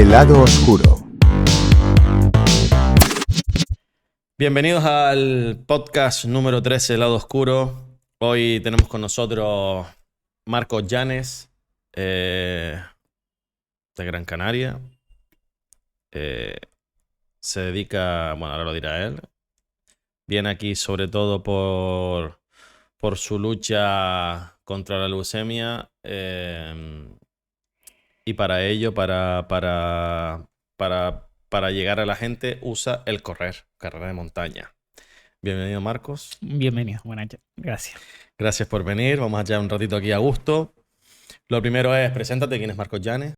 El lado oscuro. Bienvenidos al podcast número 13, El lado oscuro. Hoy tenemos con nosotros Marcos Llanes, de Gran Canaria. Se dedica, bueno, ahora lo dirá él. Viene aquí sobre todo por su lucha contra la leucemia, y para ello, para llegar a la gente, usa el correr, carrera de montaña. Bienvenido, Marcos. Bienvenido, buenas noches. Gracias. Gracias por venir. Vamos a echar un ratito aquí a gusto. Lo primero es, preséntate, ¿quién es Marcos Llanes?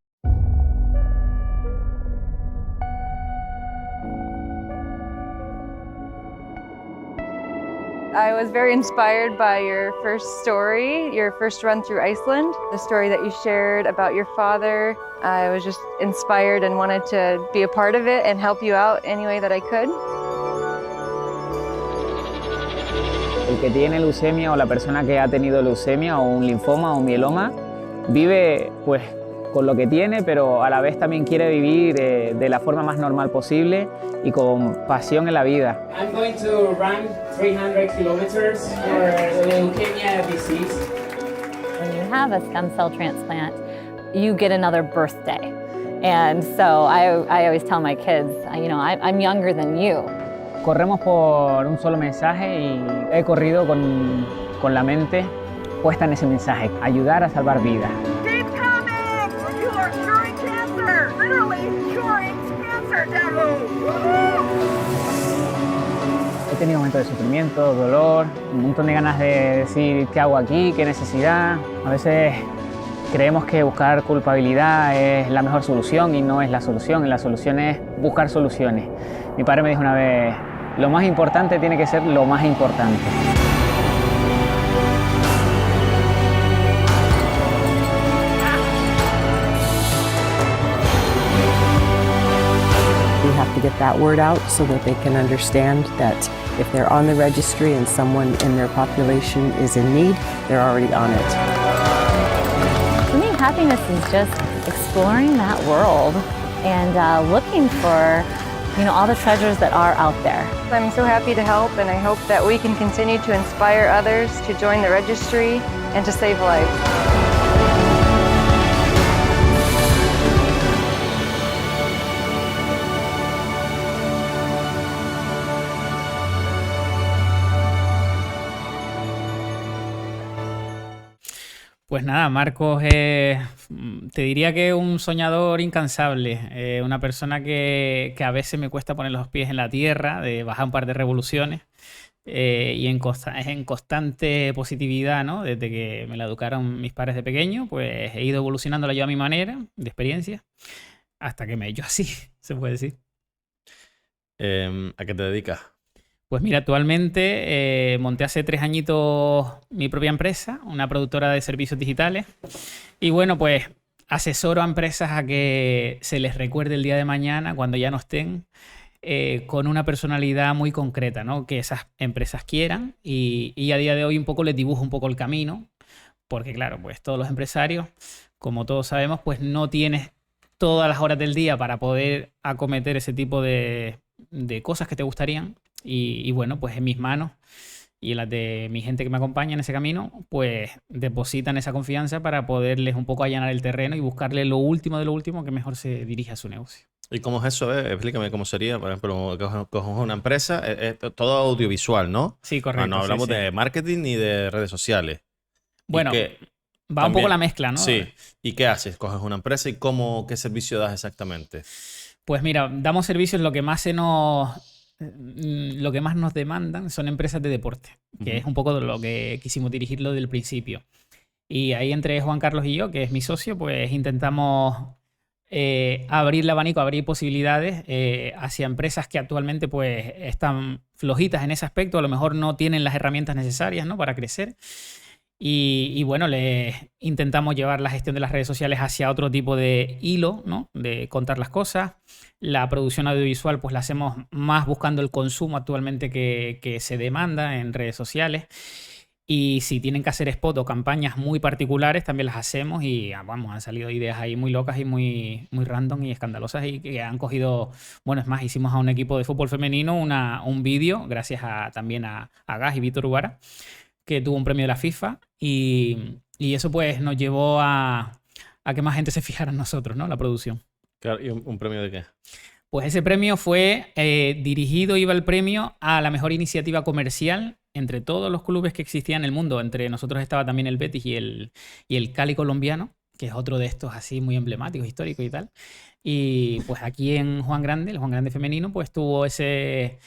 I was very inspired by your first story, your first run through Iceland, the story that you shared about your father. I was just inspired and wanted to be a part of it and help you out any way that I could. El que tiene leucemia o la persona que ha tenido leucemia o un linfoma o un mieloma vive pues con lo que tiene, pero a la vez también quiere vivir de la forma más normal posible y con pasión en la vida. I'm going to run 300 kilometers for leukemia disease. When you have a stem cell transplant, you get another birthday. And so I always tell my kids, I'm younger than you. Corremos por un solo mensaje y he corrido con la mente puesta en ese mensaje, ayudar a salvar vidas. Keep coming! You are curing cancer! Literally curing cancer, Daru! He tenido momentos de sufrimiento, dolor, un montón de ganas de decir qué hago aquí, qué necesidad. A veces creemos que buscar culpabilidad es la mejor solución y no es la solución. La solución es buscar soluciones. Mi padre me dijo una vez, lo más importante tiene que ser lo más importante. We have to get that word out so that they can understand that if they're on the registry and someone in their population is in need, they're already on it. For me, happiness is just exploring that world and looking for, all the treasures that are out there. I'm so happy to help, and I hope that we can continue to inspire others to join the registry and to save lives. Pues nada, Marcos te diría que es un soñador incansable, una persona que a veces me cuesta poner los pies en la tierra, de bajar un par de revoluciones y en constante positividad, ¿no? Desde que me la educaron mis padres de pequeño, pues he ido evolucionándola yo a mi manera, de experiencia, hasta que me he hecho así, se puede decir. ¿A qué te dedicas? Pues mira, actualmente monté hace 3 añitos mi propia empresa, una productora de servicios digitales. Y bueno, pues asesoro a empresas a que se les recuerde el día de mañana, cuando ya no estén, con una personalidad muy concreta, ¿no? Que esas empresas quieran y a día de hoy un poco les dibujo un poco el camino. Porque claro, pues todos los empresarios, como todos sabemos, pues no tienes todas las horas del día para poder acometer ese tipo de cosas que te gustarían. Y bueno, pues en mis manos y en las de mi gente que me acompaña en ese camino, pues depositan esa confianza para poderles un poco allanar el terreno y buscarle lo último de lo último que mejor se dirige a su negocio. ¿Y cómo es eso? Explícame cómo sería. Por ejemplo, coges una empresa, todo audiovisual, ¿no? Sí, correcto. No hablamos sí. de marketing ni de redes sociales. Bueno, va un poco la mezcla, ¿no? Sí. ¿Y qué haces? Coges una empresa y qué servicio das exactamente. Pues mira, damos servicios, lo que más nos demandan son empresas de deporte, que es un poco de lo que quisimos dirigirlo desde el principio. Y ahí entre Juan Carlos y yo, que es mi socio, pues intentamos abrir el abanico, abrir posibilidades hacia empresas que actualmente pues están flojitas en ese aspecto, a lo mejor no tienen las herramientas necesarias, ¿no? Para crecer. Y bueno, les intentamos llevar la gestión de las redes sociales hacia otro tipo de hilo, ¿no? De contar las cosas. La producción audiovisual pues la hacemos más buscando el consumo actualmente que se demanda en redes sociales. Y si tienen que hacer spot o campañas muy particulares, también las hacemos y vamos, han salido ideas ahí muy locas y muy random y escandalosas y que han cogido, bueno, es más, hicimos a un equipo de fútbol femenino un vídeo, gracias también a Gas y Víctor Ubara, que tuvo un premio de la FIFA y eso pues nos llevó a que más gente se fijara en nosotros, ¿no? La producción. Claro, ¿y un premio de qué? Pues ese premio fue iba el premio a la mejor iniciativa comercial entre todos los clubes que existían en el mundo. Entre nosotros estaba también el Betis y el Cali colombiano, que es otro de estos así muy emblemáticos, históricos y tal. Y pues aquí en Juan Grande, el Juan Grande femenino, pues tuvo ese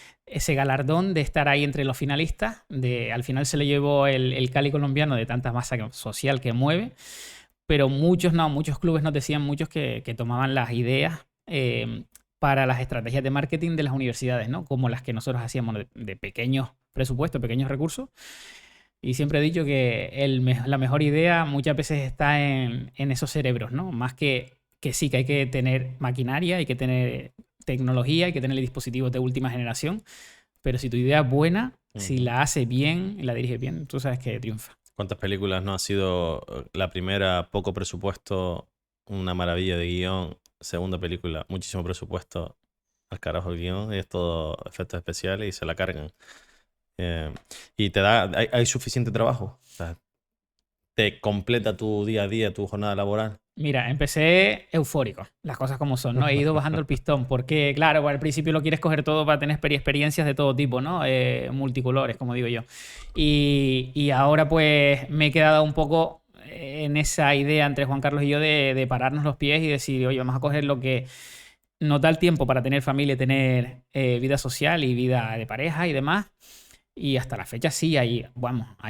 galardón de estar ahí entre los finalistas. Al final se le llevó el Cali colombiano de tanta masa social que mueve. Pero muchos clubes nos decían que tomaban las ideas para las estrategias de marketing de las universidades, ¿no? Como las que nosotros hacíamos de pequeños presupuestos, pequeños recursos. Y siempre he dicho que la mejor idea muchas veces está en esos cerebros, ¿no? Más que sí, que hay que tener maquinaria, hay que tener tecnología, hay que tener dispositivos de última generación. Pero si tu idea es buena, si la hace bien y la dirige bien, tú sabes que triunfa. ¿Cuántas películas no ha sido la primera, poco presupuesto, una maravilla de guión? Segunda película, muchísimo presupuesto, al carajo el guión, y es todo efectos especiales y se la cargan. Y hay suficiente trabajo. O sea, te completa tu día a día, tu jornada laboral. Mira, empecé eufórico, las cosas como son, ¿no? He ido bajando el pistón porque, claro, al principio lo quieres coger todo para tener experiencias de todo tipo, ¿no? Multicolores, como digo yo. Y ahora pues me he quedado un poco en esa idea entre Juan Carlos y yo de pararnos los pies y decir, oye, vamos a coger lo que nos da el tiempo para tener familia, tener vida social y vida de pareja y demás. Y hasta la fecha sí, hay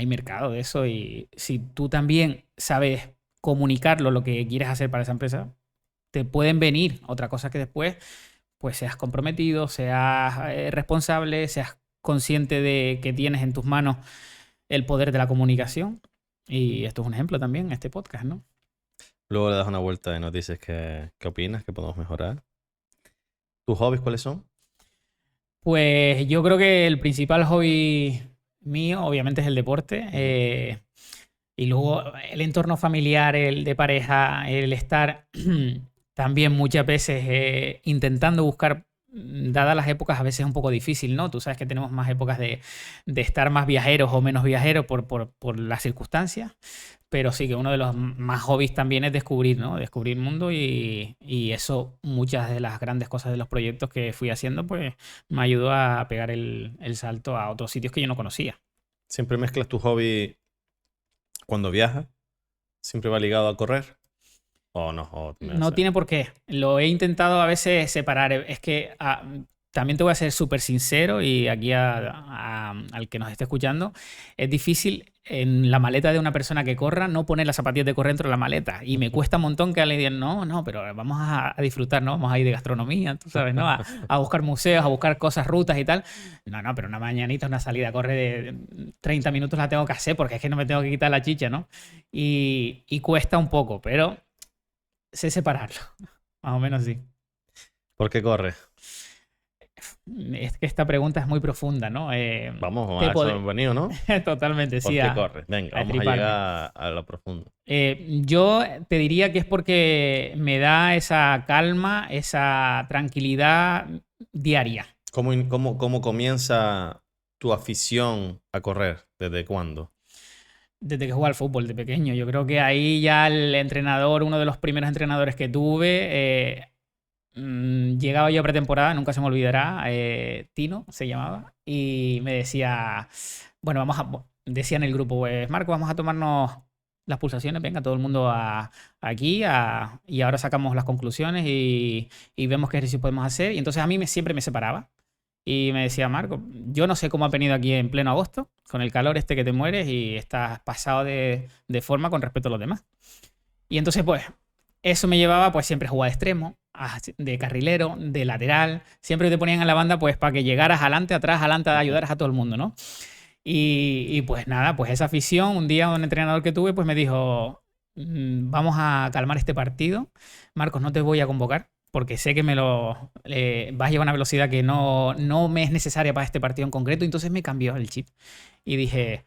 mercado de eso y si tú también sabes comunicarlo, lo que quieres hacer para esa empresa, te pueden venir. Otra cosa que después, pues seas comprometido, seas responsable, seas consciente de que tienes en tus manos el poder de la comunicación. Y esto es un ejemplo también, este podcast, ¿no? Luego le das una vuelta y nos dices qué opinas, qué podemos mejorar. ¿Tus hobbies cuáles son? Pues yo creo que el principal hobby mío, obviamente, es el deporte. Y luego el entorno familiar, el de pareja, el estar también muchas veces intentando buscar, dadas las épocas, a veces es un poco difícil, ¿no? Tú sabes que tenemos más épocas de estar más viajeros o menos viajeros por las circunstancias, pero sí que uno de los más hobbies también es descubrir, ¿no? Descubrir mundo y eso, muchas de las grandes cosas de los proyectos que fui haciendo, pues me ayudó a pegar el salto a otros sitios que yo no conocía. ¿Siempre mezclas tu hobby cuando viajas? ¿Siempre va ligado a correr? ¿O no? No tiene por qué. Lo he intentado a veces separar. Es que también te voy a ser súper sincero y aquí al que nos esté escuchando, es difícil en la maleta de una persona que corra no poner las zapatillas de correr dentro de la maleta. Y me cuesta un montón que le digan, no, pero vamos a disfrutar, ¿no? Vamos a ir de gastronomía, tú sabes, ¿no? A buscar museos, a buscar cosas, rutas y tal. No, pero una mañanita, una salida a correr de 30 minutos la tengo que hacer porque es que no me tengo que quitar la chicha, ¿no? Y cuesta un poco, pero sé separarlo. Más o menos sí. ¿Por qué corres? Es que esta pregunta es muy profunda, ¿no? Vamos, a eso hemos venido, ¿no? Totalmente, sí. ¿Por qué corres? Venga, vamos a llegar a lo profundo. Yo te diría que es porque me da esa calma, esa tranquilidad diaria. ¿Cómo comienza tu afición a correr? ¿Desde cuándo? Desde que jugaba al fútbol de pequeño. Yo creo que ahí ya el entrenador, uno de los primeros entrenadores que tuve, llegaba yo a pretemporada, nunca se me olvidará, Tino se llamaba, y me decía, bueno, decía en el grupo, pues Marco, vamos a tomarnos las pulsaciones, venga, todo el mundo aquí, y ahora sacamos las conclusiones y vemos qué ejercicio podemos hacer. Y entonces a mí siempre me separaba. Y me decía, Marco, yo no sé cómo ha venido aquí en pleno agosto, con el calor que te mueres y estás pasado de forma con respecto a los demás. Y entonces, pues, eso me llevaba pues siempre a jugar de extremo, de carrilero, de lateral. Siempre te ponían en la banda pues para que llegaras adelante, atrás, adelante, ayudaras a todo el mundo, ¿no? Y pues nada, pues esa afición, un día un entrenador que tuve pues me dijo, vamos a calmar este partido. Marcos, no te voy a convocar porque sé que vas a llevar una velocidad que no me es necesaria para este partido en concreto. Entonces me cambió el chip y dije,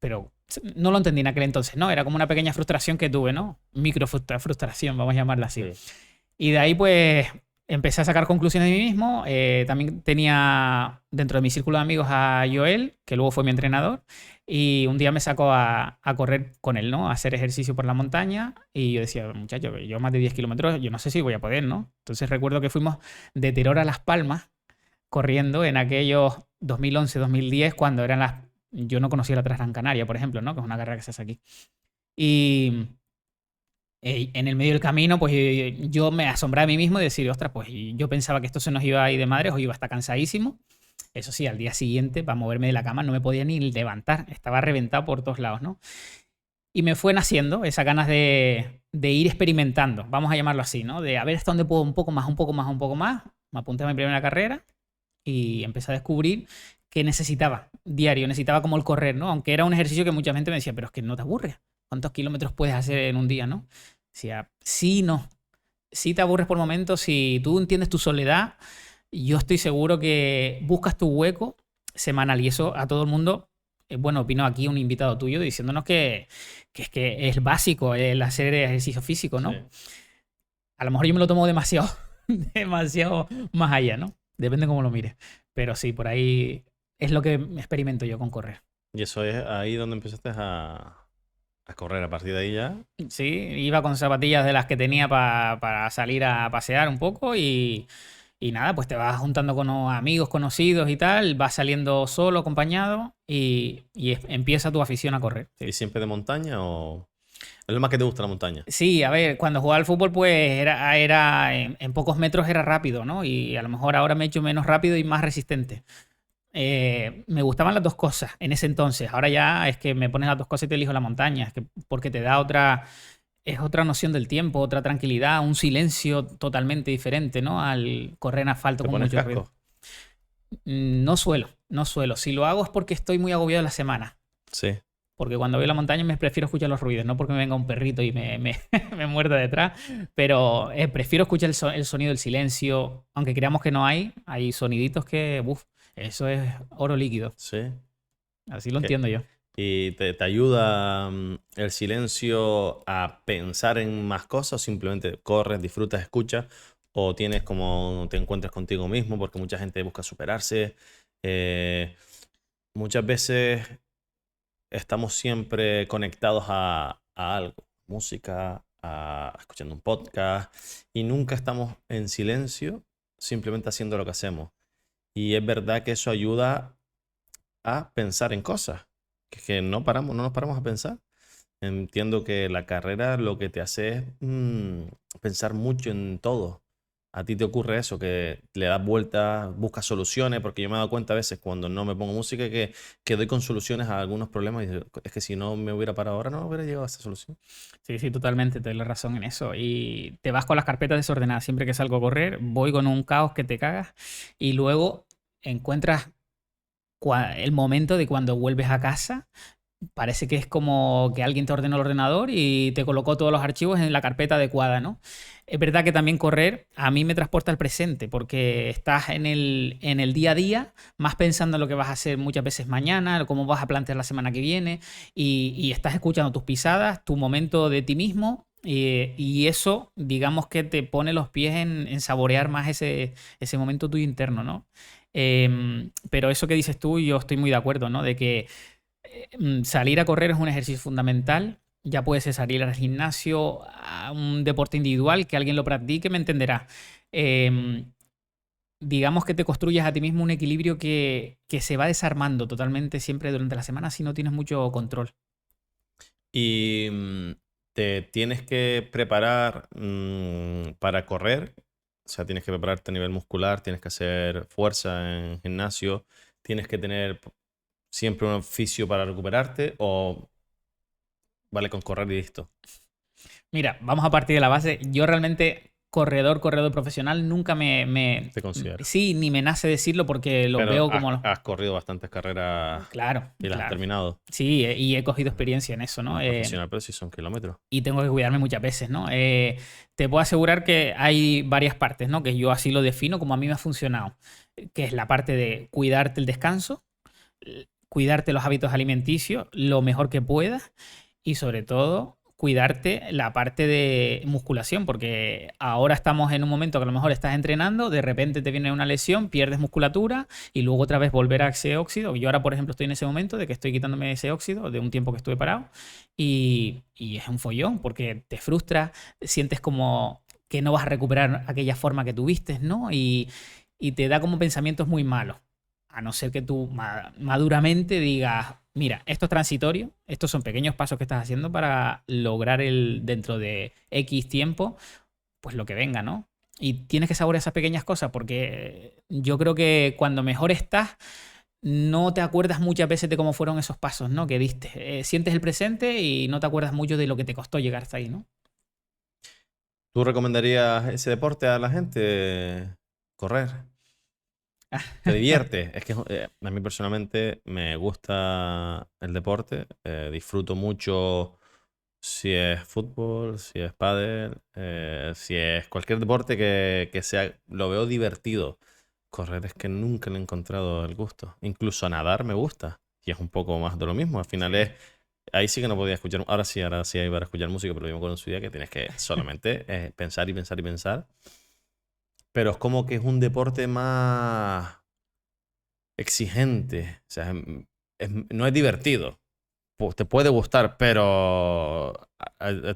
pero no lo entendí en aquel entonces, ¿no? Era como una pequeña frustración que tuve, ¿no? Micro frustración, vamos a llamarla así. Sí. Y de ahí, pues, empecé a sacar conclusiones de mí mismo. También tenía dentro de mi círculo de amigos a Joel, que luego fue mi entrenador, y un día me sacó a correr con él, ¿no? A hacer ejercicio por la montaña, y yo decía, muchacho, yo más de 10 kilómetros, yo no sé si voy a poder, ¿no? Entonces recuerdo que fuimos de Teror a Las Palmas corriendo en aquellos 2011, 2010, cuando eran las... Yo no conocía la Transgran Canaria, por ejemplo, ¿no? Que es una carrera que se hace aquí. Y en el medio del camino, pues yo me asombraba a mí mismo de decir, ostras, pues yo pensaba que esto se nos iba a ir de madres o iba a estar cansadísimo. Eso sí, al día siguiente, para moverme de la cama, no me podía ni levantar. Estaba reventado por todos lados, ¿no? Y me fue naciendo esas ganas de ir experimentando, vamos a llamarlo así, ¿no? De a ver hasta dónde puedo un poco más, un poco más, un poco más. Me apunté a mi primera carrera y empecé a descubrir que necesitaba diario, necesitaba como el correr, ¿no? Aunque era un ejercicio que mucha gente me decía, pero es que no te aburres. ¿Cuántos kilómetros puedes hacer en un día, no? Decía, sí, no. Sí te aburres por momentos, si tú entiendes tu soledad, yo estoy seguro que buscas tu hueco semanal. Y eso a todo el mundo, bueno, opinó aquí un invitado tuyo diciéndonos que es básico el hacer ejercicio físico, ¿no? Sí. A lo mejor yo me lo tomo demasiado, demasiado más allá, ¿no? Depende cómo lo mires. Pero sí, por ahí es lo que experimento yo con correr. Y eso es ahí donde empezaste a correr. A partir de ahí ya. Sí, iba con zapatillas de las que tenía para salir a pasear un poco y nada, pues te vas juntando con amigos conocidos y tal, vas saliendo solo, acompañado y empieza tu afición a correr. Sí. ¿Y siempre de montaña o...? ¿Es lo más que te gusta la montaña? Sí, a ver, cuando jugaba al fútbol, pues era en pocos metros era rápido, ¿no? Y a lo mejor ahora me he hecho menos rápido y más resistente. Me gustaban las dos cosas en ese entonces. Ahora ya es que me pones las dos cosas y te elijo la montaña. Es que porque te da es otra noción del tiempo, otra tranquilidad, un silencio totalmente diferente, ¿no? Al correr en asfalto ¿Te con pones mucho ruido. casco? No suelo. Si lo hago es porque estoy muy agobiado la semana. Sí. Porque cuando voy a la montaña me prefiero escuchar los ruidos, no porque me venga un perrito y me muerda detrás, pero prefiero escuchar el sonido del silencio, aunque creamos que no hay soniditos que, eso es oro líquido. Sí. Así lo ¿Qué? entiendo yo. ¿Y te ayuda el silencio a pensar en más cosas o simplemente corres, disfrutas, escuchas? ¿O tienes como te encuentras contigo mismo? Porque mucha gente busca superarse. Muchas veces estamos siempre conectados a algo, música, escuchando un podcast, y nunca estamos en silencio, simplemente haciendo lo que hacemos. Y es verdad que eso ayuda a pensar en cosas, que no nos paramos a pensar. Entiendo que la carrera lo que te hace es pensar mucho en todo. A ti te ocurre eso, que le das vueltas, buscas soluciones, porque yo me he dado cuenta a veces cuando no me pongo música que doy con soluciones a algunos problemas y digo, es que si no me hubiera parado ahora no hubiera llegado a esa solución. Sí, totalmente, te doy la razón en eso. Y te vas con las carpetas desordenadas. Siempre que salgo a correr, voy con un caos que te cagas y luego encuentras el momento de cuando vuelves a casa. Parece que es como que alguien te ordenó el ordenador y te colocó todos los archivos en la carpeta adecuada, ¿no? Es verdad que también correr a mí me transporta al presente porque estás en el día a día, más pensando en lo que vas a hacer muchas veces mañana, cómo vas a plantear la semana que viene y estás escuchando tus pisadas, tu momento de ti mismo y eso, digamos que te pone los pies en saborear más ese momento tuyo interno, ¿no? Pero eso que dices tú, yo estoy muy de acuerdo, ¿no? De que salir a correr es un ejercicio fundamental. Ya puede ser salir al gimnasio, a un deporte individual, que alguien lo practique, me entenderá. Digamos que te construyas a ti mismo un equilibrio que se va desarmando totalmente siempre durante la semana si no tienes mucho control. Y te tienes que preparar para correr, o sea, tienes que prepararte a nivel muscular, tienes que hacer fuerza en gimnasio, tienes que tener siempre un oficio para recuperarte o vale con correr y listo. Mira, vamos a partir de la base. Yo realmente corredor profesional nunca Te considero. Sí, ni me nace decirlo porque lo Pero veo como... has corrido bastantes carreras Claro, y las has terminado. Sí, y he cogido experiencia en eso, ¿no? Profesional, pero sí son kilómetros. Y tengo que cuidarme muchas veces, ¿no? Te puedo asegurar que hay varias partes, ¿no? Que yo así lo defino como a mí me ha funcionado. Que es la parte de cuidarte el descanso, cuidarte los hábitos alimenticios lo mejor que puedas y sobre todo cuidarte la parte de musculación, porque ahora estamos en un momento que a lo mejor estás entrenando, de repente te viene una lesión, pierdes musculatura y luego otra vez volver a ese óxido. Yo ahora, por ejemplo, estoy en ese momento de que estoy quitándome ese óxido de un tiempo que estuve parado y es un follón porque te frustra, sientes como que no vas a recuperar aquella forma que tuviste, ¿no? Y te da como pensamientos muy malos. A no ser que tú maduramente digas, mira, esto es transitorio, estos son pequeños pasos que estás haciendo para lograr dentro de X tiempo, pues lo que venga, ¿no? Y tienes que saborear esas pequeñas cosas porque yo creo que cuando mejor estás, no te acuerdas muchas veces de cómo fueron esos pasos, ¿no? Que diste. Sientes el presente y no te acuerdas mucho de lo que te costó llegar hasta ahí, ¿no? ¿Tú recomendarías ese deporte a la gente? Correr. ¿Te divierte? Es que a mí personalmente me gusta el deporte. Disfruto mucho si es fútbol, si es pádel, si es cualquier deporte que sea, lo veo divertido. Correr es que nunca le he encontrado el gusto. Incluso nadar me gusta. Y es un poco más de lo mismo. Al final ahí sí que no podía escuchar. Ahora sí iba a escuchar música, pero yo me acuerdo en su día que tienes que solamente pensar y pensar y pensar. Pero es como que es un deporte más exigente. O sea, no es divertido. Pues te puede gustar, pero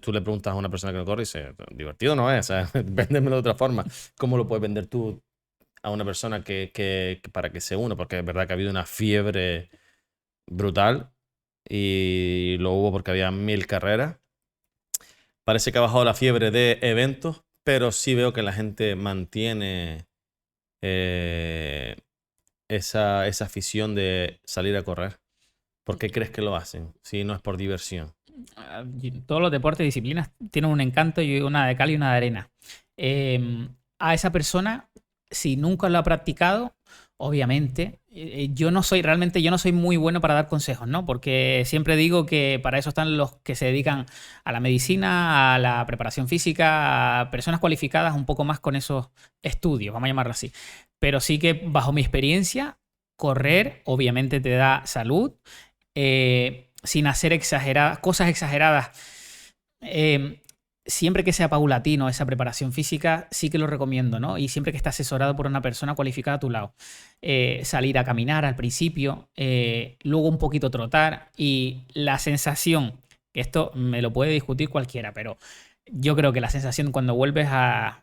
tú le preguntas a una persona que no corre y dice, divertido no es, o sea, véndemelo de otra forma. ¿Cómo lo puedes vender tú a una persona que para que se una? Porque es verdad que ha habido una fiebre brutal y lo hubo porque había 1000 carreras. Parece que ha bajado la fiebre de eventos, pero sí veo que la gente mantiene esa afición de salir a correr. ¿Por qué crees que lo hacen? Si no es por diversión. Todos los deportes y disciplinas tienen un encanto y una de cal y una de arena. A esa persona, si nunca lo ha practicado, obviamente, yo no soy muy bueno para dar consejos, ¿no? Porque siempre digo que para eso están los que se dedican a la medicina, a la preparación física, a personas cualificadas un poco más con esos estudios, vamos a llamarlo así. Pero sí que bajo mi experiencia, correr obviamente te da salud, sin hacer cosas exageradas. Siempre que sea paulatino esa preparación física, sí que lo recomiendo, ¿no? Y siempre que esté asesorado por una persona cualificada a tu lado. Salir a caminar al principio, luego un poquito trotar y la sensación, que esto me lo puede discutir cualquiera, pero yo creo que la sensación cuando vuelves a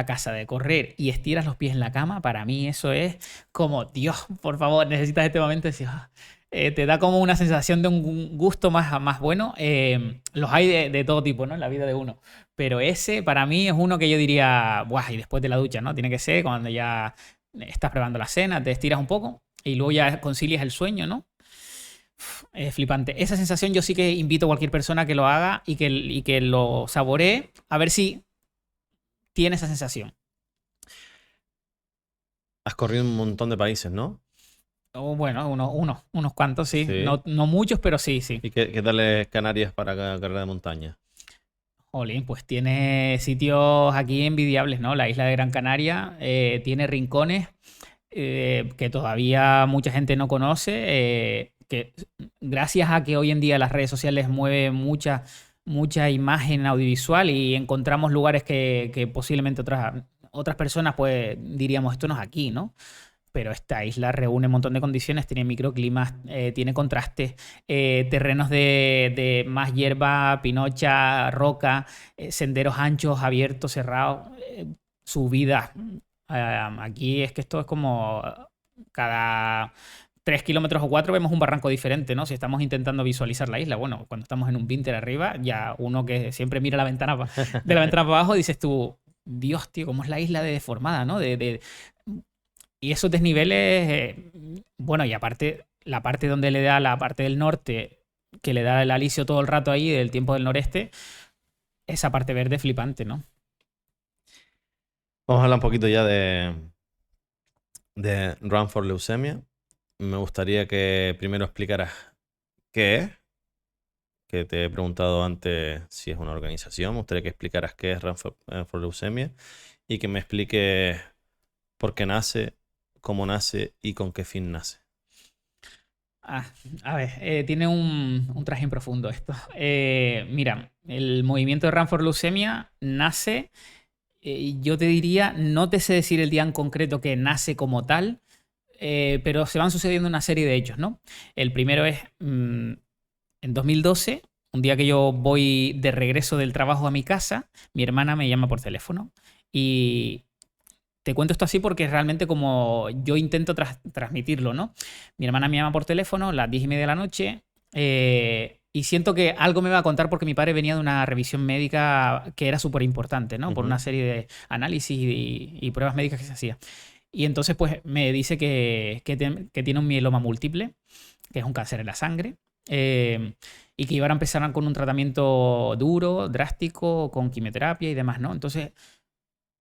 casa de correr y estiras los pies en la cama, para mí eso es como, Dios, por favor, necesitas este momento de decir, te da como una sensación de un gusto más bueno. Los hay de todo tipo, ¿no? En la vida de uno. Pero ese, para mí, es uno que yo diría, buah, y después de la ducha, ¿no? Tiene que ser cuando ya estás preparando la cena, te estiras un poco y luego ya concilias el sueño, ¿no? Es flipante. Esa sensación yo sí que invito a cualquier persona que lo haga y que lo saboree, a ver si tiene esa sensación. Has corrido en un montón de países, ¿no? Bueno, unos cuantos, sí. Sí. No muchos, pero sí. ¿Y qué tal es Canarias para carrera de montaña? Jolín, pues tiene sitios aquí envidiables, ¿no? La isla de Gran Canaria tiene rincones que todavía mucha gente no conoce, que gracias a que hoy en día las redes sociales mueven mucha imagen audiovisual y encontramos lugares que posiblemente otras personas pues diríamos esto no es aquí, ¿no? Pero esta isla reúne un montón de condiciones, tiene microclimas, tiene contrastes, terrenos de más hierba, pinocha, roca, senderos anchos, abiertos, cerrados, subidas. Aquí es que esto es como cada 3 kilómetros o 4 vemos un barranco diferente, ¿no? Si estamos intentando visualizar la isla, bueno, cuando estamos en un Pinter arriba, ya uno que siempre mira la ventana de la ventana para abajo, dices tú, Dios, tío, cómo es la isla de deformada, ¿no? Y esos desniveles, bueno, y aparte, la parte donde le da la parte del norte, que le da el alisio todo el rato ahí, del tiempo del noreste, esa parte verde flipante, ¿no? Vamos a hablar un poquito ya de Run for Leucemia. Me gustaría que primero explicaras qué es, que te he preguntado antes si es una organización. Me gustaría que explicaras qué es Run for Leucemia y que me expliques por qué nace, cómo nace y con qué fin nace. A ver, tiene un trajín profundo esto. Mira, el movimiento de Run for Leucemia nace, yo te diría, no te sé decir el día en concreto que nace como tal, pero se van sucediendo una serie de hechos, ¿no? El primero es en 2012, un día que yo voy de regreso del trabajo a mi casa, mi hermana me llama por teléfono y te cuento esto así porque es realmente como yo intento transmitirlo, ¿no? Mi hermana me llama por teléfono a las 10:30 de la noche y siento que algo me va a contar porque mi padre venía de una revisión médica que era súper importante, ¿no? Por una serie de análisis y pruebas médicas que se hacía. Y entonces pues me dice que tiene un mieloma múltiple, que es un cáncer en la sangre, y que iban a empezar con un tratamiento duro, drástico, con quimioterapia y demás, ¿no? Entonces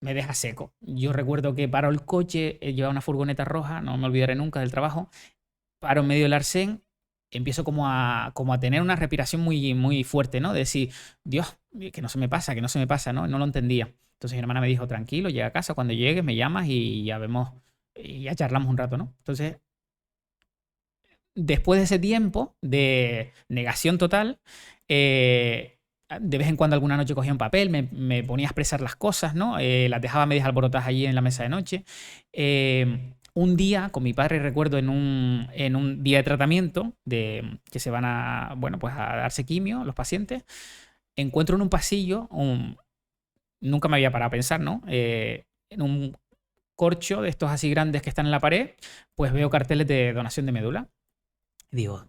me deja seco. Yo recuerdo que paro el coche, llevaba una furgoneta roja, no me olvidaré nunca del trabajo, paro en medio del arcén, empiezo como a tener una respiración muy, muy fuerte, ¿no? De decir, Dios, que no se me pasa, ¿no? No lo entendía. Entonces mi hermana me dijo, tranquilo, llega a casa, cuando llegues me llamas y ya vemos, y ya charlamos un rato, ¿no? Entonces, después de ese tiempo de negación total, de vez en cuando alguna noche cogía un papel, me ponía a expresar las cosas, ¿no? Las dejaba medias alborotadas allí en la mesa de noche. Un día, con mi padre, recuerdo, en un día de tratamiento, que se van a, bueno, pues a darse quimio los pacientes, encuentro en un pasillo, nunca me había parado a pensar, ¿no? En un corcho de estos así grandes que están en la pared, pues veo carteles de donación de médula. Y digo,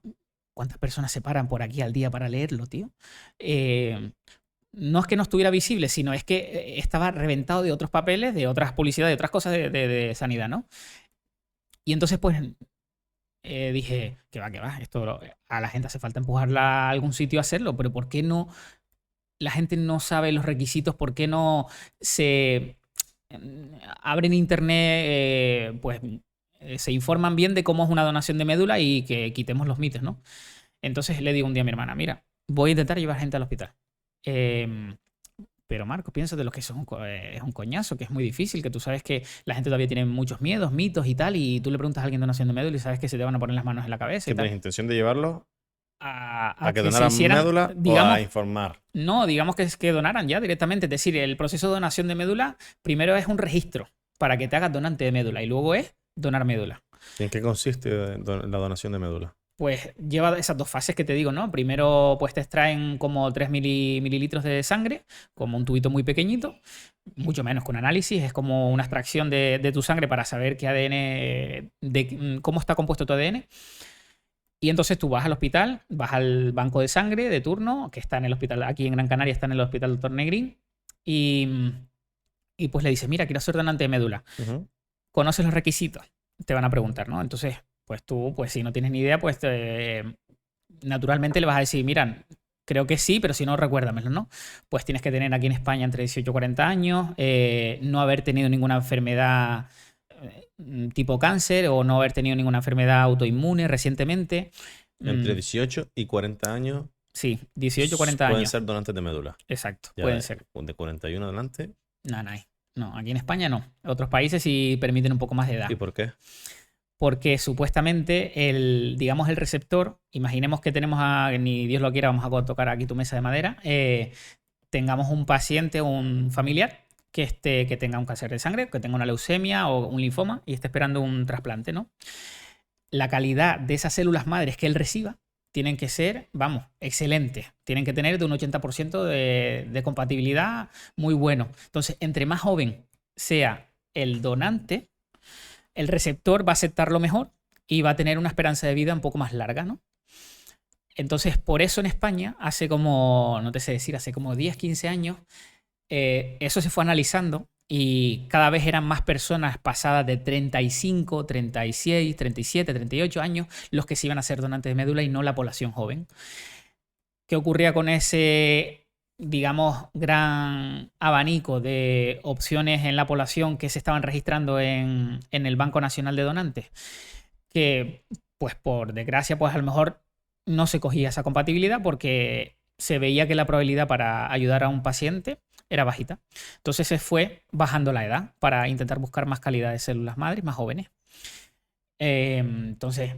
¿cuántas personas se paran por aquí al día para leerlo, tío? No es que no estuviera visible, sino es que estaba reventado de otros papeles, de otras publicidades, de otras cosas de sanidad, ¿no? Y entonces, pues, dije, que va, esto a la gente hace falta empujarla a algún sitio a hacerlo, pero ¿por qué no? La gente no sabe los requisitos, ¿por qué no se abren internet, pues se informan bien de cómo es una donación de médula y que quitemos los mitos, ¿no? Entonces le digo un día a mi hermana, mira, voy a intentar llevar gente al hospital. Pero Marcos, piénsate lo que eso es un coñazo, que es muy difícil, que tú sabes que la gente todavía tiene muchos miedos, mitos y tal, y tú le preguntas a alguien donación de médula y sabes que se te van a poner las manos en la cabeza. ¿Qué tienes intención de llevarlo? ¿A que se donaran hicieran, médula digamos, o a informar? No, digamos que donaran ya directamente. Es decir, el proceso de donación de médula primero es un registro para que te hagas donante de médula y luego es donar médula. ¿Y en qué consiste la donación de médula? Pues lleva esas dos fases que te digo, ¿no? Primero, pues te extraen como 3 mililitros de sangre, como un tubito muy pequeñito, mucho menos con análisis, es como una extracción de tu sangre para saber qué ADN, cómo está compuesto tu ADN. Y entonces tú vas al hospital, vas al banco de sangre de turno, que está en el hospital, aquí en Gran Canaria está en el hospital Dr. Negrín, y pues le dices, mira, quiero ser donante de médula. ¿Conoces los requisitos? Te van a preguntar, ¿no? Entonces, pues tú, pues si no tienes ni idea, pues naturalmente le vas a decir, mira, creo que sí, pero si no, recuérdamelo, ¿no? Pues tienes que tener aquí en España entre 18 y 40 años, no haber tenido ninguna enfermedad tipo cáncer o no haber tenido ninguna enfermedad autoinmune recientemente. Entre 18 y 40 años. Sí, 18 y 40 años. Pueden ser donantes de médula. Exacto, Ya pueden ser. De 41 adelante. No, aquí en España no. Otros países sí permiten un poco más de edad. ¿Y por qué? Porque supuestamente el receptor, imaginemos que tenemos ni Dios lo quiera, vamos a tocar aquí tu mesa de madera, tengamos un paciente, un familiar que tenga un cáncer de sangre, que tenga una leucemia o un linfoma y esté esperando un trasplante, ¿no? La calidad de esas células madres que él reciba tienen que ser, vamos, excelentes. Tienen que tener de un 80% de compatibilidad muy bueno. Entonces, entre más joven sea el donante, el receptor va a aceptarlo mejor y va a tener una esperanza de vida un poco más larga, ¿no? Entonces, por eso en España, hace como, no te sé decir, hace como 10, 15 años, eso se fue analizando y cada vez eran más personas pasadas de 35, 36, 37, 38 años los que se iban a ser donantes de médula y no la población joven. ¿Qué ocurría con ese, digamos, gran abanico de opciones en la población que se estaban registrando en el Banco Nacional de Donantes? Que, pues por desgracia, pues a lo mejor no se cogía esa compatibilidad porque se veía que la probabilidad para ayudar a un paciente era bajita. Entonces se fue bajando la edad para intentar buscar más calidad de células madres más jóvenes. Entonces,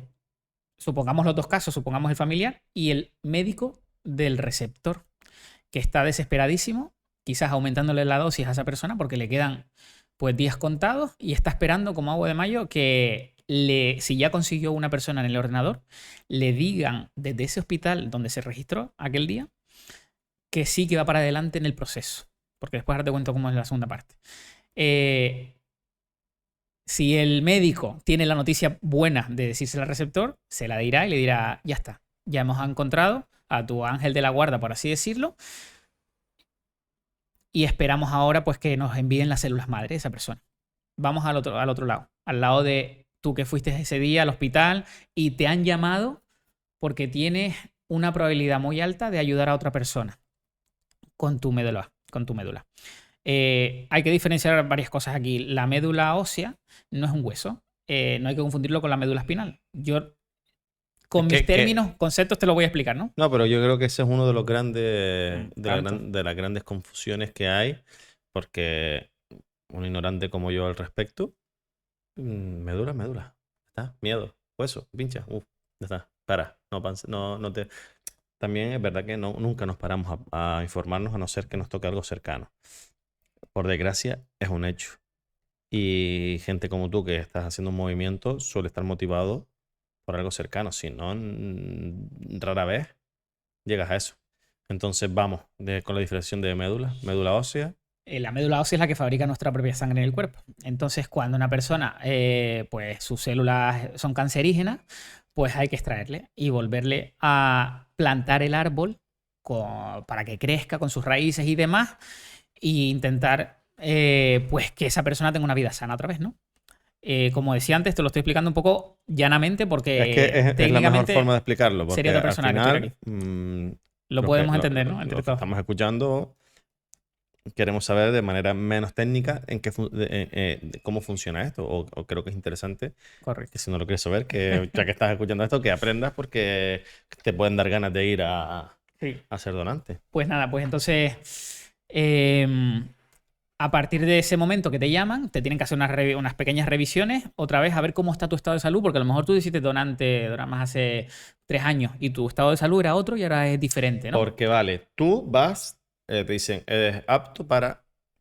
supongamos los dos casos, supongamos el familiar y el médico del receptor, que está desesperadísimo, quizás aumentándole la dosis a esa persona porque le quedan pues días contados y está esperando como agua de mayo que si ya consiguió una persona en el ordenador, le digan desde ese hospital donde se registró aquel día que sí que va para adelante en el proceso. Porque después ahora te cuento cómo es la segunda parte. Si el médico tiene la noticia buena de decírsela al receptor, se la dirá y le dirá, ya está, ya hemos encontrado a tu ángel de la guarda, por así decirlo, y esperamos ahora pues que nos envíen las células madre de esa persona. Vamos al otro lado, al lado de tú que fuiste ese día al hospital y te han llamado porque tienes una probabilidad muy alta de ayudar a otra persona con tu médula. Hay que diferenciar varias cosas aquí. La médula ósea no es un hueso. No hay que confundirlo con la médula espinal. Yo, con mis términos, conceptos, te lo voy a explicar, ¿no? No, pero yo creo que ese es uno de los grandes, de las grandes confusiones que hay, porque un ignorante como yo al respecto, médula. ¿Está? Miedo, hueso, pincha, ya está. Para, no te... También es verdad que nunca nos paramos a informarnos a no ser que nos toque algo cercano. Por desgracia, es un hecho. Y gente como tú que estás haciendo un movimiento suele estar motivado por algo cercano. Si no, rara vez llegas a eso. Entonces vamos con la diferenciación de médula ósea. La médula ósea es la que fabrica nuestra propia sangre en el cuerpo. Entonces, cuando una persona, pues sus células son cancerígenas, pues hay que extraerle y volverle a plantar el árbol para que crezca con sus raíces y demás, e intentar pues que esa persona tenga una vida sana otra vez, ¿no? Como decía antes, te lo estoy explicando un poco llanamente porque es que es la mejor forma de explicarlo. Porque sería otra persona al final, que estoy aquí. Lo podemos entender, ¿no? Entre todos. Estamos escuchando, queremos saber de manera menos técnica cómo funciona esto. O creo que es interesante. Correcto. Que si no lo quieres saber, que ya que estás escuchando esto, que aprendas porque te pueden dar ganas de ir a ser donante. Pues nada, pues entonces... a partir de ese momento que te llaman, te tienen que hacer unas pequeñas revisiones, otra vez a ver cómo está tu estado de salud, porque a lo mejor tú hiciste donante más hace 3 años y tu estado de salud era otro y ahora es diferente, ¿no? Porque vale, tú vas, te dicen, eres apto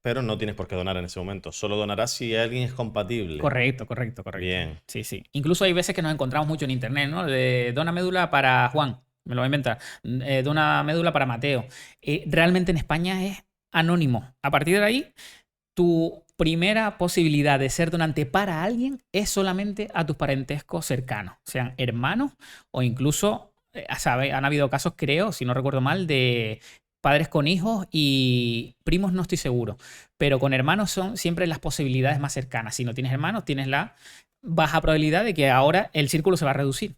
pero no tienes por qué donar en ese momento. Solo donarás si alguien es compatible. Correcto. Bien. Sí. Incluso hay veces que nos encontramos mucho en internet, ¿no? De dona médula para Juan, me lo voy a inventar. Dona médula para Mateo. Realmente en España es anónimo. A partir de ahí, tu primera posibilidad de ser donante para alguien es solamente a tus parentescos cercanos, sean hermanos o incluso, han habido casos, creo, si no recuerdo mal, de padres con hijos y primos, no estoy seguro, pero con hermanos son siempre las posibilidades más cercanas. Si no tienes hermanos, tienes la baja probabilidad de que ahora el círculo se va a reducir.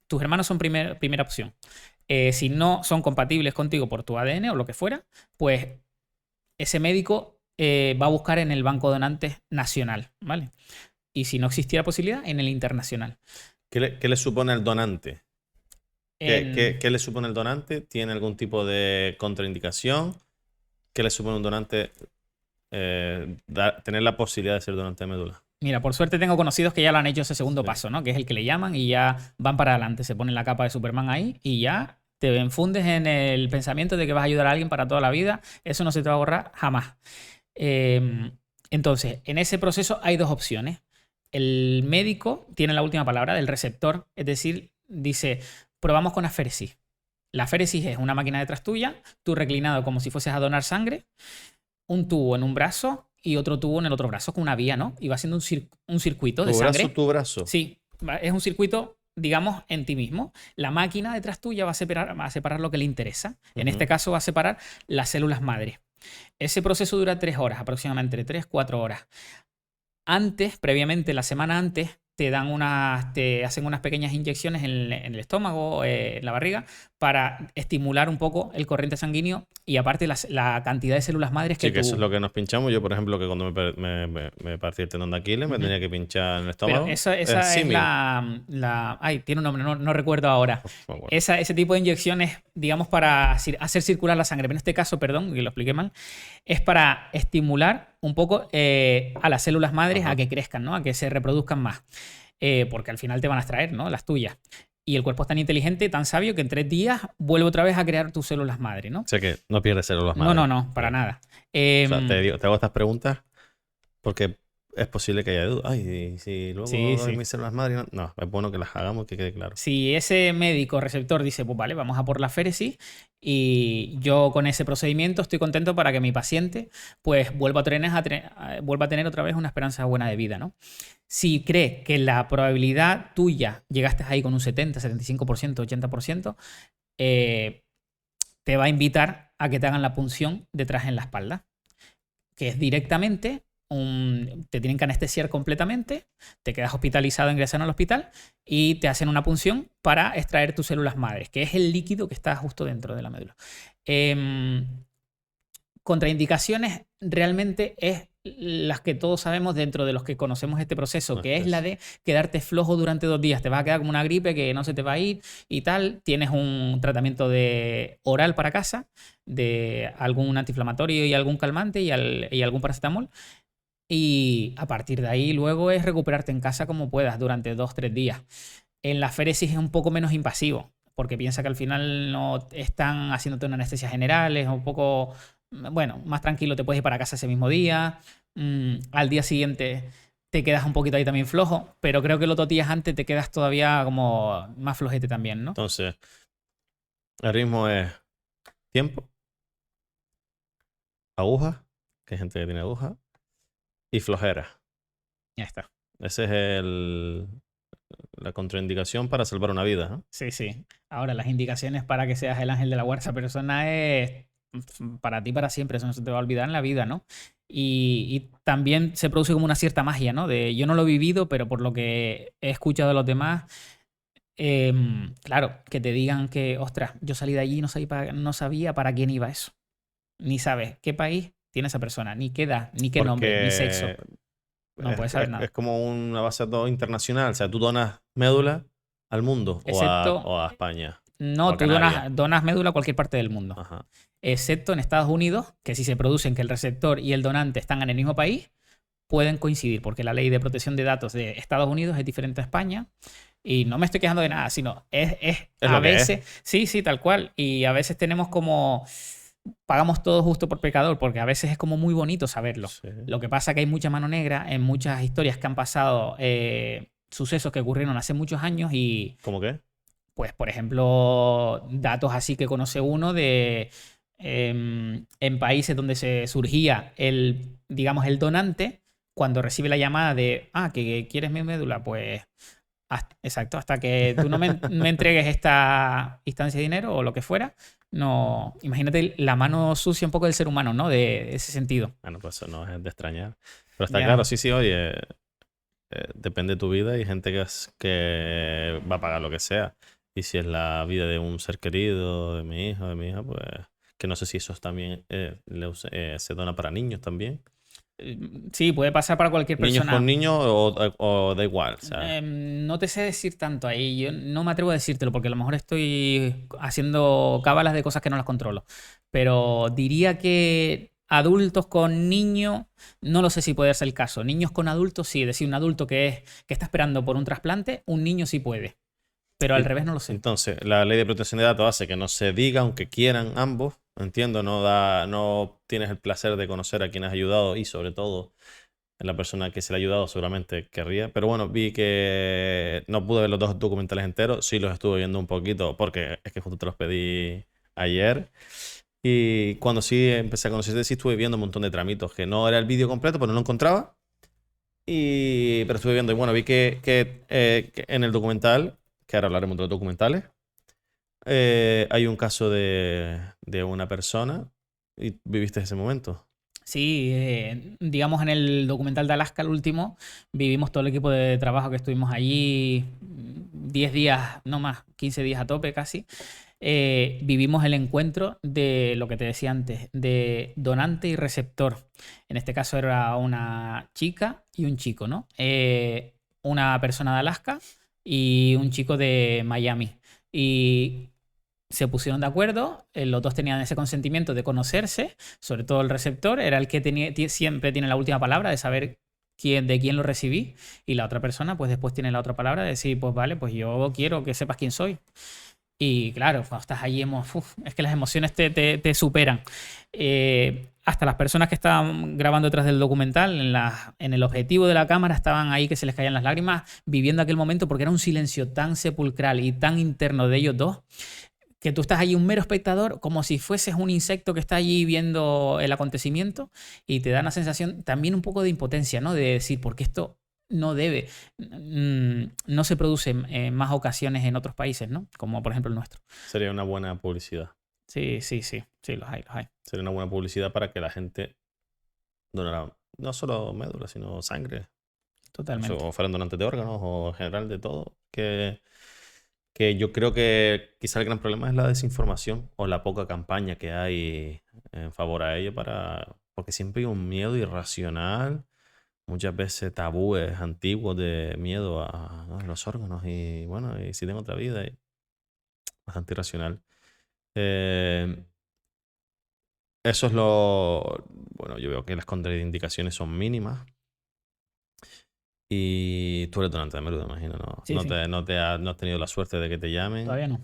Tus hermanos son primera opción. Si no son compatibles contigo por tu ADN o lo que fuera, pues ese médico va a buscar en el banco de donantes nacional, ¿vale? Y si no existiera posibilidad, en el internacional. ¿Qué le supone al donante? ¿Qué le supone el donante? ¿Tiene algún tipo de contraindicación? ¿Qué le supone un donante tener la posibilidad de ser donante de médula? Mira, por suerte tengo conocidos que ya lo han hecho ese segundo paso, ¿no? Que es el que le llaman y ya van para adelante. Se ponen la capa de Superman ahí y ya te enfundes en el pensamiento de que vas a ayudar a alguien para toda la vida. Eso no se te va a borrar jamás. Entonces, en ese proceso hay dos opciones. El médico tiene la última palabra del receptor, es decir, dice, probamos con aféresis. La aféresis es una máquina detrás tuya, tú reclinado como si fueses a donar sangre, un tubo en un brazo y otro tubo en el otro brazo con una vía, ¿no? Y va haciendo un circuito de sangre. ¿Tu brazo? Sí, es un circuito, digamos, en ti mismo. La máquina detrás tuya va a separar lo que le interesa. En este caso va a separar las células madre. Ese proceso dura 3 horas, aproximadamente 3-4 horas. Previamente, la semana antes, te hacen unas pequeñas inyecciones en el estómago, en la barriga, para estimular un poco el corriente sanguíneo y aparte la cantidad de células madres que Sí, que eso es lo que nos pinchamos. Yo, por ejemplo, que cuando me partí el tendón de Aquiles, me tenía que pinchar en el estómago. Pero esa es ay, tiene un nombre, no recuerdo ahora. Ese tipo de inyecciones, digamos, para hacer circular la sangre. Pero en este caso, perdón, que lo expliqué mal, es para estimular un poco a las células madres a que crezcan, ¿no? A que se reproduzcan más. Porque al final te van a extraer, ¿no? Las tuyas. Y el cuerpo es tan inteligente, tan sabio, que en 3 días vuelve otra vez a crear tus células madre, ¿no? O sea que no pierdes células madre. No, para nada. O sea, te hago estas preguntas porque es posible que haya dudas. Ay, si luego doy mis células madre... No, es bueno que las hagamos, que quede claro. Si ese médico receptor dice, pues vale, vamos a por la féresis, y yo con ese procedimiento estoy contento para que mi paciente pues vuelva a tener otra vez una esperanza buena de vida, ¿no? Si cree que la probabilidad tuya llegaste ahí con un 70, 75%, 80%, te va a invitar a que te hagan la punción detrás en la espalda, que es directamente... te tienen que anestesiar completamente, te quedas hospitalizado, ingresado al hospital y te hacen una punción para extraer tus células madres, que es el líquido que está justo dentro de la médula. Contraindicaciones realmente es las que todos sabemos dentro de los que conocemos este proceso, que es la de quedarte flojo durante 2 días. Te vas a quedar como una gripe que no se te va a ir y tal. Tienes un tratamiento oral para casa, de algún antiinflamatorio y algún calmante y algún paracetamol. Y a partir de ahí luego es recuperarte en casa como puedas durante 2-3 días. En la féresis es un poco menos invasivo, porque piensa que al final no están haciéndote una anestesia general, es un poco, bueno, más tranquilo, te puedes ir para casa ese mismo día. Al día siguiente te quedas un poquito ahí también flojo, pero creo que los 2 días antes te quedas todavía como más flojete también, ¿no? Entonces, el ritmo es tiempo, aguja, que hay gente que tiene aguja, y flojera. Ya está. Esa es la contraindicación para salvar una vida, ¿no? Sí, sí. Ahora, las indicaciones para que seas el ángel de la guarda de esa persona es para ti para siempre. Eso no se te va a olvidar en la vida, ¿no? Y también se produce como una cierta magia, ¿no? Yo no lo he vivido, pero por lo que he escuchado de los demás, claro, que te digan que, ostras, yo salí de allí y no sabía para quién iba eso. Ni sabes qué país tiene esa persona, ni qué edad, ni qué nombre, ni sexo. No puedes saber nada. Es como una base de datos internacional. O sea, tú donas médula al mundo o a España. No, tú donas médula a cualquier parte del mundo. Ajá. Excepto en Estados Unidos, que si se producen que el receptor y el donante están en el mismo país, pueden coincidir, porque la ley de protección de datos de Estados Unidos es diferente a España. Y no me estoy quejando de nada, sino es a veces... Sí, tal cual. Y a veces tenemos como... Pagamos todo justo por pecador, porque a veces es como muy bonito saberlo. Sí. Lo que pasa es que hay mucha mano negra en muchas historias que han pasado, sucesos que ocurrieron hace muchos años y... ¿Cómo qué? Pues, por ejemplo, datos así que conoce uno de... en países donde se surgía el donante, cuando recibe la llamada de, que quieres mi médula, pues... Exacto, hasta que tú no me entregues esta instancia de dinero o lo que fuera, no. Imagínate la mano sucia un poco del ser humano, ¿no? De ese sentido. Bueno, pues eso no es de extrañar. Pero está claro, sí, oye, depende de tu vida y hay gente que va a pagar lo que sea. Y si es la vida de un ser querido, de mi hijo, de mi hija, pues que no sé si eso también se dona para niños también. Sí, puede pasar para cualquier persona. ¿Niños con niños o da igual? O sea, no te sé decir tanto ahí. Yo no me atrevo a decírtelo porque a lo mejor estoy haciendo cábalas de cosas que no las controlo. Pero diría que adultos con niños, no lo sé si puede ser el caso. Niños con adultos, sí. Es decir, un adulto que está esperando por un trasplante, un niño sí puede. Pero al revés no lo sé. Entonces, la ley de protección de datos hace que no se diga, aunque quieran ambos. Entiendo, no tienes el placer de conocer a quien has ayudado y sobre todo la persona que se le ha ayudado seguramente querría. Pero bueno, vi que no pude ver los 2 documentales enteros. Sí los estuve viendo un poquito porque es que justo te los pedí ayer. Y cuando sí empecé a conocerte, sí estuve viendo un montón de tramitos que no era el vídeo completo, pero no lo encontraba. Pero estuve viendo y bueno, vi que en el documental, que ahora hablaremos de los documentales, hay un caso de una persona y viviste ese momento. Sí, digamos en el documental de Alaska, el último, vivimos todo el equipo de trabajo que estuvimos allí 10 días, no más, 15 días a tope casi. Vivimos el encuentro de lo que te decía antes, de donante y receptor. En este caso era una chica y un chico, ¿no? Una persona de Alaska y un chico de Miami. Y se pusieron de acuerdo, los dos tenían ese consentimiento de conocerse, sobre todo el receptor, era el que siempre tiene la última palabra de saber de quién lo recibí, y la otra persona pues después tiene la otra palabra de decir, pues vale, pues yo quiero que sepas quién soy. Y claro, cuando estás allí, es que las emociones te superan. Hasta las personas que estaban grabando detrás del documental, en el objetivo de la cámara, estaban ahí que se les caían las lágrimas viviendo aquel momento, porque era un silencio tan sepulcral y tan interno de ellos dos, que tú estás allí un mero espectador, como si fueses un insecto que está allí viendo el acontecimiento, y te da una sensación también un poco de impotencia, ¿no? De decir, ¿por qué esto no no se produce en más ocasiones en otros países, ¿no? Como por ejemplo el nuestro. Sería una buena publicidad. Sí, los hay. Sería una buena publicidad para que la gente donara no solo médula, sino sangre. Totalmente. O fueran donantes de órganos o en general de todo. Que yo creo que quizá el gran problema es la desinformación o la poca campaña que hay en favor a ello, porque siempre hay un miedo irracional, muchas veces tabúes antiguos de miedo a los órganos y bueno, y si tengo otra vida, bastante irracional. Eso es bueno, yo veo que las contraindicaciones son mínimas. Y tú eres donante de médula, imagino, ¿no? Sí, no, sí. no has tenido la suerte de que te llamen. Todavía no.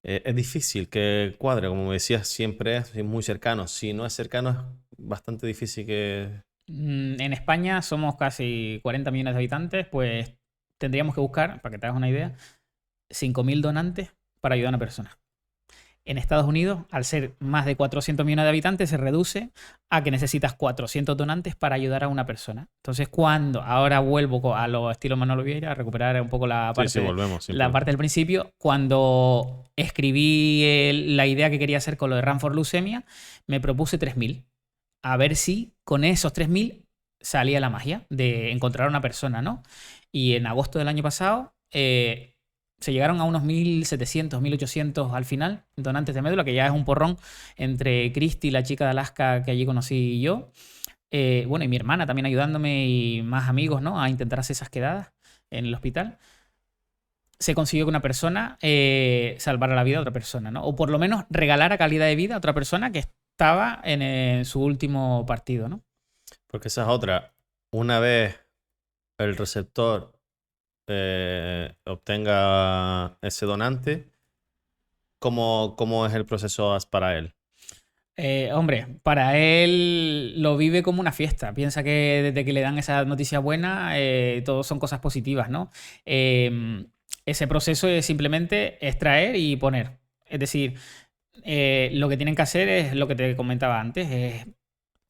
Es difícil que cuadre, como me decías, siempre es muy cercano. Si no es cercano, es bastante difícil que... En España somos casi 40 millones de habitantes, pues tendríamos que buscar, para que te hagas una idea, 5.000 donantes para ayudar a una persona. En Estados Unidos, al ser más de 400 millones de habitantes, se reduce a que necesitas 400 donantes para ayudar a una persona. Entonces, ahora vuelvo a los estilos Manolo Vieira, a recuperar un poco la parte del principio, cuando escribí la idea que quería hacer con lo de Run for Leucemia, me propuse 3.000. A ver si con esos 3.000 salía la magia de encontrar a una persona, ¿no? Y en agosto del año pasado... se llegaron a unos 1.700, 1.800 al final, donantes de médula, que ya es un porrón entre Cristi, la chica de Alaska que allí conocí, y yo. Bueno, y mi hermana también ayudándome y más amigos, ¿no? A intentar hacer esas quedadas en el hospital. Se consiguió que una persona salvara la vida a otra persona, ¿no? O por lo menos regalara calidad de vida a otra persona que estaba en su último partido, ¿no? Porque esa es otra. Una vez el receptor obtenga ese donante, ¿cómo es el proceso para él? Hombre, para él lo vive como una fiesta. Piensa que desde que le dan esa noticia buena, todo son cosas positivas, ¿no? Ese proceso es simplemente extraer y poner. Es decir, lo que tienen que hacer es lo que te comentaba antes, es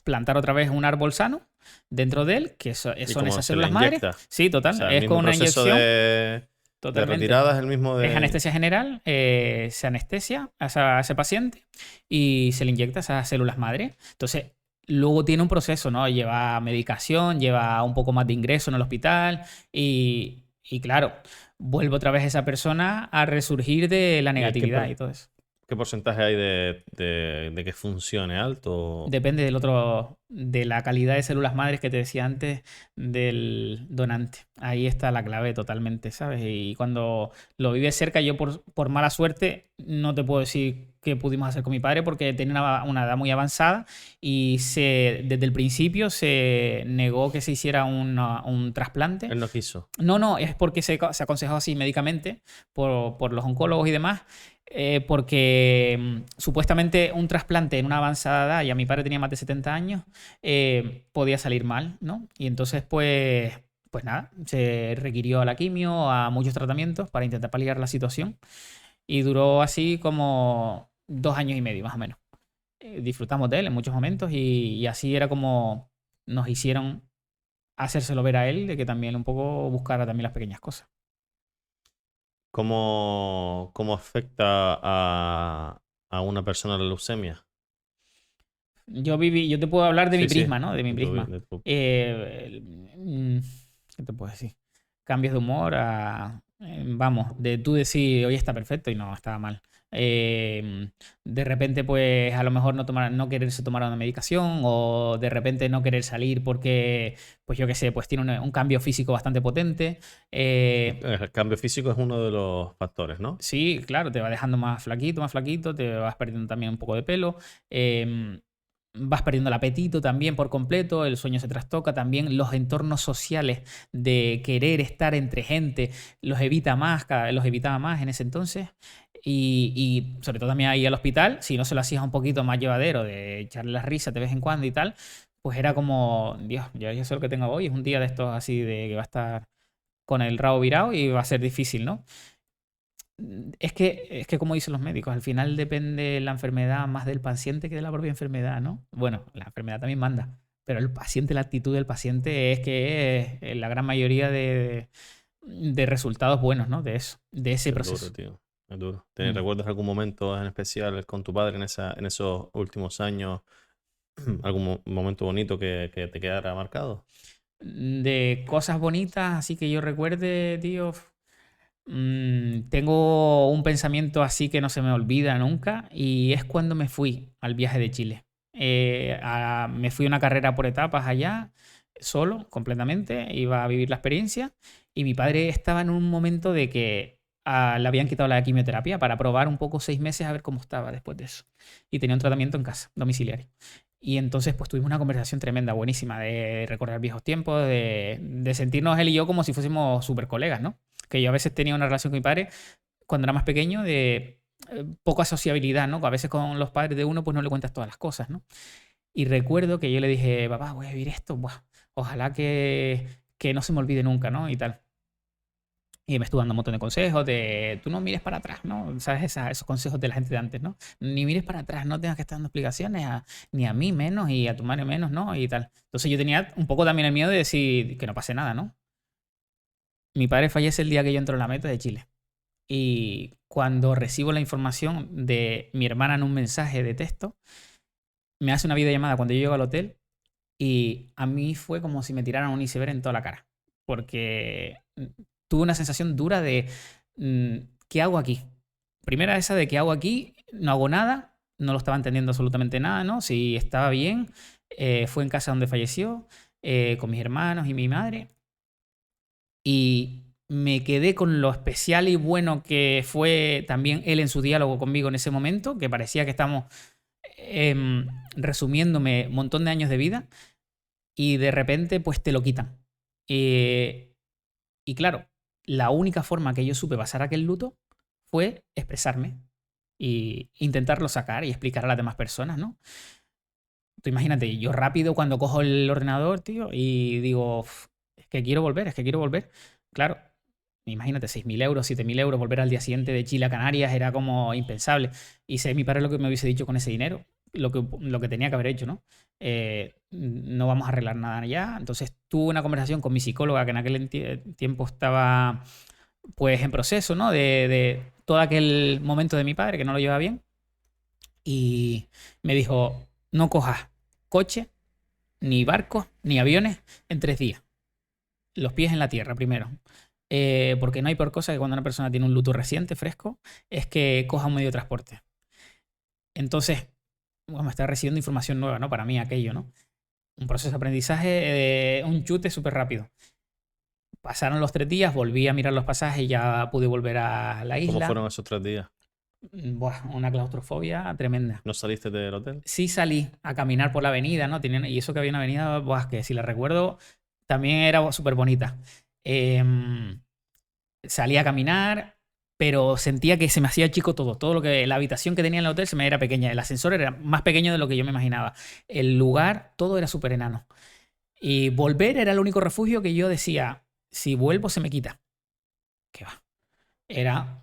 plantar otra vez un árbol sano dentro de él, que son esas células madres. Sí, total. O sea, es con una inyección. De retirada es el mismo de... Es anestesia general, se anestesia a ese paciente y se le inyecta esas células madre. Entonces, luego tiene un proceso, ¿no? Lleva medicación, lleva un poco más de ingreso en el hospital y claro, vuelve otra vez esa persona a resurgir de la negatividad y todo eso. ¿Qué porcentaje hay de que funcione? ¿Alto? Depende de la calidad de células madres que te decía antes del donante. Ahí está la clave totalmente, ¿sabes? Y cuando lo vives cerca, yo por mala suerte no te puedo decir qué pudimos hacer con mi padre porque tenía una edad muy avanzada y desde el principio se negó que se hiciera un trasplante. Él no quiso. No, es porque se aconsejó así médicamente por los oncólogos y demás. Porque supuestamente un trasplante en una avanzada edad, ya mi padre tenía más de 70 años, podía salir mal, ¿no? Y entonces, pues nada, se requirió a la quimio, a muchos tratamientos para intentar paliar la situación. Y duró así como 2 años y medio, más o menos. Disfrutamos de él en muchos momentos y así era como nos hicieron hacérselo ver a él, de que también un poco buscara también las pequeñas cosas. ¿Cómo afecta a una persona la leucemia? Yo te puedo hablar de mi prisma, ¿no? De mi prisma. ¿Qué te puedo decir? Cambios de humor vamos, de tú decir, hoy está perfecto y no, estaba mal. De repente, pues a lo mejor no quererse tomar una medicación o de repente no querer salir porque, pues yo qué sé, pues tiene un cambio físico bastante potente. El cambio físico es uno de los factores, ¿no? Sí, claro, te va dejando más flaquito, te vas perdiendo también un poco de pelo. vas perdiendo el apetito también por completo, el sueño se trastoca, también los entornos sociales de querer estar entre gente los evitaba más en ese entonces. Y sobre todo también ahí al hospital, si no se lo hacías un poquito más llevadero, de echarle la risa de vez en cuando y tal, pues era como, Dios, ya sé lo que tengo hoy, es un día de estos así de que va a estar con el rabo virado y va a ser difícil, ¿no? Es que como dicen los médicos, al final depende la enfermedad más del paciente que de la propia enfermedad, ¿no? Bueno, la enfermedad también manda, pero el paciente, la actitud del paciente es que es la gran mayoría de resultados buenos, ¿no? De eso, de ese proceso. Duro, tío. Es duro. ¿Recuerdas algún momento en especial con tu padre en esos últimos años? ¿Algún momento bonito que te quedara marcado? De cosas bonitas, así que yo recuerde, tío, tengo un pensamiento así que no se me olvida nunca y es cuando me fui al viaje de Chile. Me fui a una carrera por etapas allá, solo, completamente, iba a vivir la experiencia y mi padre estaba en un momento de que le habían quitado la quimioterapia para probar un poco 6 meses a ver cómo estaba después de eso. Y tenía un tratamiento en casa, domiciliario. Y entonces pues tuvimos una conversación tremenda, buenísima, de recordar viejos tiempos, de sentirnos él y yo como si fuésemos súper colegas, ¿no? Que yo a veces tenía una relación con mi padre cuando era más pequeño de poca sociabilidad, ¿no? A veces con los padres de uno pues no le cuentas todas las cosas, ¿no? Y recuerdo que yo le dije, papá, voy a vivir esto, buah, ojalá que no se me olvide nunca, ¿no? Y tal. Y me estuvo dando un montón de consejos de, tú no mires para atrás, ¿no? ¿Sabes? Esos consejos de la gente de antes, ¿no? Ni mires para atrás, no tengas que estar dando explicaciones ni a mí menos y a tu madre menos, ¿no? Y tal. Entonces yo tenía un poco también el miedo de decir que no pase nada, ¿no? Mi padre fallece el día que yo entro en la meta de Chile. Y cuando recibo la información de mi hermana en un mensaje de texto, me hace una videollamada cuando yo llego al hotel y a mí fue como si me tiraran un iceberg en toda la cara. Porque tuve una sensación dura de ¿qué hago aquí? Primera esa de ¿qué hago aquí? No hago nada, no lo estaba entendiendo absolutamente nada, ¿no? Si estaba bien, fue en casa donde falleció, con mis hermanos y mi madre. Y me quedé con lo especial y bueno que fue también él en su diálogo conmigo en ese momento, que parecía que estamos resumiéndome un montón de años de vida y de repente pues te lo quitan. Y claro, la única forma que yo supe pasar aquel luto fue expresarme e intentarlo sacar y explicar a las demás personas, ¿no? Tú imagínate, yo rápido cuando cojo el ordenador, tío, y digo, es que quiero volver. Claro, imagínate, 6.000 euros, 7.000 euros, volver al día siguiente de Chile a Canarias era como impensable. Y sé mi padre lo que me hubiese dicho con ese dinero, lo que tenía que haber hecho, ¿no? No vamos a arreglar nada ya. Entonces tuve una conversación con mi psicóloga que en aquel tiempo estaba pues en proceso, ¿no? De todo aquel momento de mi padre que no lo llevaba bien. Y me dijo, no cojas coche, ni barcos, ni aviones en 3 días. Los pies en la tierra primero. Porque no hay peor cosa que cuando una persona tiene un luto reciente, fresco, es que coja un medio de transporte. Entonces, bueno, está recibiendo información nueva, ¿no? Para mí aquello, ¿no? Un proceso de aprendizaje, un chute súper rápido. Pasaron los 3 días, volví a mirar los pasajes y ya pude volver a la isla. ¿Cómo fueron esos 3 días? Buah, una claustrofobia tremenda. ¿No saliste del hotel? Sí salí a caminar por la avenida, ¿no? Y eso que había una avenida, buah, que si la recuerdo, también era súper bonita. Salí a caminar, pero sentía que se me hacía chico todo. Todo lo que la habitación que tenía en el hotel se me era pequeña. El ascensor era más pequeño de lo que yo me imaginaba. El lugar, todo era súper enano. Y volver era el único refugio que yo decía, si vuelvo se me quita. ¿Qué va?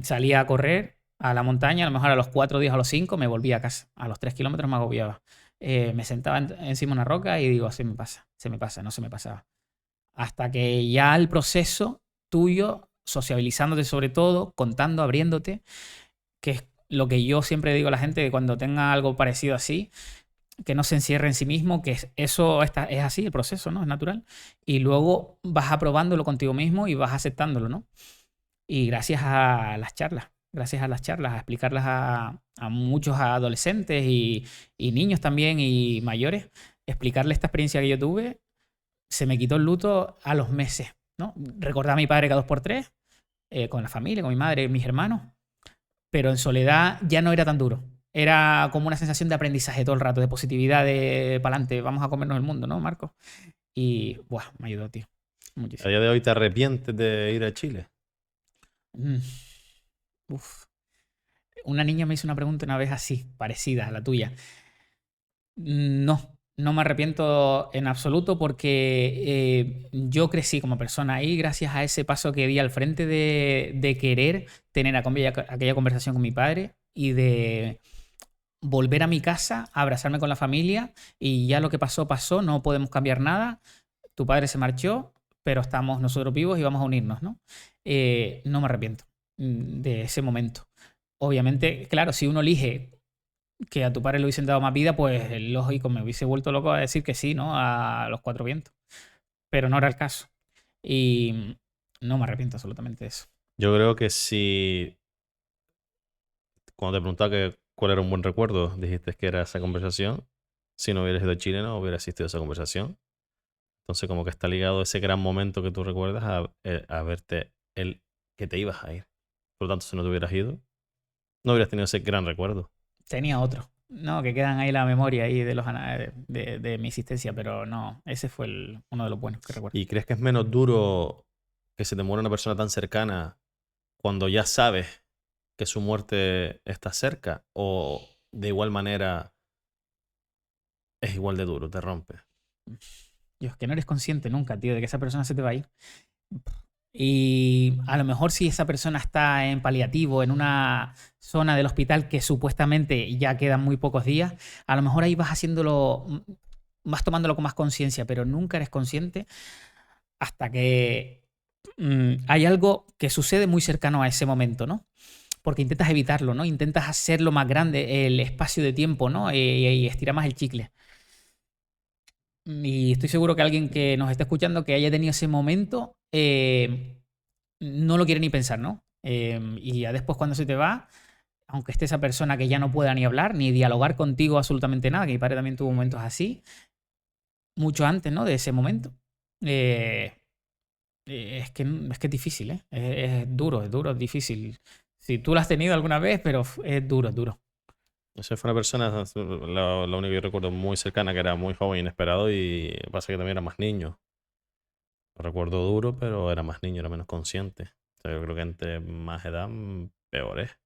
Salía a correr a la montaña, a lo mejor a los 4 días, a los 5, me volvía a casa. A los 3 kilómetros me agobiaba. Me sentaba encima de una roca y digo, se me pasa, no se me pasaba. Hasta que ya el proceso tuyo, sociabilizándote sobre todo, contando, abriéndote, que es lo que yo siempre digo a la gente que cuando tenga algo parecido así, que no se encierre en sí mismo, que eso es así, el proceso, ¿no? Es natural. Y luego vas aprobándolo contigo mismo y vas aceptándolo, ¿no? Y gracias a las charlas, a explicarlas a muchos adolescentes y niños también y mayores, explicarle esta experiencia que yo tuve, se me quitó el luto a los meses, ¿no? Recordaba a mi padre cada 2x3, con la familia, con mi madre, mis hermanos, pero en soledad ya no era tan duro. Era como una sensación de aprendizaje todo el rato, de positividad, de para adelante, vamos a comernos el mundo, ¿no, Marco? Y, buah, me ayudó, tío. ¿A Muchísimo. día de hoy te arrepientes de ir a Chile? Mm, uf. Una niña me hizo una pregunta una vez así, parecida a la tuya. No me arrepiento en absoluto porque yo crecí como persona ahí gracias a ese paso que di al frente de querer tener aquella conversación con mi padre y de volver a mi casa, abrazarme con la familia y ya lo que pasó, pasó, no podemos cambiar nada. Tu padre se marchó, pero estamos nosotros vivos y vamos a unirnos, ¿no? No me arrepiento de ese momento. Obviamente, claro, si uno elige que a tu padre le hubiesen dado más vida, pues lógico, me hubiese vuelto loco a decir que sí, ¿no? A los cuatro vientos. Pero no era el caso. Y no me arrepiento absolutamente de eso. Yo creo que si cuando te preguntaba que cuál era un buen recuerdo, dijiste que era esa conversación. Si no hubieras ido a Chile, no hubiera existido esa conversación. Entonces, como que está ligado ese gran momento que tú recuerdas a verte el que te ibas a ir. Por lo tanto, si no te hubieras ido, no hubieras tenido ese gran recuerdo. Tenía otro. No, que quedan ahí en la memoria ahí de mi existencia, pero no, ese fue uno de los buenos que recuerdo. ¿Y crees que es menos duro que se te muera una persona tan cercana cuando ya sabes que su muerte está cerca? ¿O de igual manera es igual de duro, te rompe? Yo es que no eres consciente nunca, tío, de que esa persona se te va a ir. Y a lo mejor si esa persona está en paliativo, en una zona del hospital que supuestamente ya quedan muy pocos días, a lo mejor ahí vas vas tomándolo con más conciencia, pero nunca eres consciente hasta que hay algo que sucede muy cercano a ese momento, ¿no? Porque intentas evitarlo, ¿no? Intentas hacerlo más grande el espacio de tiempo, ¿no? Y estirar más el chicle. Y estoy seguro que alguien que nos está escuchando que haya tenido ese momento no lo quiere ni pensar, ¿no? Y ya después cuando se te va, aunque esté esa persona que ya no pueda ni hablar, ni dialogar contigo absolutamente nada, que mi padre también tuvo momentos así, mucho antes, ¿no? De ese momento. Es que es difícil, ¿eh? Es duro, es difícil. Si tú lo has tenido alguna vez, pero es duro, es duro. Esa fue una persona, la única que yo recuerdo muy cercana, que era muy joven, inesperado, y pasa que también era más niño. Lo recuerdo duro, pero era más niño, era menos consciente. O sea, yo creo que entre más edad, peor es.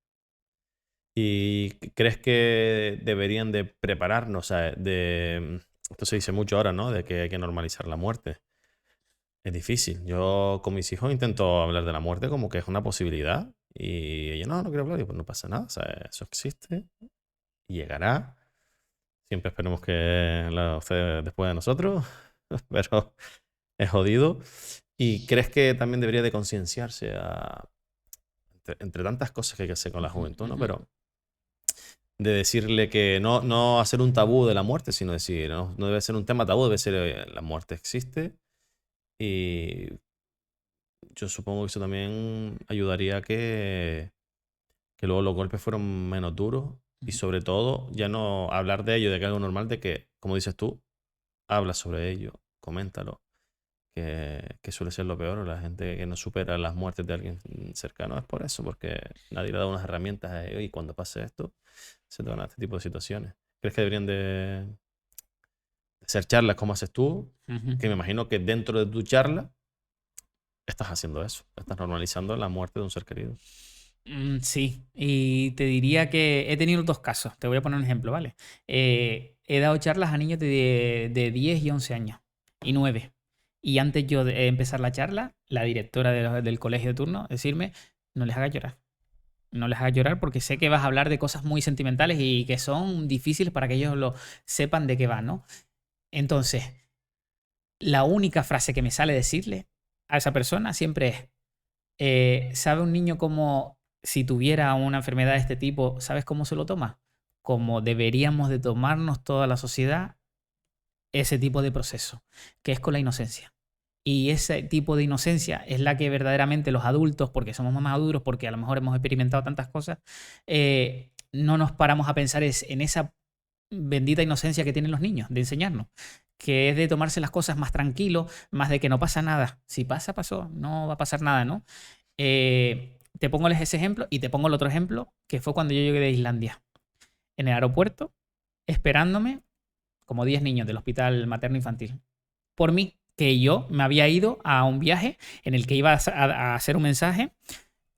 ¿Y crees que deberían de prepararnos? O sea, esto se dice mucho ahora, ¿no? De que hay que normalizar la muerte. Es difícil. Yo con mis hijos intento hablar de la muerte como que es una posibilidad. Y ella, no quiero hablar. Y pues no pasa nada. O sea, eso existe. Y llegará. Siempre esperemos que usted después de nosotros. Pero es jodido. ¿Y crees que también debería de concienciarse entre tantas cosas que hay que hacer con la juventud, ¿no? Pero de decirle que no hacer un tabú de la muerte, sino decir, no debe ser un tema tabú, debe ser la muerte existe. Y yo supongo que eso también ayudaría a que luego los golpes fueran menos duros. Y sobre todo, ya no hablar de ello, de que es algo normal, de que, como dices tú, habla sobre ello, coméntalo. Que suele ser lo peor, la gente que no supera las muertes de alguien cercano es por eso, porque nadie le da unas herramientas a ellos y cuando pase esto, se te van a este tipo de situaciones. ¿Crees que deberían de hacer charlas como haces tú? Que me imagino que dentro de tu charla estás haciendo eso, estás normalizando la muerte de un ser querido. Sí, y te diría que he tenido dos casos. Te voy a poner un ejemplo, ¿vale? He dado charlas a niños de 10 y 11 años y 9. Y antes yo de empezar la charla, la directora del colegio de turno, decirme, no les hagas llorar. No les hagas llorar porque sé que vas a hablar de cosas muy sentimentales y que son difíciles para que ellos lo sepan de qué va, ¿no? Entonces, la única frase que me sale decirle a esa persona siempre es, ¿sabe un niño cómo, si tuviera una enfermedad de este tipo, ¿sabes cómo se lo toma? Como deberíamos de tomarnos toda la sociedad ese tipo de proceso, que es con la inocencia. Y ese tipo de inocencia es la que verdaderamente los adultos, porque somos más maduros, porque a lo mejor hemos experimentado tantas cosas, no nos paramos a pensar en esa bendita inocencia que tienen los niños de enseñarnos, que es de tomarse las cosas más tranquilo, más de que no pasa nada. Si pasa, pasó, no va a pasar nada, ¿no? Te pongo ese ejemplo y te pongo el otro ejemplo, que fue cuando yo llegué de Islandia. en el aeropuerto, esperándome como 10 niños del hospital materno-infantil. Por mí, que yo me había ido a un viaje en el que iba a hacer un mensaje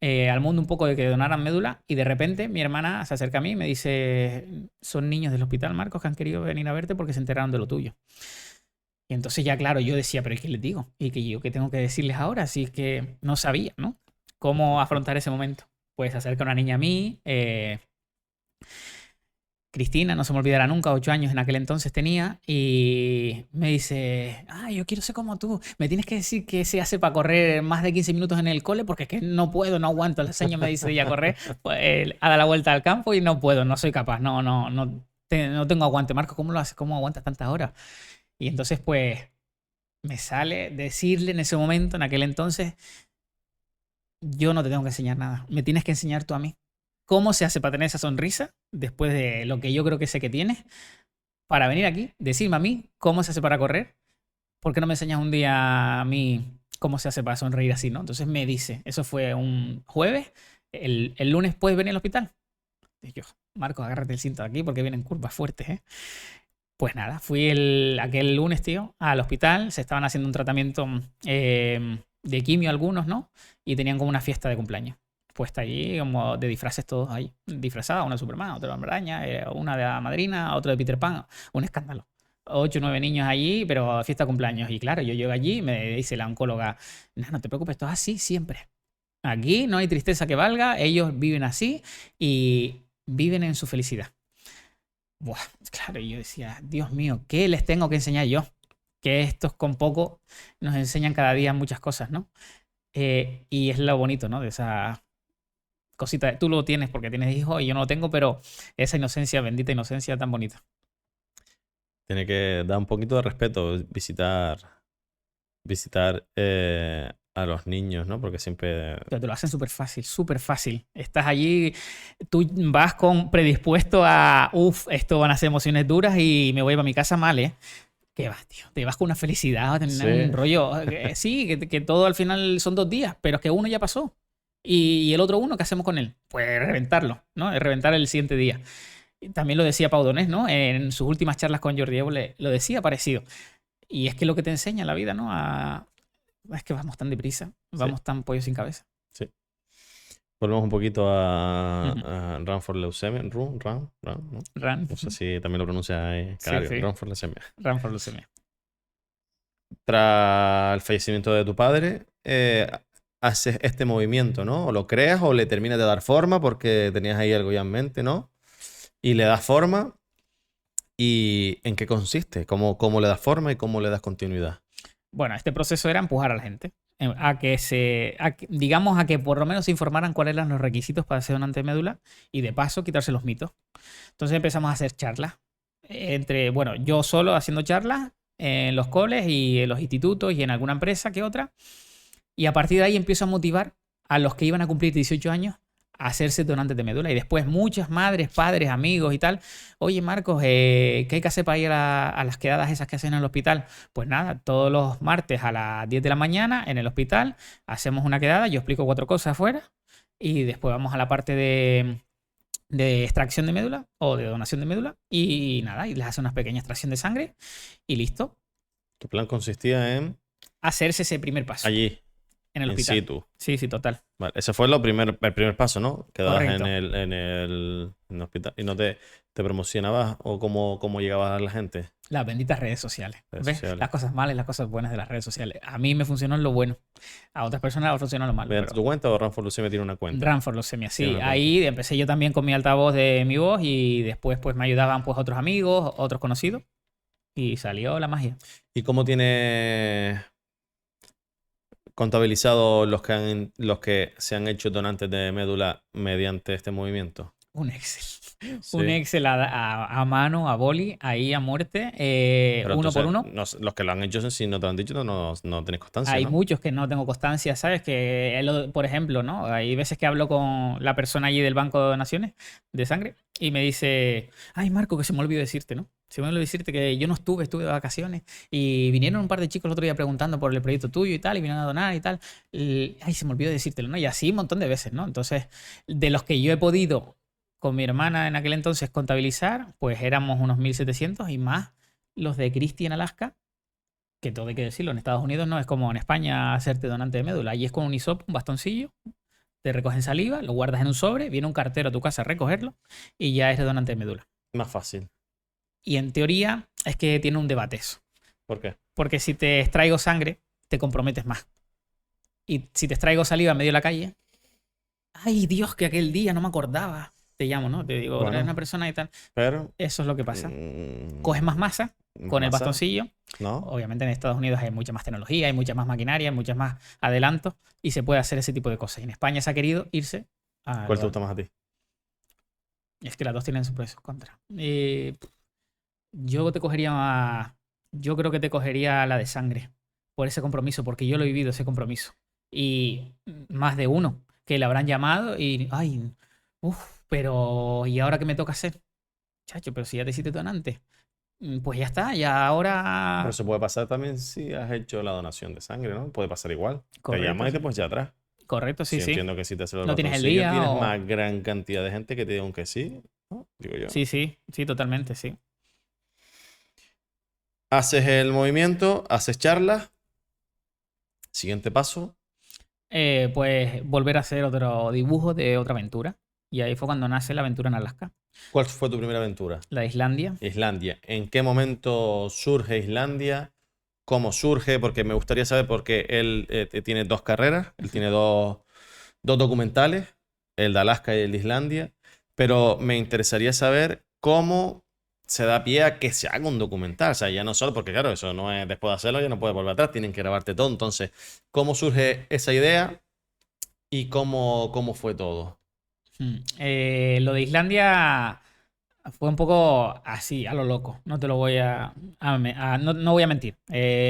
al mundo un poco de que donaran médula, y de repente mi hermana se acerca a mí y me dice: son niños del hospital, Marcos, que han querido venir a verte porque se enteraron de lo tuyo. Y entonces ya, claro, yo decía, pero ¿qué les digo? ¿Y que yo qué tengo que decirles ahora? Así es que no sabía, ¿no? Cómo afrontar ese momento. Pues se acerca una niña a mí, Cristina, no se me olvidará nunca, 8 años en aquel entonces tenía, y me dice: yo quiero ser como tú, me tienes que decir qué se hace para correr más de 15 minutos en el cole, porque es que no puedo, no aguanto. La señora me dice ella correr, pues, a dar la vuelta al campo, y no puedo, no soy capaz, no tengo aguante. Marco, ¿cómo lo haces? ¿Cómo aguantas tantas horas? Y entonces pues me sale decirle en ese momento, en aquel entonces: yo no te tengo que enseñar nada, me tienes que enseñar tú a mí. ¿Cómo se hace para tener esa sonrisa después de lo que yo creo que sé que tienes? Para venir aquí, decirme a mí cómo se hace para correr. ¿Por qué no me enseñas un día a mí cómo se hace para sonreír así, no? Entonces me dice, eso fue un jueves, el lunes puedes venir al hospital. Y yo: Marcos, agárrate el cinto de aquí porque vienen curvas fuertes, ¿eh? Pues nada, fui aquel lunes, tío, al hospital. Se estaban haciendo un tratamiento de quimio algunos, ¿no? Y tenían como una fiesta de cumpleaños puesta allí, como de disfraces todos ahí. Disfrazados, una de Superman, otra de Hombre Araña, una de la Madrina, otro de Peter Pan. Un escándalo. 8 o 9 niños allí, pero fiesta de cumpleaños. Y claro, yo llego allí y me dice la oncóloga: no te preocupes, esto es así siempre. Aquí no hay tristeza que valga, ellos viven así y viven en su felicidad. Buah, claro, yo decía: Dios mío, ¿qué les tengo que enseñar yo? Que estos con poco nos enseñan cada día muchas cosas, ¿no? Y es lo bonito, ¿no? De esa cosita. Tú lo tienes porque tienes hijos y yo no lo tengo, pero esa inocencia, bendita inocencia tan bonita. Tiene que dar un poquito de respeto visitar a los niños, ¿no? Porque siempre... Pero te lo hacen súper fácil, súper fácil. Estás allí, tú vas predispuesto a, esto van a ser emociones duras y me voy para mi casa mal, ¿eh? ¿Qué vas, tío? Te vas con una felicidad, tener un rollo. Sí, que todo al final son 2 días, pero es que uno ya pasó. Y el otro uno, ¿qué hacemos con él? Pues reventarlo, ¿no? Reventar el siguiente día. También lo decía Pau Donés, ¿no? En sus últimas charlas con Jordi Évole lo decía parecido. Y es que lo que te enseña la vida, ¿no? Es que vamos tan deprisa, vamos tan pollo sin cabeza. Sí. Volvemos un poquito a Run for Leucemia. ¿no? Run. No sé si también lo pronuncia Canario. Sí. Run for Leucemia. Run for Leucemia. Tras el fallecimiento de tu padre, haces este movimiento, ¿no? O lo creas o le terminas de dar forma porque tenías ahí algo ya en mente, ¿no? Y le das forma. ¿Y en qué consiste? ¿Cómo le das forma y cómo le das continuidad? Bueno, este proceso era empujar a la gente a que por lo menos se informaran cuáles eran los requisitos para ser donante de médula y de paso quitarse los mitos. Entonces empezamos a hacer charlas. Yo solo haciendo charlas en los coles y en los institutos y en alguna empresa que otra. Y a partir de ahí empiezo a motivar a los que iban a cumplir 18 años a hacerse donantes de médula. Y después muchas madres, padres, amigos y tal: oye, Marcos, ¿qué hay que hacer para ir a las quedadas esas que hacen en el hospital? Pues nada, todos los martes a las 10 de la mañana en el hospital hacemos una quedada, yo explico 4 cosas afuera y después vamos a la parte de extracción de médula o de donación de médula y nada, y les hace una pequeña extracción de sangre y listo. Tu plan consistía en... hacerse ese primer paso. Allí. En el hospital. In situ. Sí, total. Vale, ese fue el primer paso, ¿no? Quedabas Correcto. en el hospital. ¿Y no te promocionabas o cómo llegabas a la gente? Las benditas redes sociales. Redes ¿Ves? sociales. Las cosas malas y las cosas buenas de las redes sociales. A mí me funcionó en lo bueno. A otras personas les funcionó en lo malo. ¿Mediante tu cuenta o Run for Leucemia tiene una cuenta? Run for Leucemia, sí. Tiene una cuenta. Ahí empecé yo también con mi altavoz de mi voz y después pues me ayudaban pues otros amigos, otros conocidos y salió la magia. ¿Y cómo tienes contabilizado los que se han hecho donantes de médula mediante este movimiento? Un Excel. Sí. Un Excel a mano, a boli, ahí a muerte, Pero uno entonces, por uno. los que lo han hecho, si no te lo han dicho, no tenés constancia, Hay ¿no? muchos que no tengo constancia, ¿sabes? Por ejemplo, ¿no? Hay veces que hablo con la persona allí del banco de donaciones de sangre y me dice: ay, Marco, que se me olvidó decirte, ¿no? Se me olvidó decirte que yo no estuve de vacaciones y vinieron un par de chicos el otro día preguntando por el proyecto tuyo y tal, y vinieron a donar y tal. Ay, se me olvidó decírtelo, ¿no? Y así un montón de veces, ¿no? Entonces, de los que yo he podido con mi hermana en aquel entonces contabilizar, pues éramos unos 1.700 y más los de Christie en Alaska, que todo hay que decirlo, en Estados Unidos no es como en España hacerte donante de médula. Allí es con un hisopo, un bastoncillo, te recogen saliva, lo guardas en un sobre, viene un cartero a tu casa a recogerlo y ya eres donante de médula. Más fácil. Y en teoría es que tiene un debate eso. ¿Por qué? Porque si te extraigo sangre, te comprometes más. Y si te extraigo saliva en medio de la calle, ay Dios, que aquel día no me acordaba. Te llamo, ¿no? Te digo, Bueno, eres una persona y tal. pero... Eso es lo que pasa. Coges más masa con el masa, bastoncillo. ¿no? Obviamente en Estados Unidos hay mucha más tecnología, hay mucha más maquinaria, hay muchas más adelantos y se puede hacer ese tipo de cosas. Y en España se ha querido irse a... ¿Cuál te gusta más a ti? Es que las dos tienen sus pros y sus contras. Yo creo que te cogería la de sangre por ese compromiso, porque yo lo he vivido ese compromiso. Y más de uno que le habrán llamado y, ay, pero ¿y ahora qué me toca hacer? Chacho, pero si ya te hiciste donante. Pues ya está, ya ahora... Pero eso puede pasar también si has hecho la donación de sangre, ¿no? Puede pasar igual. Correcto, Te llaman y te sí. pones ya atrás. Correcto, sí, Sí, sí. entiendo que si te haces el No tienes el bastoncillo, día tienes o- más gran cantidad de gente que te diga un que sí, ¿no? Digo yo. Sí, sí, sí, totalmente, sí. Haces el movimiento, haces charlas. Siguiente paso. Pues volver a hacer otro dibujo de otra aventura. Y ahí fue cuando nace la aventura en Alaska. ¿Cuál fue tu primera aventura? La de Islandia. Islandia. ¿En qué momento surge Islandia? ¿Cómo surge? Porque me gustaría saber, porque él tiene dos carreras, él tiene dos documentales, el de Alaska y el de Islandia, pero me interesaría saber cómo se da pie a que se haga un documental. O sea, ya no solo, porque claro, eso no es después de hacerlo, ya no puedes volver atrás, tienen que grabarte todo. Entonces, ¿cómo surge esa idea y cómo fue todo? Lo de Islandia fue un poco así, a lo loco. No te lo voy no voy a mentir.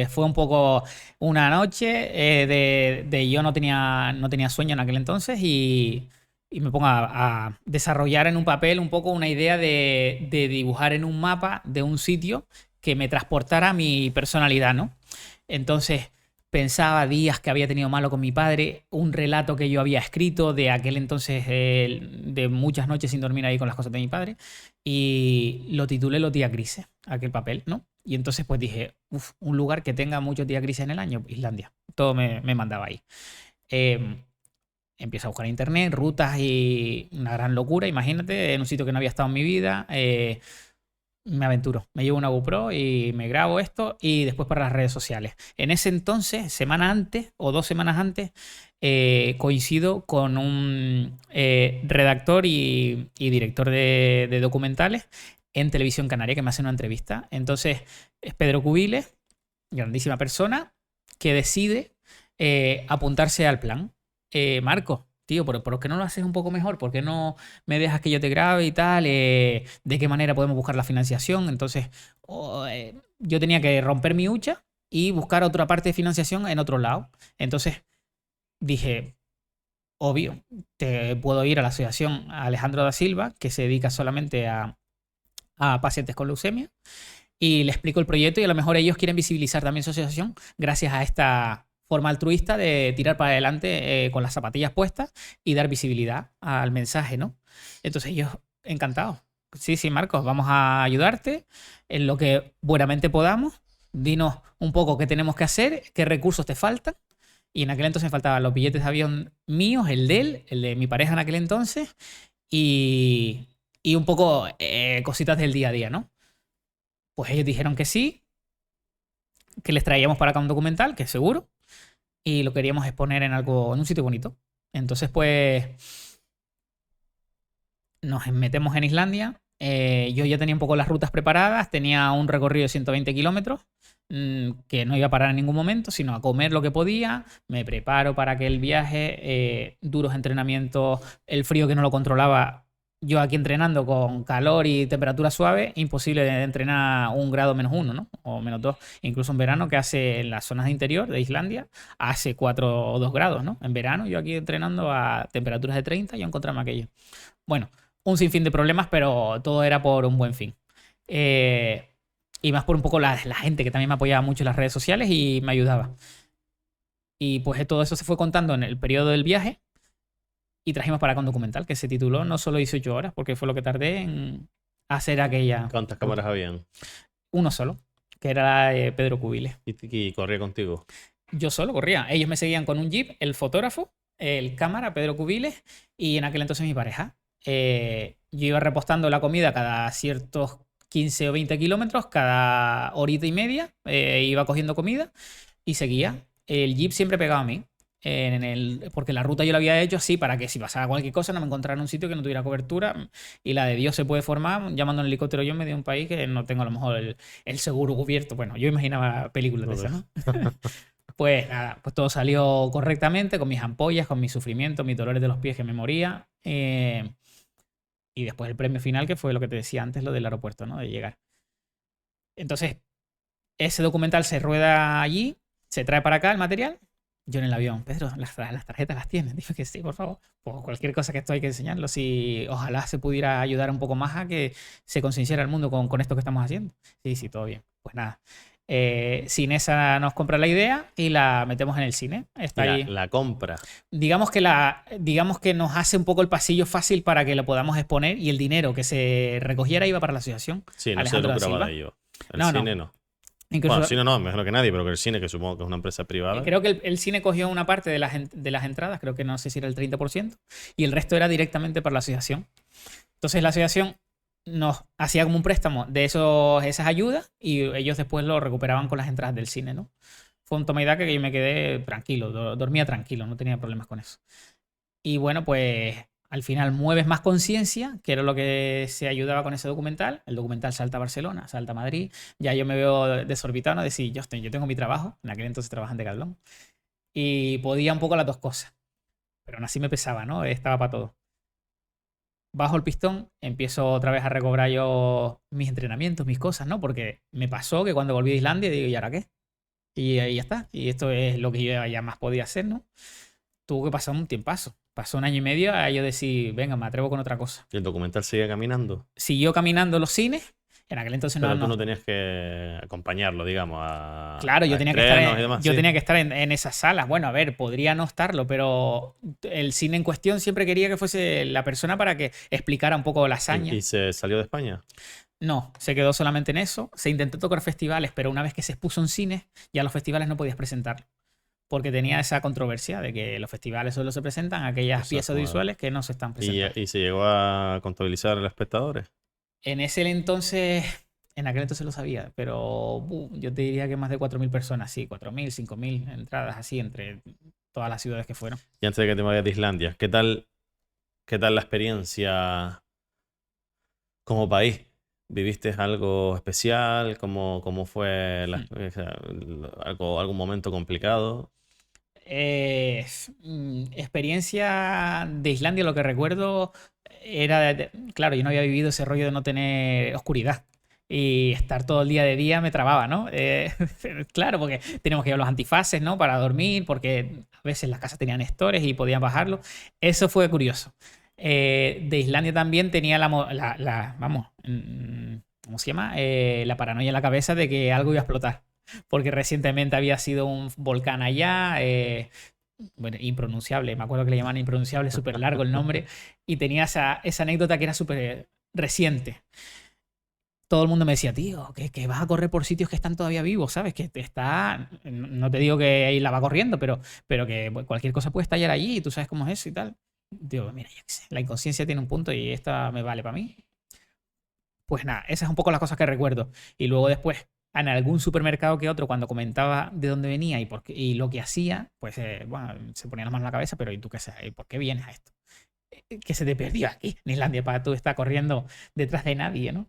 Fue un poco una noche de yo no tenía sueño en aquel entonces y me pongo a desarrollar en un papel un poco una idea de dibujar en un mapa de un sitio que me transportara a mi personalidad, ¿no? Entonces pensaba días que había tenido malo con mi padre, un relato que yo había escrito de aquel entonces, de muchas noches sin dormir ahí con las cosas de mi padre, y lo titulé Los días grises, aquel papel, ¿no? Y entonces pues dije, un lugar que tenga muchos días grises en el año, Islandia. Todo me mandaba ahí. Empiezo a buscar en internet, rutas y una gran locura, imagínate, en un sitio que no había estado en mi vida. Me aventuro, me llevo una GoPro y me grabo esto y después para las redes sociales. En ese entonces, semana antes o 2 semanas antes, coincido con un redactor y director de documentales en Televisión Canaria que me hace una entrevista. Entonces es Pedro Cubiles, grandísima persona, que decide apuntarse al plan. Marco, tío, ¿por qué no lo haces un poco mejor? ¿Por qué no me dejas que yo te grabe y tal? ¿De qué manera podemos buscar la financiación? Entonces, yo tenía que romper mi hucha y buscar otra parte de financiación en otro lado. Entonces, dije, obvio, te puedo ir a la asociación Alejandro da Silva, que se dedica solamente a pacientes con leucemia, y le explico el proyecto y a lo mejor ellos quieren visibilizar también su asociación gracias a esta forma altruista de tirar para adelante con las zapatillas puestas y dar visibilidad al mensaje, ¿no? Entonces ellos, encantados. Sí, Marcos, vamos a ayudarte en lo que buenamente podamos. Dinos un poco qué tenemos que hacer, qué recursos te faltan. Y en aquel entonces me faltaban los billetes de avión míos, el de él, el de mi pareja en aquel entonces, y un poco cositas del día a día, ¿no? Pues ellos dijeron que sí, que les traíamos para acá un documental, que seguro, y lo queríamos exponer en un sitio bonito. Entonces, pues, nos metemos en Islandia. Yo ya tenía un poco las rutas preparadas, tenía un recorrido de 120 kilómetros, que no iba a parar en ningún momento, sino a comer lo que podía. Me preparo para aquel viaje, duros entrenamientos, el frío que no lo controlaba. Yo aquí entrenando con calor y temperatura suave, imposible de entrenar 1 grado -1, ¿no? O -2. Incluso en verano, que hace en las zonas de interior de Islandia, hace 4 o 2 grados, ¿no? En verano, yo aquí entrenando a temperaturas de 30 y encontrarme aquello. Bueno, un sinfín de problemas, pero todo era por un buen fin. Y más por un poco la gente que también me apoyaba mucho en las redes sociales y me ayudaba. Y pues todo eso se fue contando en el periodo del viaje. y trajimos para acá un documental que se tituló No solo 18 horas, porque fue lo que tardé en hacer aquella... ¿Cuántas cámaras habían? Uno solo, que era Pedro Cubiles. Y corría contigo. Yo solo corría. Ellos me seguían con un jeep, el fotógrafo, el cámara, Pedro Cubiles, y en aquel entonces mi pareja. Yo iba repostando la comida cada ciertos 15 o 20 kilómetros, cada horita y media, iba cogiendo comida y seguía. El jeep siempre pegaba a mí. Porque la ruta yo la había hecho así para que si pasaba cualquier cosa no me encontrara en un sitio que no tuviera cobertura, y la de Dios se puede formar llamando a un helicóptero yo en medio de un país que no tengo a lo mejor el seguro cubierto. Bueno, yo imaginaba películas de esas, ¿no? Pues nada, pues todo salió correctamente, con mis ampollas, con mis sufrimientos, mis dolores de los pies que me moría, y después el premio final, que fue lo que te decía antes, lo del aeropuerto, ¿no? De llegar. Entonces, ese documental se rueda allí, se trae para acá el material. Yo en el avión, Pedro, las tarjetas las tienes. Dije que sí, por favor. Pues cualquier cosa que esto hay que enseñarlo. Si ojalá se pudiera ayudar un poco más a que se concienciara el mundo con esto que estamos haciendo. Sí, todo bien. Pues nada. Cinesa nos compra la idea y la metemos en el cine. Está ahí. La compra. Digamos que nos hace un poco el pasillo fácil para que lo podamos exponer, y el dinero que se recogiera iba para la asociación. Sí, no se lucraba de ello. El cine no. Incluso, bueno, el cine no, mejor que nadie, pero que el cine, que supongo que es una empresa privada. Creo que el cine cogió una parte de las entradas, creo que no sé si era el 30%, y el resto era directamente para la asociación. Entonces la asociación nos hacía como un préstamo de esas ayudas, y ellos después lo recuperaban con las entradas del cine, ¿no? Fue un toma y daca que yo me quedé tranquilo, dormía tranquilo, no tenía problemas con eso. Y bueno, pues al final mueves más conciencia, que era lo que se ayudaba con ese documental. El documental salta a Barcelona, salta a Madrid. Ya yo me veo desorbitado, ¿no? Decir, yo tengo mi trabajo. En aquel entonces trabajaba en Decathlon. Y podía un poco las dos cosas. Pero aún así me pesaba, ¿no? Estaba para todo. Bajo el pistón, empiezo otra vez a recobrar yo mis entrenamientos, mis cosas, ¿no? Porque me pasó que cuando volví a Islandia digo, ¿y ahora qué? Y ahí ya está. Y esto es lo que yo ya más podía hacer, ¿no? Tuvo que pasar un tiempazo. Pasó 1 año y medio a yo decir, venga, me atrevo con otra cosa. ¿Y el documental seguía caminando? Siguió caminando los cines. En aquel entonces pero tú no tenías que acompañarlo, digamos, a claro, yo tenía que estar, ¿sí? Tenía que estar en esas salas. Bueno, a ver, podría no estarlo, pero el cine en cuestión siempre quería que fuese la persona para que explicara un poco la hazaña. ¿Y se salió de España? No, se quedó solamente en eso. Se intentó tocar festivales, pero una vez que se expuso en cine, ya los festivales no podías presentarlo. Porque tenía esa controversia de que los festivales solo se presentan aquellas piezas visuales que no se están presentando. ¿Y se llegó a contabilizar a los espectadores? En aquel entonces lo sabía, pero yo te diría que más de 4.000 personas, sí, 4.000, 5.000 entradas así entre todas las ciudades que fueron. Y antes de que te vayas de Islandia, ¿qué tal la experiencia como país? ¿Viviste algo especial? ¿Cómo fue algún momento complicado? Experiencia de Islandia, lo que recuerdo era, claro, yo no había vivido ese rollo de no tener oscuridad. Y estar todo el día de día me trababa, ¿no? Claro, porque teníamos que llevar los antifaces, ¿no? Para dormir, porque a veces las casas tenían estores y podían bajarlo. Eso fue curioso. De Islandia también tenía vamos, ¿cómo se llama? La paranoia en la cabeza de que algo iba a explotar. Porque recientemente había sido un volcán allá, bueno, impronunciable, me acuerdo que le llamaban impronunciable, súper largo el nombre, y tenía esa anécdota que era súper reciente. Todo el mundo me decía, tío, que vas a correr por sitios que están todavía vivos, ¿sabes? Que no te digo que ahí la va corriendo, pero que cualquier cosa puede estallar allí y tú sabes cómo es eso y tal. Digo, mira, yo qué sé, la inconsciencia tiene un punto y esta me vale para mí. Pues nada, esas son un poco las cosas que recuerdo. Y luego después, en algún supermercado que otro, cuando comentaba de dónde venía y lo que hacía, pues bueno, se ponía las manos en la cabeza, pero ¿y tú qué sabes? ¿Y por qué vienes a esto? Que se te perdió aquí en Islandia para tú estar corriendo detrás de nadie, ¿no?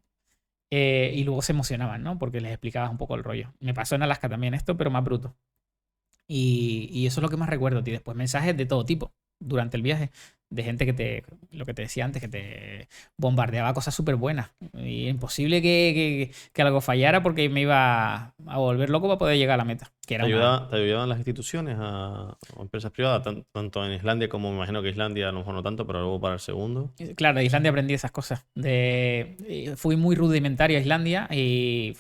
Y luego se emocionaban, ¿no? Porque les explicabas un poco el rollo. Me pasó en Alaska también esto, pero más bruto. Y eso es lo que más recuerdo, tío. Después mensajes de todo tipo durante el viaje, de gente lo que te decía antes, que te bombardeaba cosas súper buenas. Y imposible que algo fallara porque me iba a volver loco para poder llegar a la meta. Que era ¿Te ayudaban las instituciones o empresas privadas, tanto en Islandia como me imagino que Islandia a lo mejor no tanto, pero luego para el segundo? Claro, de Islandia aprendí esas cosas. Fui muy rudimentario a Islandia y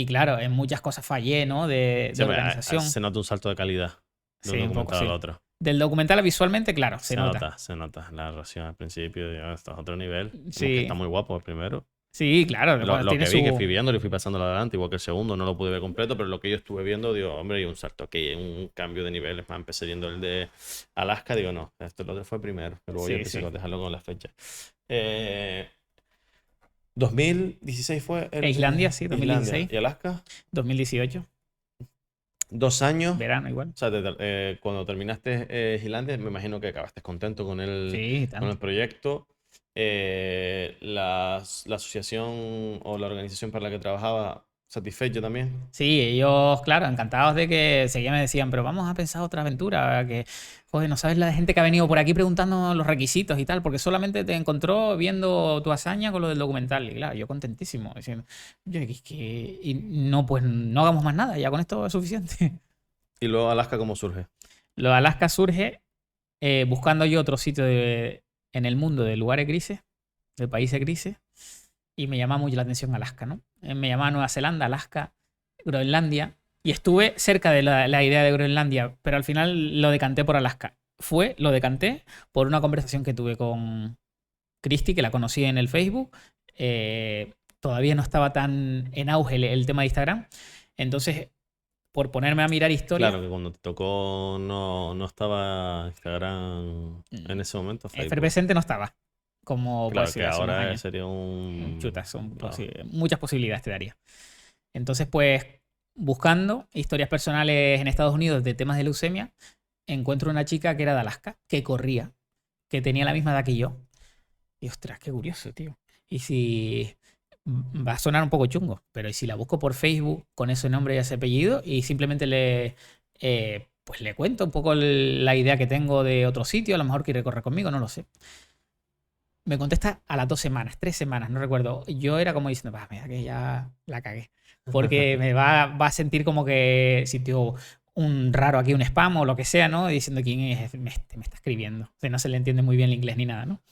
claro, en muchas cosas fallé, ¿no? De organización. Se nota un salto de calidad de un documental al otro. Del documental visualmente, claro, se nota. Se nota la relación al principio, digo, esto es otro nivel. Sí. Que está muy guapo el primero. Sí, claro. Lo tiene que vi, su- que fui viendo, y fui pasando adelante, igual que el segundo, no lo pude ver completo, pero lo que yo estuve viendo, digo, hombre, hay un salto aquí, un cambio de niveles. Más empecé viendo el de Alaska, digo, no, esto lo otro fue primero, pero luego Sí, ya empecé sí. a dejarlo con las fechas. 2016 fue el Islandia, sí, 2016. ¿Y Alaska? 2018, 2 años. verano igual. O sea, cuando terminaste Islandia, me imagino que acabaste contento con Sí, con tanto. el proyecto. La asociación o la organización para la que trabajaba, satisfecho también. Sí, ellos, claro, encantados de que seguían me decían, pero vamos a pensar otra aventura, que, joder, no sabes la gente que ha venido por aquí preguntando los requisitos y tal, porque solamente te encontró viendo tu hazaña con lo del documental. Y claro, yo contentísimo, diciendo, yo, es que, y no, pues no hagamos más nada, ya con esto es suficiente. Y luego Alaska, ¿cómo surge? Lo de Alaska surge buscando yo otro sitio en el mundo de lugares grises, de países grises, y me llamaba mucho la atención Alaska, ¿no? Me llamaba Nueva Zelanda, Alaska, Groenlandia, y estuve cerca de la idea de Groenlandia, pero al final lo decanté por Alaska. Lo decanté por una conversación que tuve con Christy, que la conocí en el Facebook. Todavía no estaba tan en auge el tema de Instagram. Entonces, por ponerme a mirar historias, Claro, que cuando te tocó no estaba Instagram en ese momento. Facebook. efervescente no estaba. Como Claro, puede ser que hace unos ahora años. sería un... Chuta, son Claro. muchas posibilidades te daría. Entonces, pues, buscando historias personales en Estados Unidos de temas de leucemia, encuentro una chica que era de Alaska, que corría, que tenía la misma edad que yo. Y ostras, qué curioso, tío. Y si va a sonar un poco chungo, pero ¿y si la busco por Facebook con ese nombre y ese apellido y simplemente pues le cuento un poco la idea que tengo de otro sitio, a lo mejor quiere correr conmigo, no lo sé. Me contesta a las 2 semanas, 3 semanas, no recuerdo. Yo era como diciendo, mira que ya la cagué. Porque me va a sentir como que sintió un raro aquí, un spam o lo que sea, ¿no? Diciendo quién es, me está escribiendo. O sea, no se le entiende muy bien el inglés ni nada, ¿no?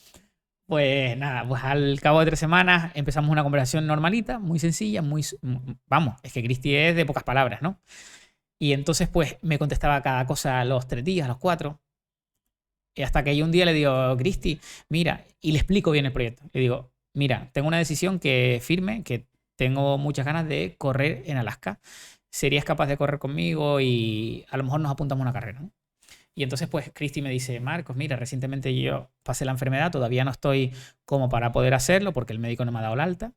Pues nada, pues al cabo de 3 semanas empezamos una conversación normalita, muy sencilla, vamos, es que Christy es de pocas palabras, ¿no? Y entonces pues me contestaba cada cosa a los 3 días, a los 4. Y hasta que yo un día le digo, Christy, mira, y le explico bien el proyecto. Le digo, mira, tengo una decisión que firme, que tengo muchas ganas de correr en Alaska. ¿Serías capaz de correr conmigo? Y a lo mejor nos apuntamos a una carrera, ¿no? Y entonces, pues, Christy me dice, Marcos, mira, recientemente yo pasé la enfermedad, todavía no estoy como para poder hacerlo porque el médico no me ha dado la alta.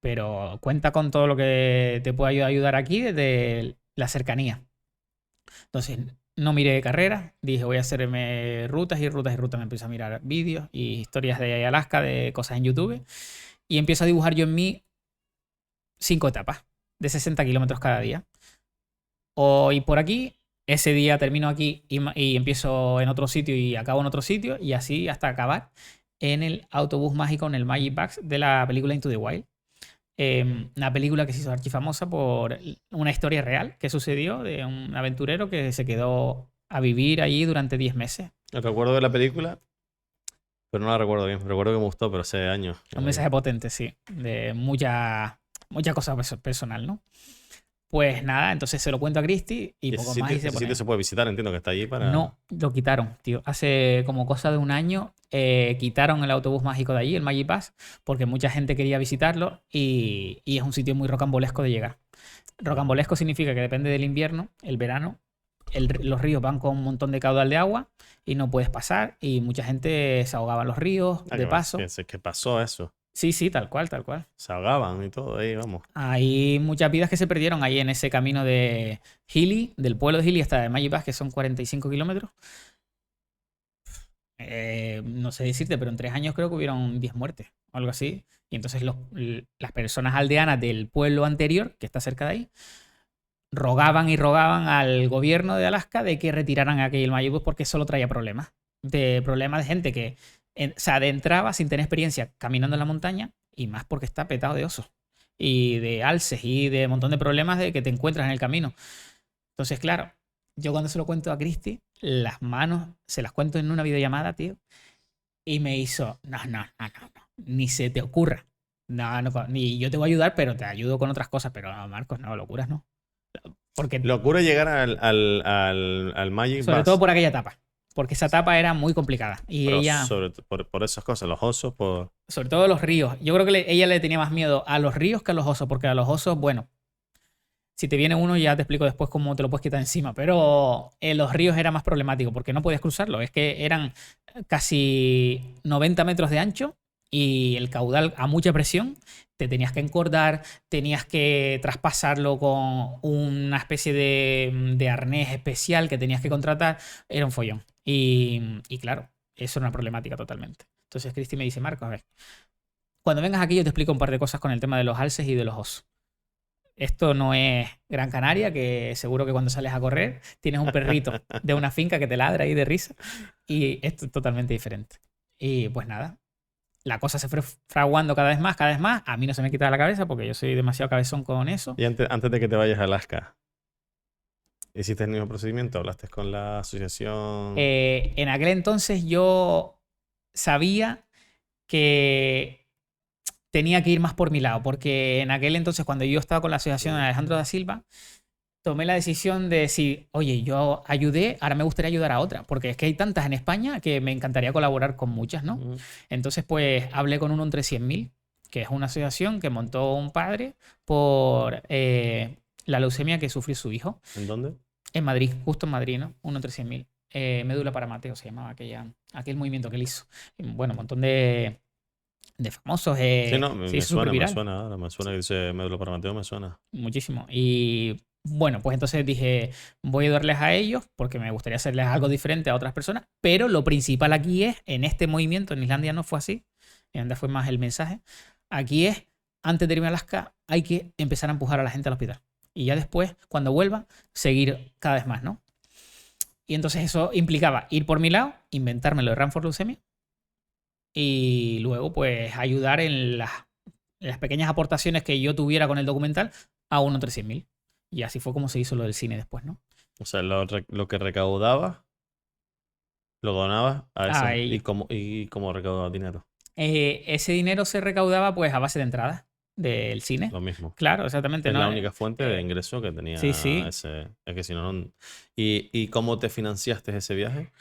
Pero cuenta con todo lo que te pueda ayudar aquí desde la cercanía. Entonces, no miré carreras, dije voy a hacerme rutas y rutas y rutas. Me empiezo a mirar vídeos y historias de Alaska, de cosas en YouTube. Y empiezo a dibujar yo en mí 5 etapas de 60 kilómetros cada día. Y por aquí, ese día termino aquí y empiezo en otro sitio y acabo en otro sitio. Y así hasta acabar en el autobús mágico, en el Magic Bus de la película Into the Wild. Una película que se hizo archifamosa por una historia real que sucedió de un aventurero que se quedó a vivir allí durante 10 meses. Recuerdo de la película, pero no la recuerdo bien. Recuerdo que me gustó, pero hace años. Un mensaje potente, sí, de mucha cosa personal, ¿no? Pues nada, entonces se lo cuento a Christy y poco más. Ese sitio se puede visitar, entiendo que está allí para... No, lo quitaron, tío. Hace como cosa de un año quitaron el autobús mágico de allí, el Magic Bus, porque mucha gente quería visitarlo y es un sitio muy rocambolesco de llegar. Rocambolesco significa que depende del invierno, el verano, los ríos van con un montón de caudal de agua y no puedes pasar y mucha gente se ahogaba en los ríos de paso. ¿Qué pasó eso? Sí, tal cual, tal cual. Se ahogaban y todo ahí, vamos. Hay muchas vidas que se perdieron ahí en ese camino de Healy, del pueblo de Healy hasta el Magic Bus, que son 45 kilómetros. No sé decirte, pero en 3 años creo que hubieron 10 muertes o algo así. Y entonces las personas aldeanas del pueblo anterior, que está cerca de ahí, rogaban y rogaban al gobierno de Alaska de que retiraran aquel Magic Bus porque solo traía problemas. Problemas de gente que se adentraba sin tener experiencia caminando en la montaña y más porque está petado de osos y de alces y de un montón de problemas de que te encuentras en el camino. Entonces, claro, yo cuando se lo cuento a Christy, las manos se las cuento en una videollamada, tío, y me hizo, no, ni se te ocurra. No, ni yo te voy a ayudar, pero te ayudo con otras cosas, pero no, Marcos, no, locuras no. Porque, Locura llegar al Magic sobre Bus. todo por aquella etapa. Porque esa etapa era muy complicada. Y Pero ella, por esas cosas, los osos, sobre todo los ríos. Yo creo que ella le tenía más miedo a los ríos que a los osos. Porque a los osos, bueno, si te viene uno ya te explico después cómo te lo puedes quitar encima. Pero en los ríos era más problemático porque no podías cruzarlo. Es que eran casi 90 metros de ancho y el caudal a mucha presión. Te tenías que encordar, tenías que traspasarlo con una especie de arnés especial que tenías que contratar. Era un follón. Y claro, eso era una problemática totalmente. Entonces Cristi me dice, Marcos, a ver, cuando vengas aquí yo te explico un par de cosas con el tema de los alces y de los osos. Esto no es Gran Canaria, que seguro que cuando sales a correr tienes un perrito de una finca que te ladra ahí de risa. Y esto es totalmente diferente. Y pues nada, la cosa se fue fraguando cada vez más, cada vez más. A mí no se me quita la cabeza porque yo soy demasiado cabezón con eso. Y antes de que te vayas a Alaska, ¿hiciste el mismo procedimiento? ¿Hablaste con la asociación? En aquel entonces yo sabía que tenía que ir más por mi lado, porque en aquel entonces cuando yo estaba con la asociación de Alejandro da Silva, tomé la decisión de decir, oye, yo ayudé, ahora me gustaría ayudar a otra, porque es que hay tantas en España que me encantaría colaborar con muchas, ¿no? Entonces, pues hablé con uno entre 100.000, que es una asociación que montó un padre por la leucemia que sufrió su hijo. ¿En dónde? En Madrid, justo en Madrid, ¿no? Uno entre 100.000. Médula para Mateo se llamaba aquel movimiento que él hizo. Bueno, un montón de famosos. Sí, no, se hizo súper viral. me suena que dice Médula para Mateo, me suena. Muchísimo. Y bueno, pues entonces dije, voy a ayudarles a ellos porque me gustaría hacerles algo diferente a otras personas, pero lo principal aquí es, en este movimiento, en Islandia no fue así, en Islandia fue más el mensaje, aquí es, antes de irme a Alaska, hay que empezar a empujar a la gente al hospital. Y ya después, cuando vuelva, seguir cada vez más, ¿no? Y entonces eso implicaba ir por mi lado, inventarme lo de Run for Leucemia y luego pues ayudar en las pequeñas aportaciones que yo tuviera con el documental a uno entre 100.000. Y así fue como se hizo lo del cine después, ¿no? O sea, lo que recaudabas, lo donabas a eso. Ahí. ¿Y cómo recaudabas dinero? Ese dinero se recaudaba pues a base de entradas del cine. Lo mismo. Claro, exactamente. Es ¿no? la única fuente de ingreso que tenía Sí, sí. ese. Es que si no. ¿Y cómo te financiaste ese viaje?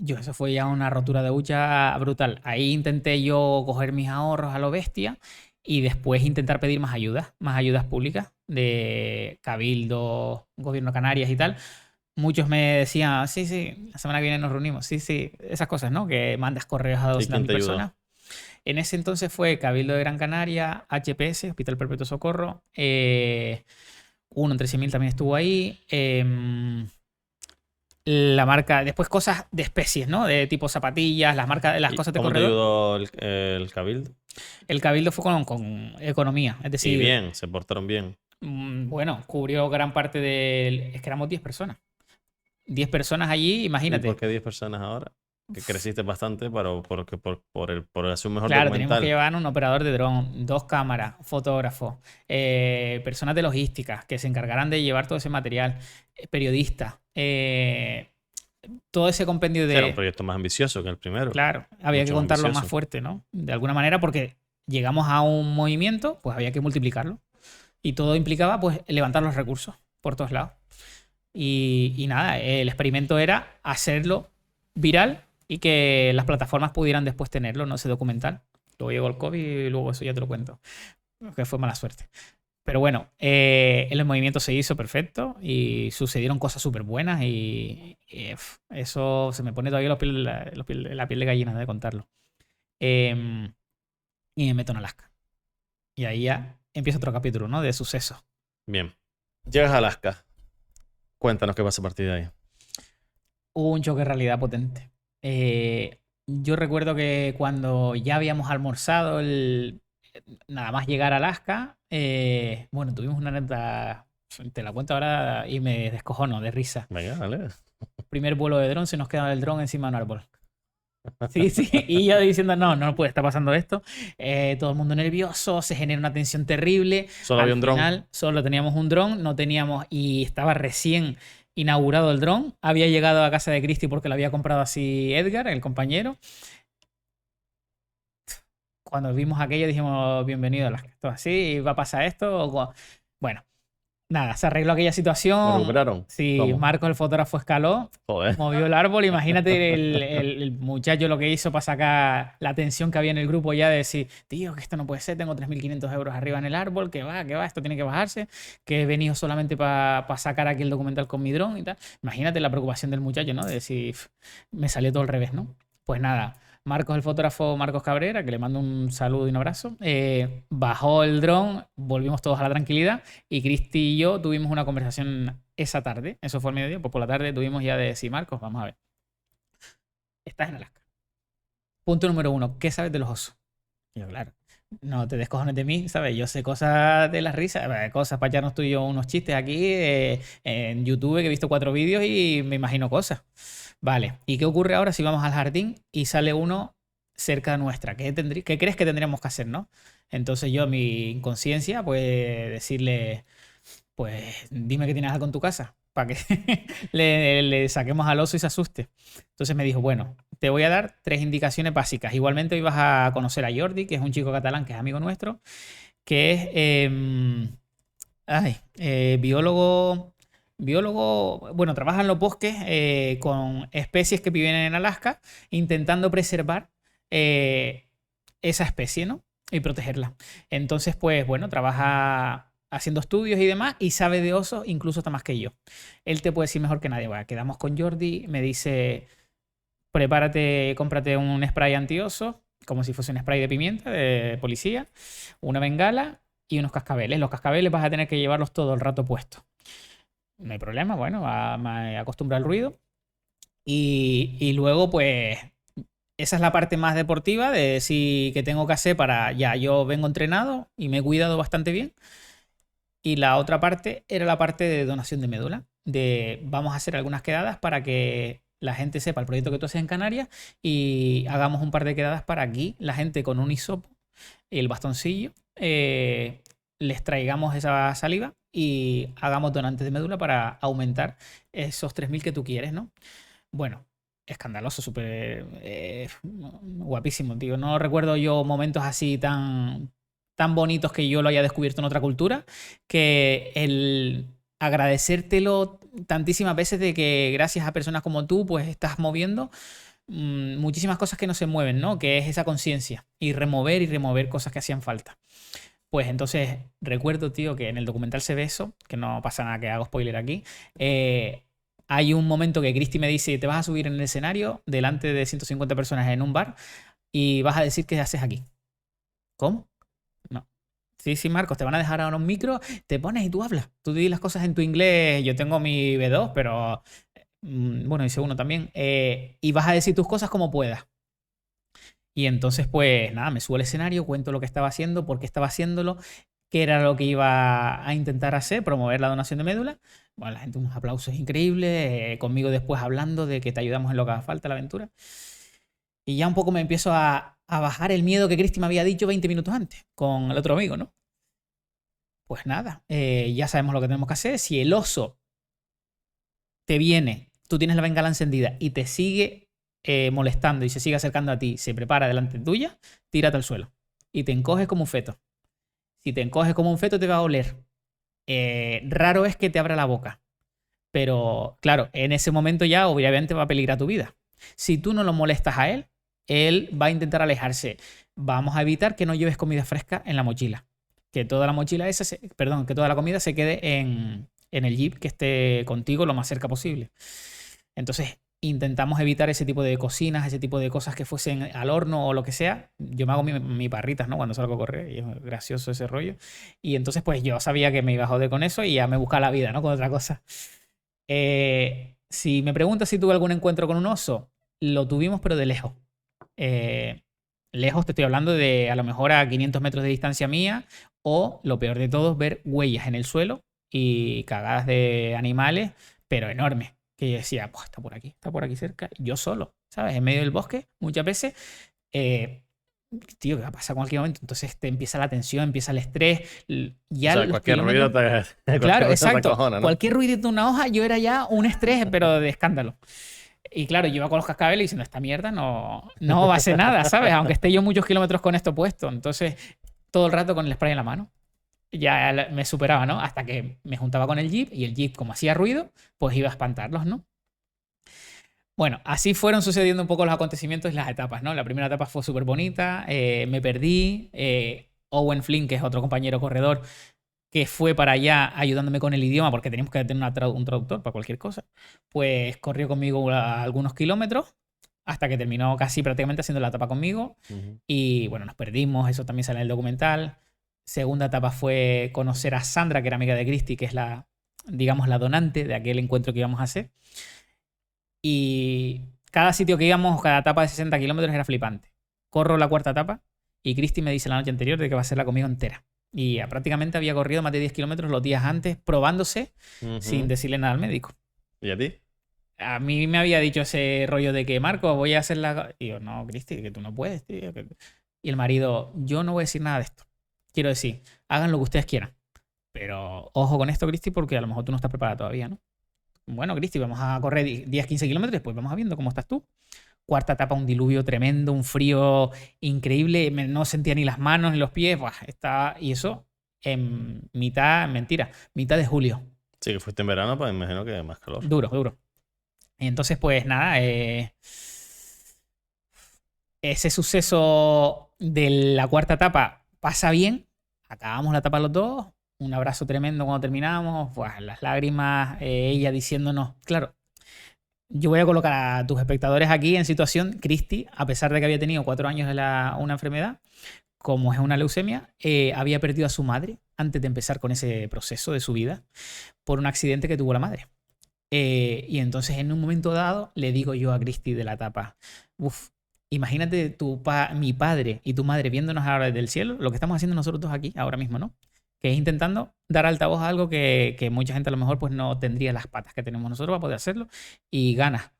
Eso fue ya una rotura de hucha brutal. Ahí intenté yo coger mis ahorros a lo bestia y después intentar pedir más ayudas públicas de Cabildo, Gobierno de Canarias y tal. Muchos me decían, sí, la semana que viene nos reunimos. Sí, esas cosas, ¿no? Que mandas correos a 200.000 personas. En ese entonces fue Cabildo de Gran Canaria, HPS, Hospital Perpetuo Socorro, uno entre 100.000 también estuvo ahí. La marca, después cosas de especies, ¿no? De tipo zapatillas, las cosas de corredor. ¿Cómo te ayudó el Cabildo? El Cabildo fue con economía, es decir... Y bien, se portaron bien. Bueno, cubrió gran parte del... Es que éramos 10 personas. 10 personas allí, imagínate. ¿Y por qué 10 personas ahora? Que creciste bastante por hacer un mejor claro, documental. teníamos que llevar un operador de dron, 2 cámaras, fotógrafos, personas de logística que se encargaran de llevar todo ese material, periodistas, todo ese compendio de... Era un proyecto más ambicioso que el primero. Claro, había que contarlo ambicioso. más fuerte, ¿no? De alguna manera, porque llegamos a un movimiento, pues había que multiplicarlo. Y todo implicaba, pues, levantar los recursos por todos lados. Y nada, el experimento era hacerlo viral y que las plataformas pudieran después tenerlo, ¿no? Ese documental. Luego llegó el COVID y luego eso ya te lo cuento. Que fue mala suerte. Pero bueno, el movimiento se hizo perfecto y sucedieron cosas súper buenas y eso se me pone todavía la piel de gallina de contarlo. Y me meto en Alaska. Y ahí ya empieza otro capítulo, ¿no? De sucesos. Bien. Llegas a Alaska. Cuéntanos qué pasa a partir de ahí. Hubo un choque de realidad potente. Yo recuerdo que cuando ya habíamos almorzado, nada más llegar a Alaska, bueno, tuvimos una anécdota, te la cuento ahora y me descojono de risa. Venga, vale. Primer vuelo de dron, se nos queda el dron encima de un árbol. Sí, y yo diciendo, no puede estar pasando esto. Todo el mundo nervioso, se genera una tensión terrible. Solo había un dron. Solo teníamos un dron, no teníamos, y estaba recién inaugurado el dron. Había llegado a casa de Cristi porque lo había comprado así Edgar, el compañero. Cuando vimos aquello dijimos, bienvenido a Alaska. Esto así, ¿va a pasar esto? Bueno, Nada, se arregló aquella ¿Lo situación. recuperaron? Sí, ¿Cómo? Marcos, el fotógrafo, escaló, Joder. movió el árbol. Imagínate el muchacho lo que hizo para sacar la tensión que había en el grupo ya de decir, tío, que esto no puede ser, tengo 3.500 euros arriba en el árbol, que va, esto tiene que bajarse, que he venido solamente para sacar aquí el documental con mi dron y tal. Imagínate la preocupación del muchacho, ¿no? De decir, me salió todo al revés, ¿no? Pues nada. Marcos, el fotógrafo Marcos Cabrera, que le mando un saludo y un abrazo, bajó el dron, volvimos todos a la tranquilidad y Cristi y yo tuvimos una conversación esa tarde, eso fue el mediodía, pues por la tarde tuvimos ya de decir, Marcos, vamos a ver, estás en Alaska. Punto número 1, ¿qué sabes de los osos? Y yo, claro, no te descojones de mí, ¿sabes? Yo sé cosas de las risas, cosas para echarnos tú y yo unos chistes aquí en YouTube, que he visto 4 vídeos y me imagino cosas. Vale, ¿y qué ocurre ahora si vamos al jardín y sale uno cerca nuestra? ¿Qué crees que tendríamos que hacer, no? Entonces yo, mi inconsciencia, pues decirle, pues dime que tienes algo en tu casa para que le saquemos al oso y se asuste. Entonces me dijo, bueno, te voy a dar 3 indicaciones básicas. Igualmente hoy vas a conocer a Jordi, que es un chico catalán que es amigo nuestro, que es biólogo, bueno, trabaja en los bosques con especies que viven en Alaska, intentando preservar esa especie, ¿no? Y protegerla. Entonces, pues bueno, trabaja haciendo estudios y demás y sabe de osos incluso hasta más que yo. Él te puede decir mejor que nadie. Bueno, quedamos con Jordi, me dice, prepárate, cómprate un spray antioso, como si fuese un spray de pimienta de policía, una bengala y unos cascabeles. Los cascabeles vas a tener que llevarlos todo el rato puestos. No hay problema, bueno, me acostumbro al ruido. Y luego, pues, esa es la parte más deportiva de decir que tengo que hacer para, ya, yo vengo entrenado y me he cuidado bastante bien. Y la otra parte era la parte de donación de médula, de vamos a hacer algunas quedadas para que la gente sepa el proyecto que tú haces en Canarias y hagamos un par de quedadas para aquí, la gente con un hisopo, el bastoncillo, les traigamos esa saliva y hagamos donantes de médula para aumentar esos 3.000 que tú quieres, ¿no? Bueno, escandaloso, súper guapísimo, tío. No recuerdo yo momentos así tan bonitos que yo lo haya descubierto en otra cultura, que el agradecértelo tantísimas veces de que gracias a personas como tú, pues estás moviendo muchísimas cosas que no se mueven, ¿no? Que es esa conciencia y remover cosas que hacían falta. Pues entonces recuerdo, tío, que en el documental se ve eso, que no pasa nada que hago spoiler aquí. Hay un momento que Cristi me dice, te vas a subir en el escenario delante de 150 personas en un bar y vas a decir qué haces aquí. ¿Cómo? No. Sí, Marcos, te van a dejar ahora un micro, te pones y tú hablas. Tú dices las cosas en tu inglés, yo tengo mi B2, pero bueno, y C1 también. Y vas a decir tus cosas como puedas. Y entonces, pues nada, me subo al escenario, cuento lo que estaba haciendo, por qué estaba haciéndolo, qué era lo que iba a intentar hacer, promover la donación de médula. Bueno, la gente, unos aplausos increíbles, conmigo después hablando de que te ayudamos en lo que haga falta, la aventura. Y ya un poco me empiezo a bajar el miedo que Cristi me había dicho 20 minutos antes, con el otro amigo, ¿no? Pues nada, ya sabemos lo que tenemos que hacer. Si el oso te viene, tú tienes la bengala encendida y te sigue molestando y se sigue acercando a ti, se prepara delante tuya, tírate al suelo y te encoges como un feto. Si te encoges como un feto te va a oler. Raro es que te abra la boca, pero claro, en ese momento ya obviamente va a peligrar tu vida. Si tú no lo molestas a él, él va a intentar alejarse. Vamos a evitar que no lleves comida fresca en la mochila, que toda la mochila esa, que toda la comida se quede en el jeep que esté contigo lo más cerca posible. Entonces intentamos evitar ese tipo de cocinas, ese tipo de cosas que fuesen al horno o lo que sea. Yo me hago mi parritas, ¿no? Cuando salgo a correr y es gracioso ese rollo. Y entonces pues yo sabía que me iba a joder con eso y ya me buscaba la vida, ¿no? Con otra cosa. Si me preguntas si tuve algún encuentro con un oso, lo tuvimos pero de lejos. Lejos te estoy hablando de a lo mejor a 500 metros de distancia mía o, lo peor de todo, ver huellas en el suelo y cagadas de animales, pero enormes. Que yo decía, pues está por aquí cerca, yo solo, ¿sabes? En medio del bosque, muchas veces, tío, ¿qué va a pasar en cualquier momento? Entonces te empieza la tensión, empieza el estrés. Ya o sea, cualquier ruido te... Claro, exacto. Cojona, ¿no? Cualquier ruidito de una hoja, yo era ya un estrés, pero de escándalo. Y claro, yo iba con los cascabeles diciendo, esta mierda no va a ser nada, ¿sabes? Aunque esté yo muchos kilómetros con esto puesto. Entonces, todo el rato con el spray en la mano. ya me superaba, ¿no? Hasta que me juntaba con el jeep y el jeep, como hacía ruido, pues iba a espantarlos, ¿no? Bueno, así fueron sucediendo un poco los acontecimientos y las etapas, ¿no? La primera etapa fue súper bonita, me perdí. Owen Flynn, que es otro compañero corredor, que fue para allá ayudándome con el idioma, porque teníamos que tener un traductor para cualquier cosa, pues corrió conmigo algunos kilómetros hasta que terminó casi prácticamente haciendo la etapa conmigo. Y bueno, nos perdimos, eso también sale en el documental. Segunda etapa fue conocer a Sandra, que era amiga de Christy, que es digamos, la donante de aquel encuentro que íbamos a hacer. Y cada sitio que íbamos, cada etapa de 60 kilómetros era flipante. Corro la cuarta etapa y Christy me dice la noche anterior de que va a hacerla conmigo entera. Y prácticamente había corrido más de 10 kilómetros los días antes, probándose, sin decirle nada al médico. ¿Y a ti? A mí me había dicho ese rollo de que, Marco, voy a hacer la... Y yo, no, Christy, que tú no puedes, tío. Y el marido, yo no voy a decir nada de esto. Quiero decir, hagan lo que ustedes quieran. Pero ojo con esto, Christy, porque a lo mejor tú no estás preparada todavía, ¿no? Bueno, Christy, vamos a correr 10-15 kilómetros, después vamos a viendo cómo estás tú. Cuarta etapa, un diluvio tremendo, un frío increíble. No sentía ni las manos ni los pies. Buah, y eso en mitad de julio. Sí, que fuiste en verano, pues me imagino que más calor. Duro, duro. Entonces, pues nada, ese suceso de la cuarta etapa pasa bien. Acabamos la etapa los dos. Un abrazo tremendo cuando terminamos. Pues las lágrimas, ella diciéndonos, claro. Yo voy a colocar a tus espectadores aquí en situación. Christy, a pesar de que había tenido 4 años de una enfermedad, como es una leucemia, había perdido a su madre antes de empezar con ese proceso de su vida por un accidente que tuvo la madre. Y entonces en un momento dado le digo yo a Christy de la etapa, imagínate mi padre y tu madre viéndonos ahora desde el cielo, lo que estamos haciendo nosotros dos aquí ahora mismo, ¿no? Que es intentando dar altavoz a algo que mucha gente a lo mejor pues no tendría las patas que tenemos nosotros para poder hacerlo y ganas.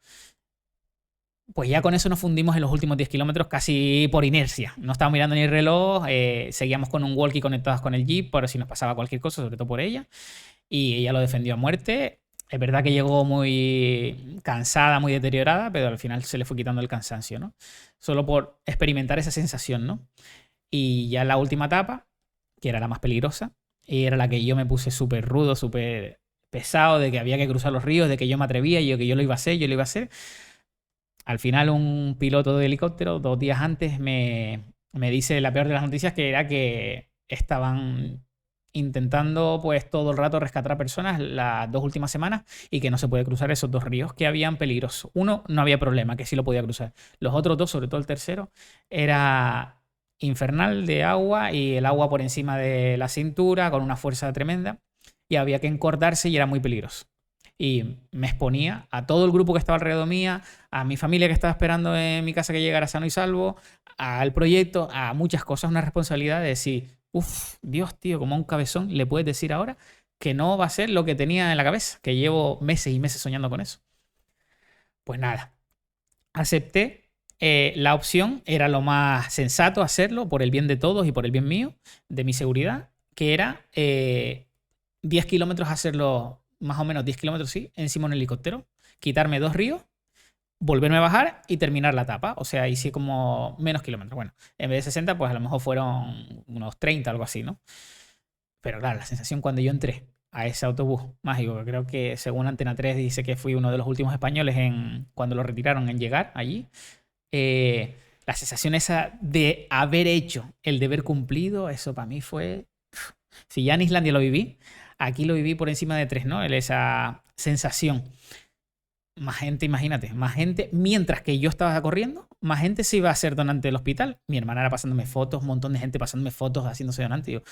Pues ya con eso nos fundimos en los últimos 10 kilómetros casi por inercia. No estábamos mirando ni el reloj, seguíamos con un walkie conectados con el jeep por si nos pasaba cualquier cosa, sobre todo por ella. Y ella lo defendió a muerte. Es verdad que llegó muy cansada, muy deteriorada, pero al final se le fue quitando el cansancio, ¿no? Solo por experimentar esa sensación, ¿no? Y ya en la última etapa, que era la más peligrosa, y era la que yo me puse súper rudo, súper pesado, de que había que cruzar los ríos, de que yo me atrevía, que yo lo iba a hacer, yo lo iba a hacer. Al final un piloto de helicóptero 2 días antes me dice la peor de las noticias, que era que estaban intentando pues todo el rato rescatar a personas las 2 últimas semanas y que no se puede cruzar esos 2 ríos que habían peligrosos. Uno no había problema, que sí lo podía cruzar. Los otros 2, sobre todo el tercero, era infernal de agua y el agua por encima de la cintura con una fuerza tremenda y había que encordarse y era muy peligroso. Y me exponía a todo el grupo que estaba alrededor mía, a mi familia que estaba esperando en mi casa que llegara sano y salvo, al proyecto, a muchas cosas, una responsabilidad de decir, Dios, tío, como un cabezón, le puedes decir ahora que no va a ser lo que tenía en la cabeza, que llevo meses y meses soñando con eso. Pues nada, acepté. La opción era lo más sensato hacerlo por el bien de todos y por el bien mío, de mi seguridad, que era 10 kilómetros hacerlo, más o menos 10 kilómetros, sí, encima en un helicóptero, quitarme 2 ríos, volverme a bajar y terminar la etapa. O sea, hice como menos kilómetros. Bueno, en vez de 60, pues a lo mejor fueron unos 30, algo así, ¿no? Pero claro, la sensación cuando yo entré a ese autobús mágico, que creo que según Antena 3 dice que fui uno de los últimos españoles cuando lo retiraron en llegar allí, la sensación esa de haber hecho el deber cumplido, eso para mí fue... Si ya en Islandia lo viví, aquí lo viví por encima de 3, ¿no? Esa sensación. Más gente, imagínate, más gente, mientras que yo estaba corriendo, más gente se iba a ser donante del hospital. Mi hermana era pasándome fotos, un montón de gente pasándome fotos, haciéndose donante. Yo,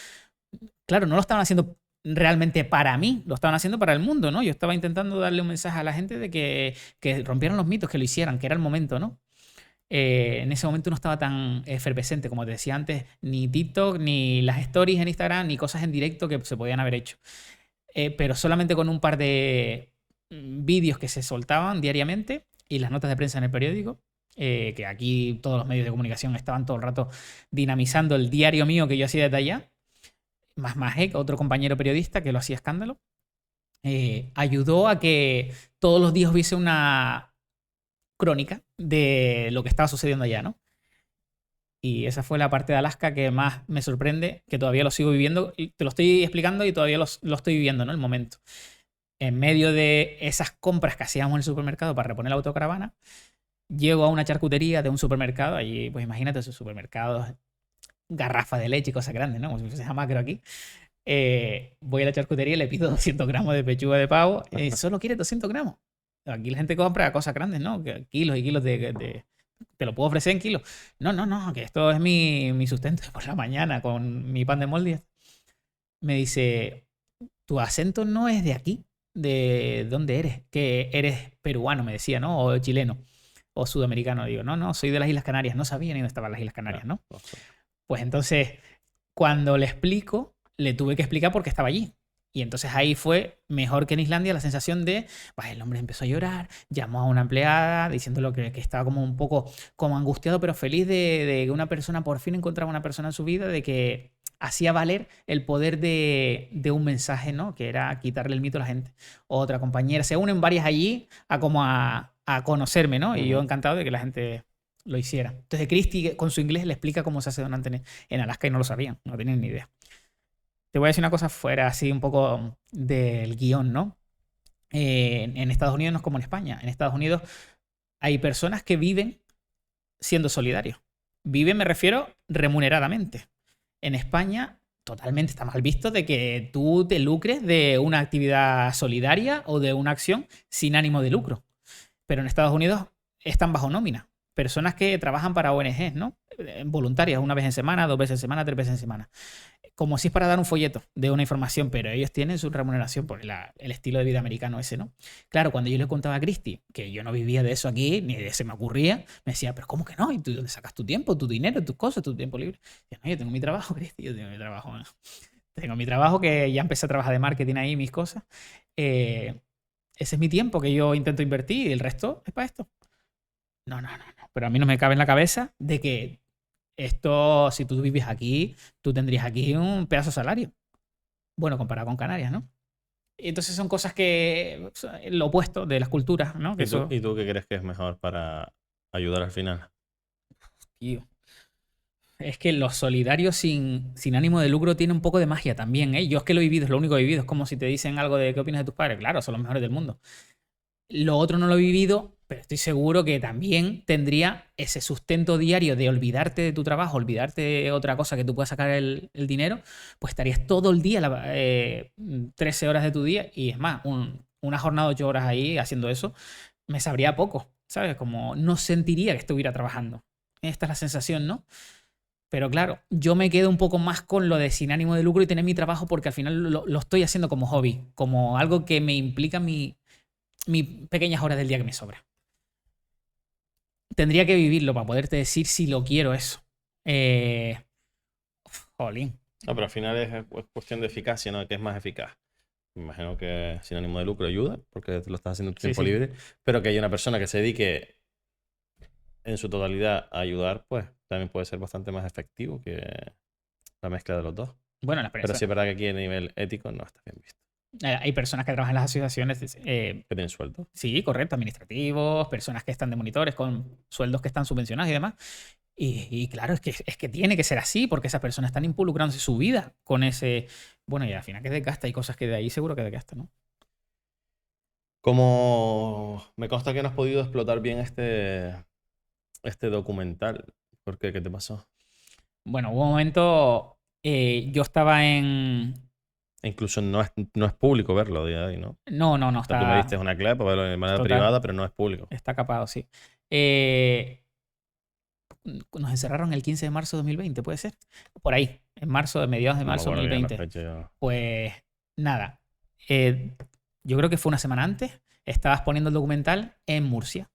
claro, no lo estaban haciendo realmente para mí, lo estaban haciendo para el mundo, ¿no? Yo estaba intentando darle un mensaje a la gente de que rompieran los mitos, que lo hicieran, que era el momento, ¿no? En ese momento no estaba tan efervescente, como te decía antes, ni TikTok, ni las stories en Instagram, ni cosas en directo que se podían haber hecho. Pero solamente con un par de vídeos que se soltaban diariamente y las notas de prensa en el periódico, que aquí todos los medios de comunicación estaban todo el rato dinamizando el diario mío que yo hacía desde allá, más Majek, otro compañero periodista que lo hacía escándalo, ayudó a que todos los días hubiese una crónica de lo que estaba sucediendo allá, ¿no? Y esa fue la parte de Alaska que más me sorprende, que todavía lo sigo viviendo. Y te lo estoy explicando y todavía lo estoy viviendo, ¿no? El momento. En medio de esas compras que hacíamos en el supermercado para reponer la autocaravana, llego a una charcutería de un supermercado. Allí, pues imagínate, esos supermercados, garrafas de leche y cosas grandes, ¿no? Como si fuese macro aquí. Voy a la charcutería y le pido 200 gramos de pechuga de pavo. Y solo quiere 200 gramos. Aquí la gente compra cosas grandes, ¿no? Kilos y kilos te lo puedo ofrecer en kilos. No, que esto es mi sustento por la mañana con mi pan de molde. Me dice, tu acento no es de aquí. ¿De dónde eres? Que eres peruano, me decía, ¿no? O chileno. O sudamericano. Digo, no, soy de las Islas Canarias. No sabía ni dónde estaban las Islas Canarias, ¿no? Pues entonces, cuando le explico, le tuve que explicar por qué estaba allí. Y entonces ahí fue mejor que en Islandia la sensación de, pues el hombre empezó a llorar, llamó a una empleada diciéndole que estaba como un poco como angustiado, pero feliz de que una persona por fin encontraba una persona en su vida, de que hacía valer el poder de un mensaje, ¿no? Que era quitarle el mito a la gente. Otra compañera, se unen varias allí a conocerme, ¿no? Y yo encantado de que la gente lo hiciera. Entonces Christy con su inglés le explica cómo se hace donante en Alaska y no lo sabían, no tenían ni idea. Te voy a decir una cosa fuera así un poco del guión, ¿no? En Estados Unidos no es como en España. En Estados Unidos hay personas que viven siendo solidarios. Viven, me refiero, remuneradamente. En España totalmente está mal visto de que tú te lucres de una actividad solidaria o de una acción sin ánimo de lucro. Pero en Estados Unidos están bajo nómina. Personas que trabajan para ONGs, ¿no? Voluntarias, una vez en semana, 2 veces en semana, 3 veces en semana. Como si es para dar un folleto de una información, pero ellos tienen su remuneración por el estilo de vida americano ese, ¿no? Claro, cuando yo le contaba a Christy que yo no vivía de eso aquí, ni de se me ocurría, me decía, pero ¿cómo que no? ¿Y tú dónde sacas tu tiempo, tu dinero, tus cosas, tu tiempo libre? Y yo, no, yo tengo mi trabajo, Christy, yo tengo mi trabajo. ¿No? Tengo mi trabajo que ya empecé a trabajar de marketing ahí, mis cosas. Ese es mi tiempo que yo intento invertir y el resto es para esto. No. Pero a mí no me cabe en la cabeza de que esto, si tú vives aquí, tú tendrías aquí un pedazo de salario. Bueno, comparado con Canarias, ¿no? Entonces son cosas que... lo opuesto de las culturas, ¿no? Que ¿Y tú qué crees que es mejor para ayudar al final? Tío. Es que los solidarios sin ánimo de lucro tienen un poco de magia también, ¿eh? Yo es que lo he vivido, es lo único que he vivido. Es como si te dicen algo de qué opinas de tus padres. Claro, son los mejores del mundo. Lo otro no lo he vivido, pero estoy seguro que también tendría ese sustento diario de olvidarte de tu trabajo, olvidarte de otra cosa que tú puedas sacar el dinero, pues estarías todo el día, 13 horas de tu día, y es más, una jornada de 8 horas ahí haciendo eso, me sabría poco, ¿sabes? Como no sentiría que estuviera trabajando. Esta es la sensación, ¿no? Pero claro, yo me quedo un poco más con lo de sin ánimo de lucro y tener mi trabajo porque al final lo estoy haciendo como hobby, como algo que me implica mis pequeñas horas del día que me sobra. Tendría que vivirlo para poderte decir si lo quiero eso. Jolín. No, pero al final es cuestión de eficacia, ¿no? ¿Qué es más eficaz? Me imagino que sin ánimo de lucro ayuda, porque lo estás haciendo en tu tiempo libre, pero que haya una persona que se dedique en su totalidad a ayudar, pues también puede ser bastante más efectivo que la mezcla de los dos. Bueno, pero sí es verdad que aquí a nivel ético no está bien visto. Hay personas que trabajan en las asociaciones. ¿Que tienen sueldo? Sí, correcto, administrativos, personas que están de monitores con sueldos que están subvencionados y demás. Y claro, es que tiene que ser así, porque esas personas están involucrándose su vida con ese... Bueno, y al final que desgasta, hay cosas que de ahí seguro que desgasta, ¿no? Como me consta que no has podido explotar bien este documental, ¿por qué? ¿Qué te pasó? Bueno, hubo un momento... yo estaba en... Incluso no es público verlo a día de hoy, ¿no? No, o sea, está... Tú me diste una clave para verlo de manera privada, pero no es público. Está capado, sí. Nos encerraron el 15 de marzo de 2020, ¿puede ser? Por ahí, en marzo, de mediados de marzo de 2020. Pues nada, yo creo que fue una semana antes, estabas poniendo el documental en Murcia.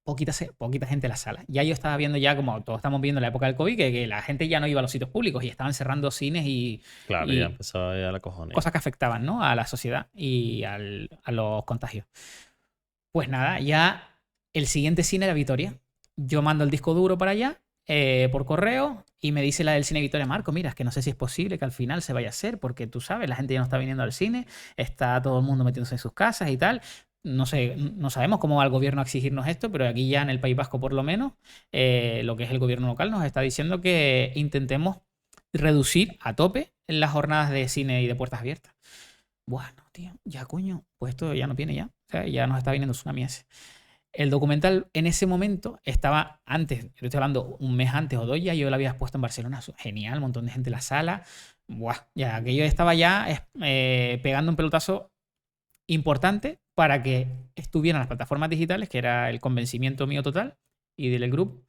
Poquita gente en la sala. Ya yo estaba viendo ya, como todos estamos viendo en la época del COVID, que la gente ya no iba a los sitios públicos y estaban cerrando cines y... Claro, ya empezaba ya la cojones. Cosas que afectaban, ¿no? A la sociedad y a los contagios. Pues nada, ya el siguiente cine era Vitoria. Yo mando el disco duro para allá por correo y me dice la del cine Vitoria: Marco, mira, es que no sé si es posible que al final se vaya a hacer porque tú sabes, la gente ya no está viniendo al cine, está todo el mundo metiéndose en sus casas y tal. no sé, no sabemos cómo va el gobierno a exigirnos esto, pero aquí ya en el País Vasco por lo menos, lo que es el gobierno local nos está diciendo que intentemos reducir a tope las jornadas de cine y de puertas abiertas. Bueno, tío, ya coño, pues esto ya no viene ya. O sea, ya nos está viniendo tsunami ese. El documental en ese momento estaba antes, yo estoy hablando un mes antes o 2 ya, yo lo había puesto en Barcelona. Genial, un montón de gente en la sala. Buah, ya aquello estaba ya pegando un pelotazo importante para que estuvieran las plataformas digitales, que era el convencimiento mío total y del grupo,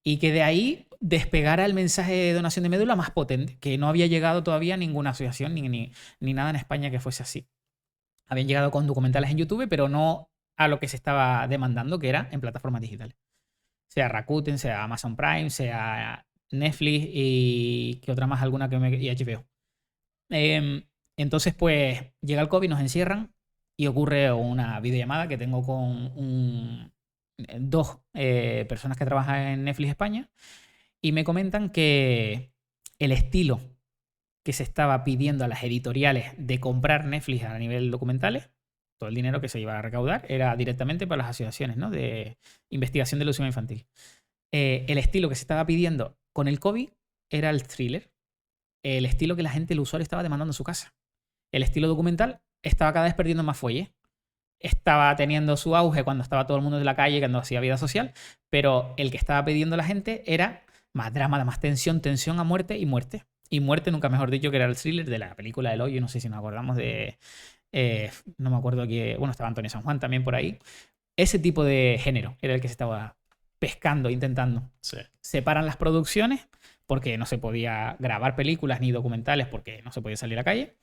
y que de ahí despegara el mensaje de donación de médula más potente, que no había llegado todavía a ninguna asociación ni nada en España que fuese así. Habían llegado con documentales en YouTube, pero no a lo que se estaba demandando, que era en plataformas digitales. Sea Rakuten, sea Amazon Prime, sea Netflix y que otra más, alguna y HBO. Entonces, pues llega el COVID, nos encierran y ocurre una videollamada que tengo con 2 personas que trabajan en Netflix España y me comentan que el estilo que se estaba pidiendo a las editoriales de comprar Netflix a nivel documentales, todo el dinero que se iba a recaudar era directamente para las asociaciones, ¿no?, de investigación de leucemia infantil. El estilo que se estaba pidiendo con el COVID era el thriller. El estilo que la gente, el usuario, estaba demandando en su casa. El estilo documental estaba cada vez perdiendo más fuelle. Estaba teniendo su auge cuando estaba todo el mundo en la calle, cuando hacía vida social, pero el que estaba pidiendo la gente era más drama, más tensión, tensión a muerte y muerte. Y muerte, nunca mejor dicho, que era el thriller de la película El Hoyo. No sé si nos acordamos de... no me acuerdo aquí. Bueno, estaba Antonio San Juan también por ahí. Ese tipo de género era el que se estaba pescando, intentando. Sí. Separan las producciones porque no se podía grabar películas ni documentales porque no se podía salir a la calle.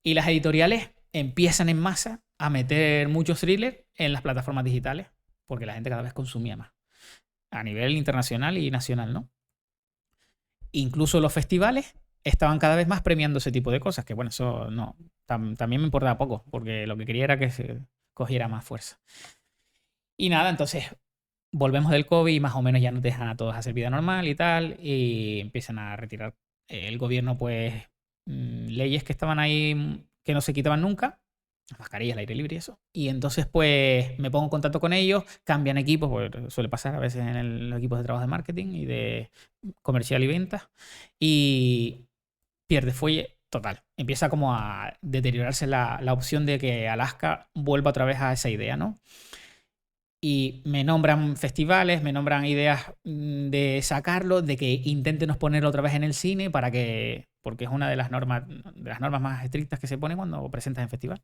Y las editoriales empiezan en masa a meter muchos thrillers en las plataformas digitales porque la gente cada vez consumía más. A nivel internacional y nacional, ¿no? Incluso los festivales estaban cada vez más premiando ese tipo de cosas, que bueno, eso no, también me importaba poco, porque lo que quería era que se cogiera más fuerza. Y nada, entonces volvemos del COVID y más o menos ya nos dejan a todos hacer vida normal y tal, y empiezan a retirar el gobierno, pues, leyes que estaban ahí que no se quitaban nunca, las mascarillas, el aire libre y eso. Y entonces, pues, me pongo en contacto con ellos, cambian equipos, porque suele pasar a veces en los equipos de trabajo de marketing y de comercial y ventas, y pierde fuelle total. Empieza como a deteriorarse la opción de que Alaska vuelva otra vez a esa idea, ¿no? Y me nombran festivales, me nombran ideas de sacarlo, de que intenten ponerlo otra vez en el cine porque es una de las normas más estrictas que se pone cuando presentas en festival.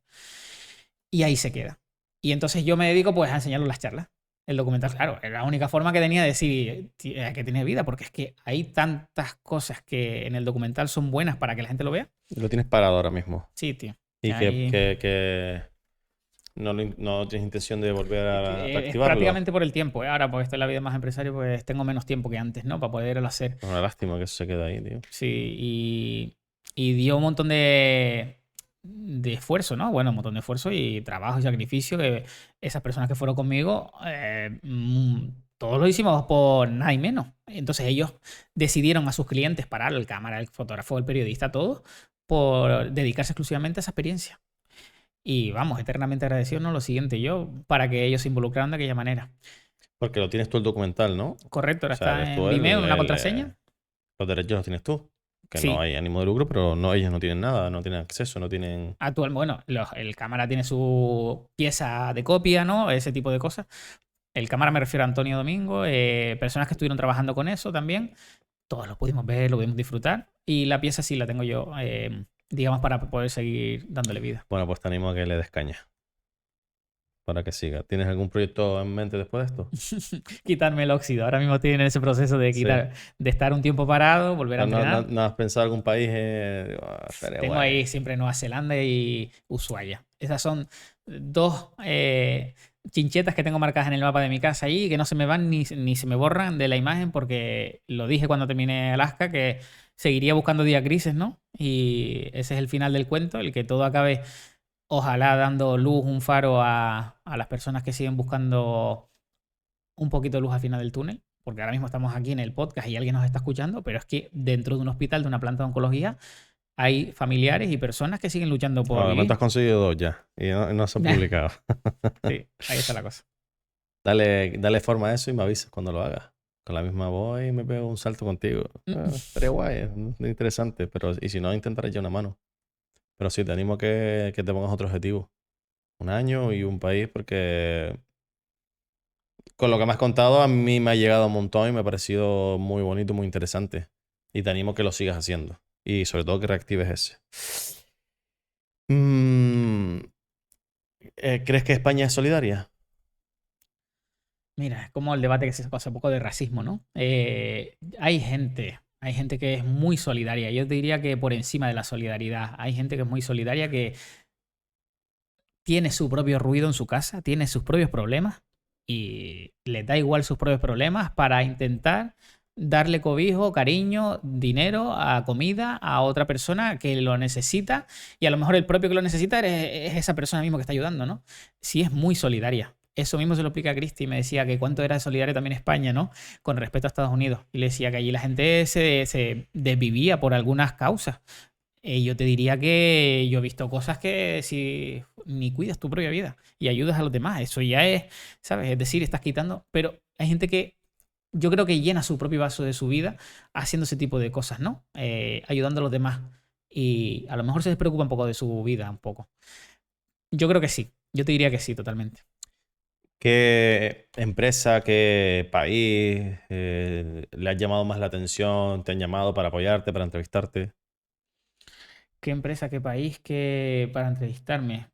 Y ahí se queda. Y entonces yo me dedico pues a enseñarles las charlas. El documental, claro, era la única forma que tenía de decir que tiene vida, porque es que hay tantas cosas que en el documental son buenas para que la gente lo vea. Lo tienes parado ahora mismo. Sí, tío. Y ahí... que no tienes intención de volver a reactivarlo. Es prácticamente por el tiempo. Ahora, porque estoy en la vida más empresario, pues tengo menos tiempo que antes, ¿no? Para poderlo hacer. Una lástima que eso se quede ahí, tío. Sí, y dio un montón de esfuerzo, ¿no? Bueno, un montón de esfuerzo y trabajo y sacrificio que esas personas que fueron conmigo, todos lo hicimos por nada y menos. Entonces ellos decidieron a sus clientes parar, el cámara, el fotógrafo, el periodista, todo, por dedicarse exclusivamente a esa experiencia. Y vamos, eternamente agradecido, ¿no? Lo siguiente, yo, para que ellos se involucraran de aquella manera. Porque lo tienes tú el documental, ¿no? Correcto, ahora O sea, está en Vimeo, en una contraseña. Los derechos los tienes tú. Que Sí. no hay ánimo de lucro, pero ellos no tienen nada, no tienen acceso, no tienen... Bueno, el cámara tiene su pieza de copia, ¿no? Ese tipo de cosas. El cámara me refiero a Antonio Domingo, personas que estuvieron trabajando con eso también. Todos lo pudimos ver, lo pudimos disfrutar. Y la pieza sí la tengo yo, digamos, para poder seguir dándole vida. Bueno, pues te animo a que le des caña. Para que siga. ¿Tienes algún proyecto en mente después de esto? Quitarme el óxido. Ahora mismo estoy en ese proceso de de estar un tiempo parado, volver a entrenar. ¿No has pensado algún país? Tengo ahí siempre Nueva Zelanda y Ushuaia. Esas son 2 chinchetas que tengo marcadas en el mapa de mi casa ahí, que no se me van ni se me borran de la imagen, porque lo dije cuando terminé Alaska, que seguiría buscando días grises, ¿no? Y ese es el final del cuento, el que todo acabe, ojalá, dando luz, un faro a las personas que siguen buscando un poquito de luz al final del túnel, porque ahora mismo estamos aquí en el podcast y alguien nos está escuchando, pero es que dentro de un hospital, de una planta de oncología, hay familiares y personas que siguen luchando por Ahora, vivir. te has conseguido 2 ya y no se han publicado. Sí, ahí está la cosa. Dale forma a eso y me avisas cuando lo hagas. Con la misma voz y me pego un salto contigo. Estaría guay, es interesante. Pero, y si no, intentaré ya una mano. Pero sí, te animo a que te pongas otro objetivo. 1 año y un país, porque con lo que me has contado, a mí me ha llegado un montón y me ha parecido muy bonito, muy interesante. Y te animo a que lo sigas haciendo. Y sobre todo que reactives ese. ¿Crees que España es solidaria? Mira, es como el debate que se pasó un poco de racismo, ¿no? Hay gente que es muy solidaria. Yo te diría que por encima de la solidaridad, hay gente que es muy solidaria que tiene su propio ruido en su casa, tiene sus propios problemas y le da igual sus propios problemas para intentar darle cobijo, cariño, dinero, a comida a otra persona que lo necesita y a lo mejor el propio que lo necesita es esa persona misma que está ayudando, ¿no? Sí, es muy solidaria. Eso mismo se lo explica a Cristi y me decía que cuánto era solidaria también España, ¿no? Con respecto a Estados Unidos. Y le decía que allí la gente se desvivía por algunas causas. Yo te diría que yo he visto cosas que si ni cuidas tu propia vida y ayudas a los demás, eso ya es, ¿sabes? Es decir, estás quitando, pero hay gente que yo creo que llena su propio vaso de su vida haciendo ese tipo de cosas, ¿no? Ayudando a los demás. Y a lo mejor se despreocupa un poco de su vida, un poco. Yo creo que sí. Yo te diría que sí, totalmente. ¿Qué empresa, qué país le has llamado más la atención? ¿Te han llamado para apoyarte, para entrevistarte? ¿Qué empresa, qué país, qué para entrevistarme?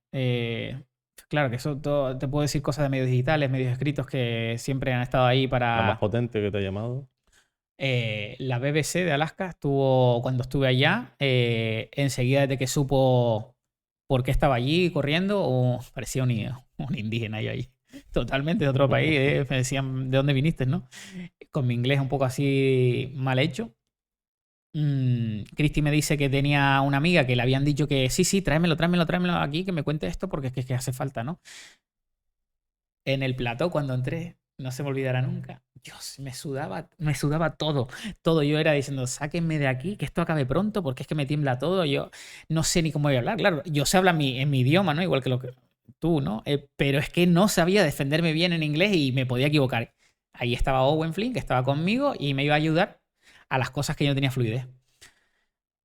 Claro que eso todo, te puedo decir cosas de medios digitales, medios escritos que siempre han estado ahí ¿La para... más potente que te ha llamado? La BBC de Alaska estuvo, cuando estuve allá, enseguida desde que supo por qué estaba allí corriendo, parecía un indígena yo allí. Totalmente de otro país, me decían, ¿de dónde viniste, no? Con mi inglés un poco así mal hecho. Cristi me dice que tenía una amiga que le habían dicho que sí, tráemelo aquí, que me cuente esto porque es que hace falta, ¿no? En el plató, cuando entré, no se me olvidará nunca. Dios, me sudaba todo. Todo yo era diciendo, sáquenme de aquí, que esto acabe pronto, porque es que me tiembla todo. Yo no sé ni cómo voy a hablar. Claro, yo sé hablar en mi idioma, ¿no? Igual que lo que tú, ¿no? Pero es que no sabía defenderme bien en inglés y me podía equivocar. Ahí estaba Owen Flynn, que estaba conmigo y me iba a ayudar a las cosas que yo no tenía fluidez.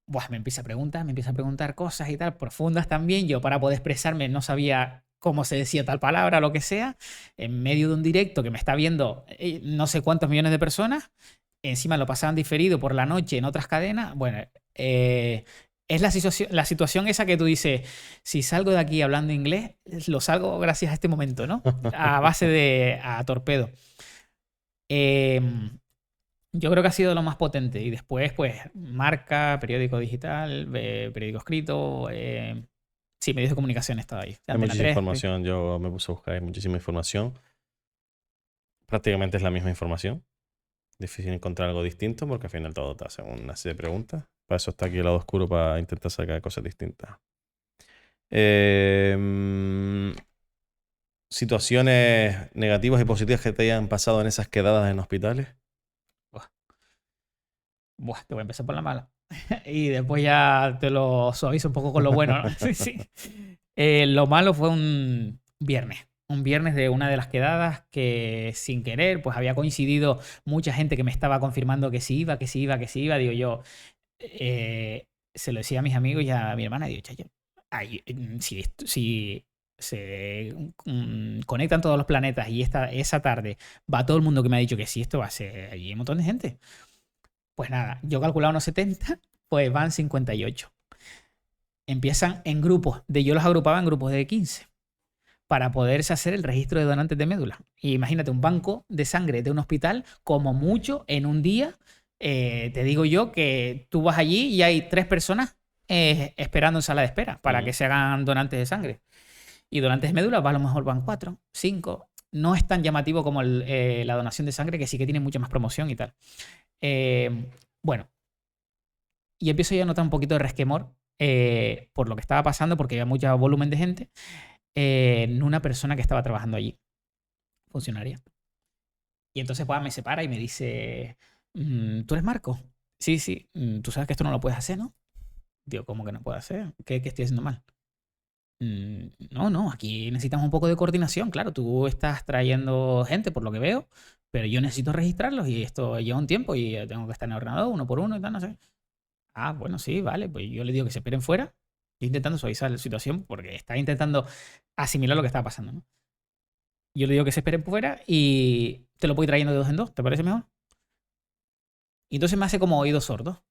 Buah, me empieza a preguntar cosas y tal, profundas también. Yo para poder expresarme no sabía cómo se decía tal palabra, lo que sea, en medio de un directo que me está viendo no sé cuántos millones de personas, encima lo pasaban diferido por la noche en otras cadenas. Bueno, es la situación esa que tú dices, si salgo de aquí hablando inglés, lo salgo gracias a este momento, ¿no? A base de a torpedo. Yo creo que ha sido lo más potente. Y después, pues, marca, periódico digital, periódico escrito. Sí, medios de comunicación he estado ahí. Hay muchísima información. Yo me puse a buscar, hay muchísima información. Prácticamente es la misma información. Difícil encontrar algo distinto porque al final todo te hace una serie de preguntas. Para eso está aquí el lado oscuro, para intentar sacar cosas distintas. Situaciones negativas y positivas que te hayan pasado en esas quedadas en hospitales. Buah, te voy a empezar por la mala. Y después ya te lo suavizo un poco con lo bueno, ¿no? Sí. Lo malo fue un viernes de una de las quedadas que sin querer, pues había coincidido mucha gente que me estaba confirmando que sí iba. Digo yo, se lo decía a mis amigos y a mi hermana, digo, chayo, si se conectan todos los planetas y esa tarde va todo el mundo que me ha dicho que sí, esto va a ser allí un montón de gente. Pues nada, yo calculaba unos 70, pues van 58. Empiezan en grupos, yo los agrupaba en grupos de 15 para poderse hacer el registro de donantes de médula. Y imagínate, un banco de sangre de un hospital, como mucho, en un día, te digo yo que tú vas allí y hay 3 personas esperando en sala de espera para que se hagan donantes de sangre. Y donantes de médula, a lo mejor van 4, 5. No es tan llamativo como la donación de sangre, que sí que tiene mucha más promoción y tal. Bueno, y empiezo ya a notar un poquito de resquemor por lo que estaba pasando, porque había mucho volumen de gente en una persona que estaba trabajando allí, funcionaria. Y entonces pues, me separa y me dice, ¿tú eres Marco? Sí, tú sabes que esto no lo puedes hacer, ¿no? Tío, ¿cómo que no puedo hacer? ¿Qué estoy haciendo mal? No, aquí necesitamos un poco de coordinación. Claro, tú estás trayendo gente, por lo que veo, pero yo necesito registrarlos y esto lleva un tiempo y tengo que estar en el ordenador uno por uno y tal, no sé. Ah, bueno, sí, vale. Pues yo le digo que se esperen fuera. Yo intentando suavizar la situación porque está intentando asimilar lo que estaba pasando, ¿no? Yo le digo que se esperen fuera y te lo voy trayendo de dos en dos. ¿Te parece mejor? Y entonces me hace como oído sordo.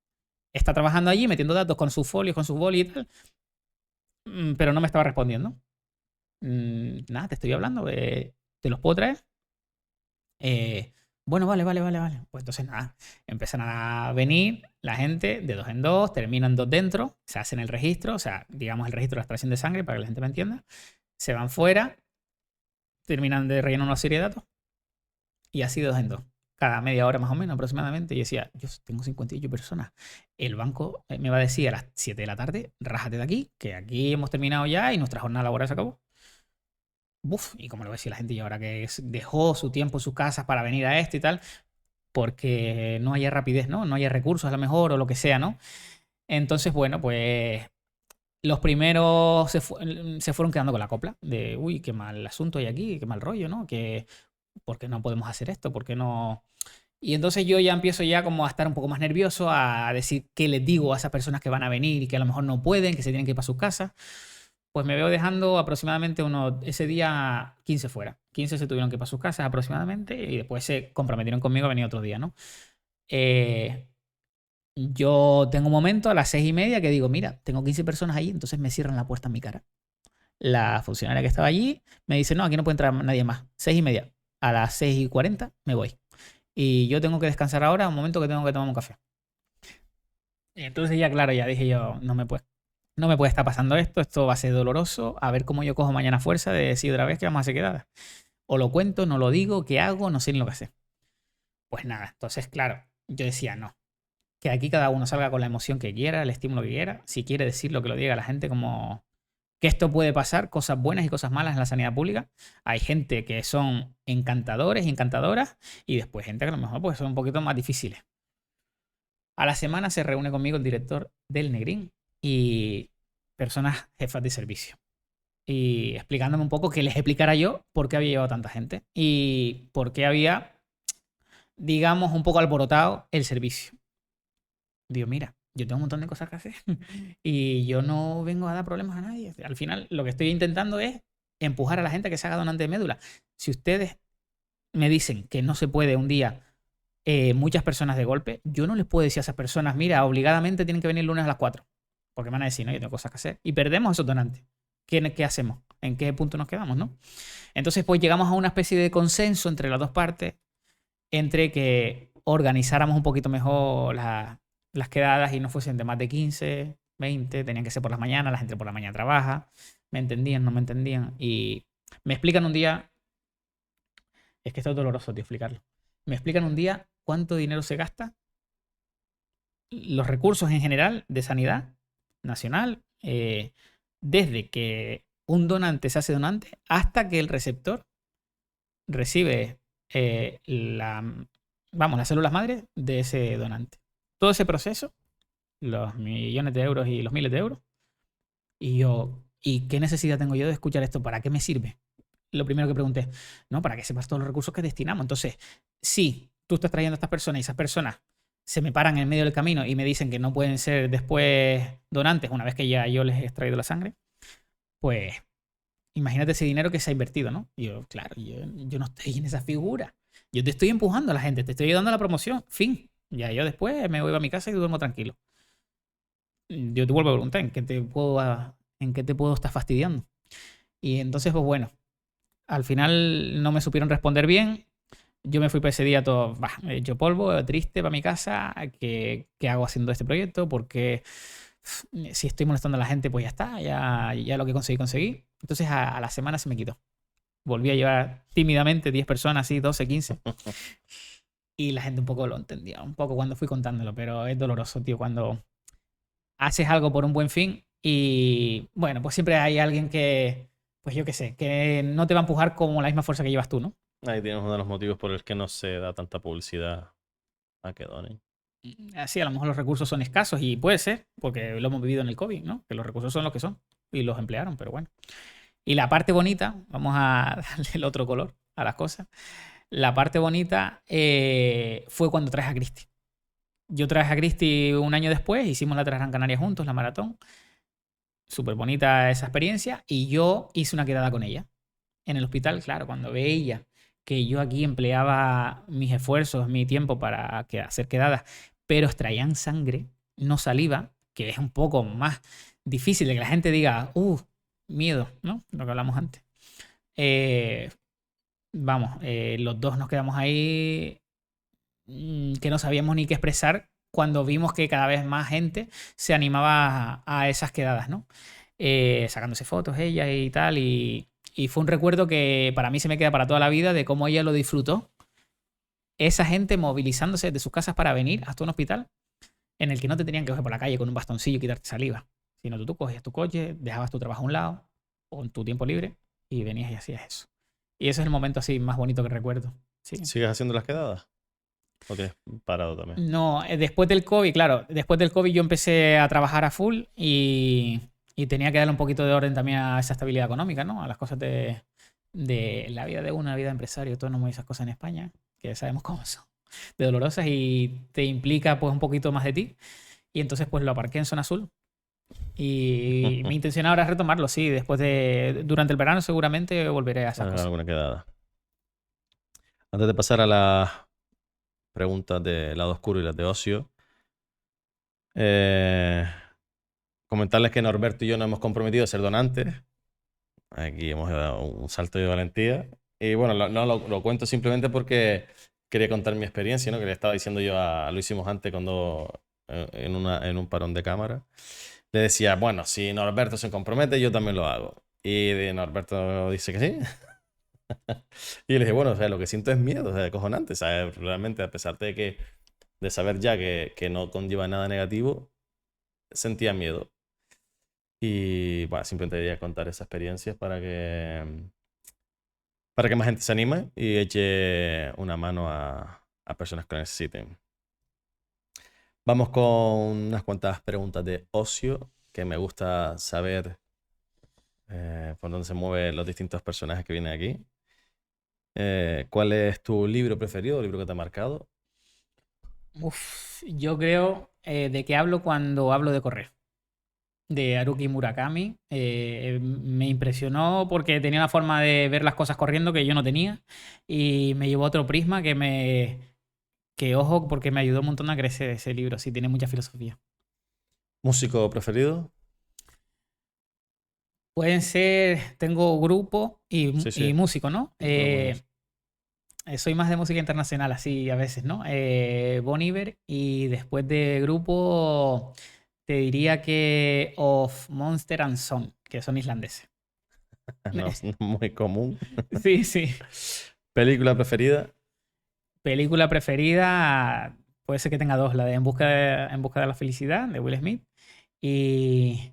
Está trabajando allí, metiendo datos con sus folios, con sus boli y tal, pero no me estaba respondiendo. Nada, te estoy hablando. ¿Te los puedo traer? Bueno, vale. Pues entonces nada, empiezan a venir la gente de dos en dos, terminan dos dentro, se hacen el registro, o sea, digamos el registro de la extracción de sangre para que la gente me entienda. Se van fuera, terminan de rellenar una serie de datos y así de dos en dos. Cada media hora más o menos aproximadamente. Y decía, yo tengo 58 personas. El banco me va a decir a las 7 de la tarde, rájate de aquí, que aquí hemos terminado ya y nuestra jornada laboral se acabó. Buf, y como lo va a decir la gente, y ahora que dejó su tiempo en sus casas para venir a esto y tal, porque no haya rapidez, ¿no? No haya recursos a lo mejor o lo que sea, ¿no? Entonces, bueno, pues los primeros se fueron quedando con la copla de, uy, qué mal asunto hay aquí, qué mal rollo, ¿no? ¿Por qué no podemos hacer esto? ¿Por qué no? Y entonces yo ya empiezo ya como a estar un poco más nervioso, a decir qué les digo a esas personas que van a venir y que a lo mejor no pueden, que se tienen que ir para sus casas. Pues me veo dejando aproximadamente ese día 15 fuera. 15 se tuvieron que ir para sus casas aproximadamente y después se comprometieron conmigo a venir otro día, ¿no? Yo tengo un momento a las 6:30 que digo, mira, tengo 15 personas allí, entonces me cierran la puerta en mi cara. La funcionaria que estaba allí me dice, no, aquí no puede entrar nadie más. 6:30. A las 6:40 me voy. Y yo tengo que descansar ahora, un momento que tengo que tomar un café. Y entonces ya, claro, ya dije yo, no me puede estar pasando esto va a ser doloroso, a ver cómo yo cojo mañana fuerza de decir otra vez que vamos a hacer quedadas. O lo cuento, no lo digo, ¿qué hago? No sé ni lo que hacer. Pues nada, entonces, claro, yo decía, no, que aquí cada uno salga con la emoción que quiera, el estímulo que quiera, si quiere decirlo, que lo diga a la gente como que esto puede pasar, cosas buenas y cosas malas en la sanidad pública. Hay gente que son encantadores y encantadoras y después gente que a lo mejor pues, son un poquito más difíciles. A la semana se reúne conmigo el director del Negrín y personas jefas de servicio. Y explicándome un poco que les explicara yo por qué había llevado tanta gente y por qué había, digamos, un poco alborotado el servicio. Digo, mira, yo tengo un montón de cosas que hacer y yo no vengo a dar problemas a nadie. Al final, lo que estoy intentando es empujar a la gente a que se haga donante de médula. Si ustedes me dicen que no se puede un día muchas personas de golpe, yo no les puedo decir a esas personas, mira, obligadamente tienen que venir el lunes a las 4. Porque me van a decir, no, yo tengo cosas que hacer. Y perdemos esos donantes. ¿Qué hacemos? ¿En qué punto nos quedamos, no? Entonces, pues llegamos a una especie de consenso entre las dos partes, entre que organizáramos un poquito mejor las quedadas y no fuesen de más de 15, 20, tenían que ser por las mañanas, la gente por la mañana trabaja, me entendían, no me entendían. Y me explican un día, es que esto es doloroso, tío, explicarlo. Me explican un día cuánto dinero se gasta, los recursos en general de sanidad nacional, desde que un donante se hace donante hasta que el receptor recibe las células madres de ese donante. Todo ese proceso, los millones de euros y los miles de euros. ¿Y qué necesidad tengo yo de escuchar esto? ¿Para qué me sirve? Lo primero que pregunté, no, para que sepas todos los recursos que destinamos. Entonces, si tú estás trayendo a estas personas y esas personas se me paran en medio del camino y me dicen que no pueden ser después donantes una vez que ya yo les he extraído la sangre, pues imagínate ese dinero que se ha invertido, ¿no? Y yo, claro, yo no estoy en esa figura. Yo te estoy empujando a la gente, te estoy ayudando a la promoción. Fin. Ya yo después me voy a mi casa y duermo tranquilo. Yo te vuelvo a preguntar, ¿en qué te puedo estar fastidiando? Y entonces, pues bueno, al final no me supieron responder bien. Yo me fui para ese día todo hecho polvo, triste para mi casa. ¿Qué hago haciendo este proyecto? Porque si estoy molestando a la gente, pues ya está, ya lo que conseguí. Entonces a la semana se me quitó. Volví a llevar tímidamente 10 personas, así, 12, 15. Y la gente un poco lo entendía, un poco cuando fui contándolo, pero es doloroso, tío, cuando haces algo por un buen fin y, bueno, pues siempre hay alguien que, pues yo qué sé, que no te va a empujar como la misma fuerza que llevas tú, ¿no? Ahí tienes uno de los motivos por el que no se da tanta publicidad a que donen. así a lo mejor los recursos son escasos y puede ser, porque lo hemos vivido en el COVID, ¿no? Que los recursos son los que son y los emplearon, pero bueno. Y la parte bonita, vamos a darle el otro color a las cosas. La parte bonita fue cuando traje a Cristi. Yo traje a Cristi un año después, hicimos la Transgran Canaria juntos, la maratón. Súper bonita esa experiencia. Y yo hice una quedada con ella. En el hospital, claro, cuando ve ella que yo aquí empleaba mis esfuerzos, mi tiempo para hacer quedadas, pero extraían sangre, no saliva, que es un poco más difícil de que la gente diga, miedo, ¿no? Lo que hablamos antes. Los dos nos quedamos ahí que no sabíamos ni qué expresar cuando vimos que cada vez más gente se animaba a esas quedadas, ¿no? Sacándose fotos ella y tal, y fue un recuerdo que para mí se me queda para toda la vida de cómo ella lo disfrutó. Esa gente movilizándose de sus casas para venir hasta un hospital en el que no te tenían que coger por la calle con un bastoncillo y quitarte saliva, sino tú cogías tu coche, dejabas tu trabajo a un lado o en tu tiempo libre y venías y hacías eso. Y ese es el momento así más bonito que recuerdo. Sí. ¿Sigues haciendo las quedadas? ¿O tienes parado también? No, después del COVID, claro, después del COVID yo empecé a trabajar a full y tenía que darle un poquito de orden también a esa estabilidad económica, ¿no? A las cosas de la vida de uno, la vida de empresario, autónomo y esas cosas en España, que sabemos cómo son, de dolorosas y te implica pues un poquito más de ti. Y entonces pues lo aparqué en Zona Azul. Y mi intención ahora es retomarlo, sí. Durante el verano seguramente volveré a esas cosas. Alguna quedada. Antes de pasar a las preguntas de lado oscuro y las de ocio, comentarles que Norberto y yo nos hemos comprometido a ser donantes. Aquí hemos dado un salto de valentía. Y bueno, lo cuento simplemente porque quería contar mi experiencia, ¿no? Que le estaba diciendo yo lo hicimos antes cuando en un parón de cámara. Le decía, bueno, si Norberto se compromete, yo también lo hago. Y Norberto dice que sí. Y le dije, bueno, o sea, lo que siento es miedo, o sea, acojonante, ¿sabes? Realmente, a pesar de saber ya que no conlleva nada negativo, sentía miedo. Y bueno, simplemente quería contar esas experiencias para que más gente se anime y eche una mano a personas que lo necesiten. Vamos con unas cuantas preguntas de ocio que me gusta saber por dónde se mueven los distintos personajes que vienen aquí. ¿Cuál es tu libro preferido, el libro que te ha marcado? Yo creo de qué hablo cuando hablo de correr. De Haruki Murakami. Me impresionó porque tenía una forma de ver las cosas corriendo que yo no tenía y me llevó a otro prisma que ojo, porque me ayudó un montón a crecer ese libro. Sí, tiene mucha filosofía. ¿Músico preferido? Pueden ser, tengo grupo y músico, ¿no? Soy más de música internacional, así a veces, ¿no? Bon Iver, y después de grupo te diría que Of Monster and Son, que son islandeses. No es muy común. Sí, sí. ¿Película preferida? Película preferida, puede ser que tenga dos, la de En busca de la felicidad, de Will Smith, y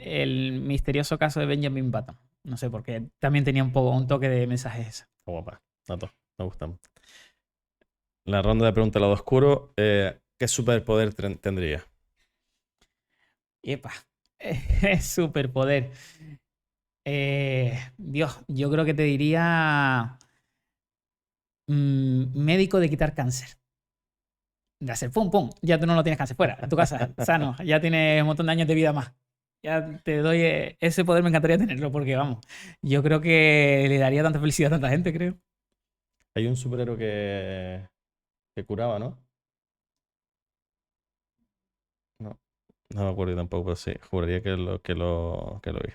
el misterioso caso de Benjamin Button. No sé, porque también tenía un toque de mensaje ese. Guapa, me gustan. La ronda de preguntas al lado oscuro, ¿qué superpoder tendría? Epa, superpoder. Dios, yo creo que te diría médico de quitar cáncer. De hacer pum, pum, ya tú no lo tienes cáncer, fuera, a tu casa, sano, ya tienes un montón de años de vida más. Ya te doy ese poder, me encantaría tenerlo porque, vamos, yo creo que le daría tanta felicidad a tanta gente, creo. Hay un superhéroe que curaba, ¿no? No me acuerdo tampoco, pero sí, juraría que lo vi.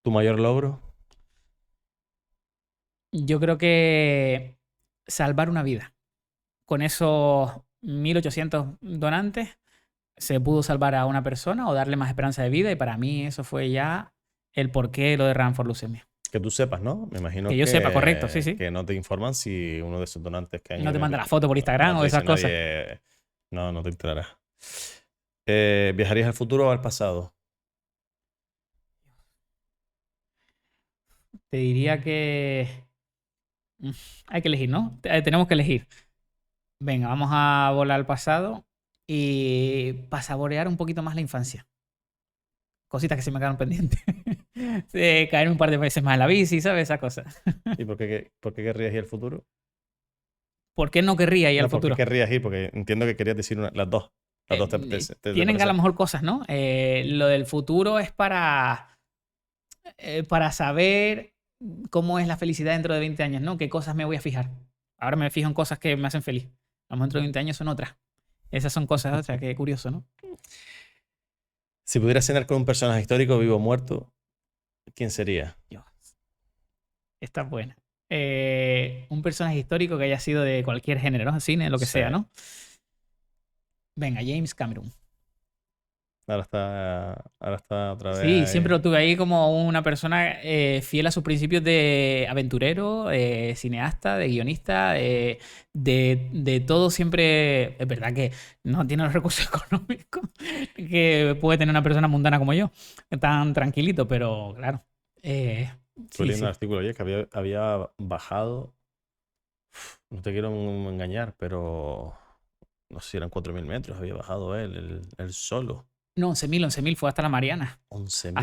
¿Tu mayor logro? Yo creo que salvar una vida. Con esos 1800 donantes se pudo salvar a una persona o darle más esperanza de vida, y para mí eso fue ya el porqué lo de Run for Leucemia. Que tú sepas, ¿no? Me imagino que yo sepa, correcto, sí, sí. Que no te informan si uno de esos donantes que han no te manda la foto por Instagram o esas cosas. No te enterarás. ¿Viajarías al futuro o al pasado? Te diría que hay que elegir, ¿no? Tenemos que elegir. Venga, vamos a volar al pasado y para saborear un poquito más la infancia. Cositas que se me quedaron pendientes. Caer un par de veces más en la bici, ¿sabes? Esas cosas. ¿Y por qué querrías ir al futuro? ¿Por qué no querría ir al ¿Por qué futuro? querrías ir? Porque entiendo que querías decir las dos. Las dos te Tienen a lo parecen. mejor cosas, ¿no? Lo del futuro es para saber cómo es la felicidad dentro de 20 años, ¿no? ¿Qué cosas me voy a fijar? Ahora me fijo en cosas que me hacen feliz. A lo mejor dentro de 20 años son otras. Esas son cosas otras. Qué curioso, ¿no? Si pudieras cenar con un personaje histórico, vivo o muerto, ¿quién sería? Dios. Esta es buena. Un personaje histórico que haya sido de cualquier género, ¿no? Cine, lo que Sí. sea, ¿no? Venga, James Cameron. Ahora está otra vez. Sí, ahí. siempre lo tuve ahí como una persona fiel a sus principios de aventurero, cineasta, de guionista, de todo siempre. Es verdad que no tiene los recursos económicos que puede tener una persona mundana como yo, tan tranquilito, pero claro. Estoy leyendo un artículo ayer que había bajado. No te quiero engañar, pero no sé si eran 4.000 metros. Había bajado él solo. No, 11.000 fue hasta la Mariana. 11.000.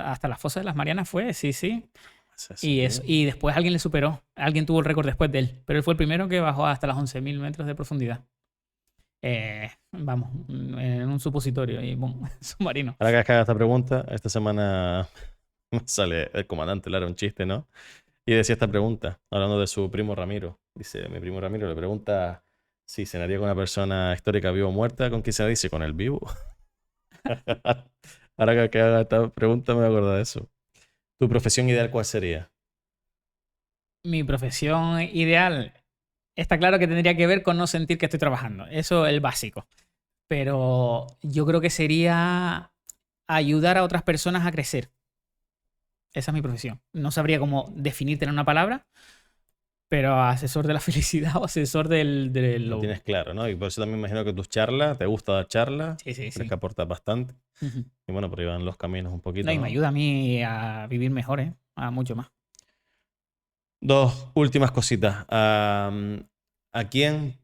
Hasta la fosa de las Marianas fue, sí, sí. Sí. Y después alguien le superó. Alguien tuvo el récord después de él. Pero él fue el primero que bajó hasta las 11.000 metros de profundidad. Vamos, en un supositorio y boom, submarino. Ahora que haga esta pregunta, esta semana me sale el comandante Lara, un chiste, ¿no? Y decía esta pregunta, hablando de su primo Ramiro. Dice, mi primo Ramiro le pregunta si cenaría con una persona histórica viva o muerta. ¿Con quién se dice? ¿Con el vivo? Ahora que haga esta pregunta me voy a acordar de eso. ¿Tu profesión ideal cuál sería? Mi profesión ideal está claro que tendría que ver con no sentir que estoy trabajando. Eso es el básico. Pero yo creo que sería ayudar a otras personas a crecer. Esa es mi profesión. No sabría cómo definirte en una palabra, pero asesor de la felicidad o asesor de Lo tienes claro, ¿no? Y por eso también me imagino que tus charlas, te gusta dar charlas, Sí, sí, crees sí. que aportas bastante. Ujú. Y bueno, por ahí van los caminos un poquito, No, y ¿no? me ayuda a mí a vivir mejor, ¿eh? A mucho más. Dos últimas cositas. ¿A quién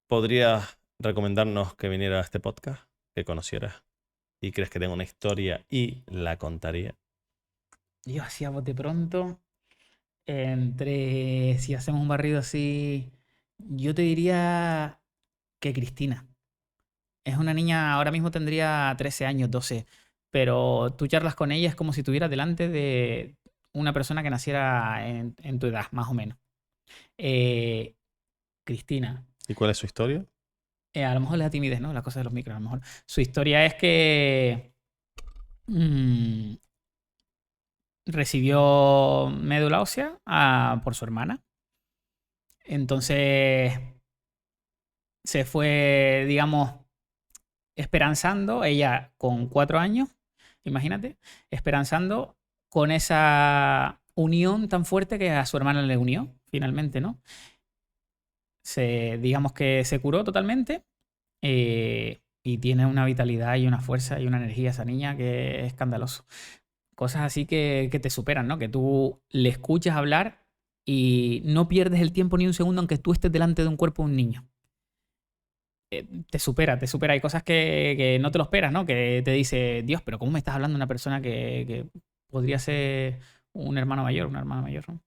podrías recomendarnos que viniera a este podcast, que conocieras y crees que tenga una historia y la contaría? Yo hacía bote pronto. Si hacemos un barrido así, yo te diría que Cristina. Es una niña, ahora mismo tendría 13 años, 12, pero tú charlas con ella es como si estuvieras delante de una persona que naciera en tu edad, más o menos. Cristina, ¿Y cuál es su historia? a lo mejor la timidez, ¿no? Las cosas de los micros, a lo mejor. Su historia es que recibió médula ósea por su hermana. Entonces se fue, digamos, esperanzando, ella con 4 años, imagínate, esperanzando con esa unión tan fuerte que a su hermana le unió, finalmente, ¿no? Digamos que se curó totalmente y tiene una vitalidad y una fuerza y una energía esa niña que es escandaloso. Cosas así que te superan, ¿no? Que tú le escuchas hablar y no pierdes el tiempo ni un segundo aunque tú estés delante de un cuerpo de un niño. Te supera. Hay cosas que no te lo esperas, ¿no? Que te dice, Dios, pero ¿cómo me estás hablando de una persona que podría ser un hermano mayor, una hermana mayor, ¿no?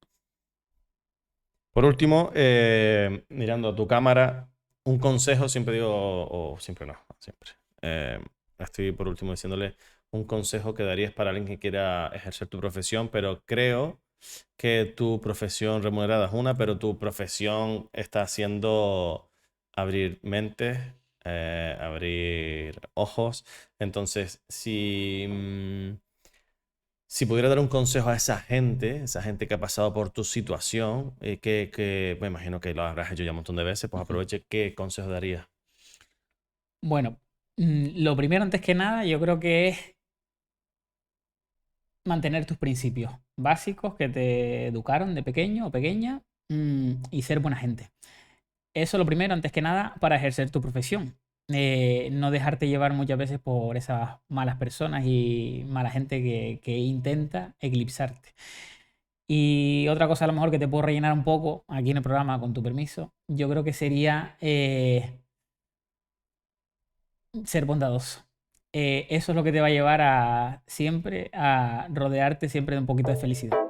Por último, mirando a tu cámara, un consejo, siempre digo, o siempre no, siempre. Estoy por último diciéndole un consejo que darías para alguien que quiera ejercer tu profesión, pero creo que tu profesión remunerada es una, pero tu profesión está haciendo abrir mentes, abrir ojos. Entonces, si pudiera dar un consejo a esa gente que ha pasado por tu situación, que me imagino que lo habrás hecho ya un montón de veces, pues aproveche, ¿qué consejo darías? Bueno, lo primero, antes que nada, yo creo que es mantener tus principios básicos que te educaron de pequeño o pequeña y ser buena gente. Eso lo primero, antes que nada, para ejercer tu profesión. No dejarte llevar muchas veces por esas malas personas y mala gente que intenta eclipsarte. Y otra cosa a lo mejor que te puedo rellenar un poco aquí en el programa, con tu permiso, yo creo que sería ser bondadoso. Eso es lo que te va a llevar a siempre a rodearte siempre de un poquito de felicidad.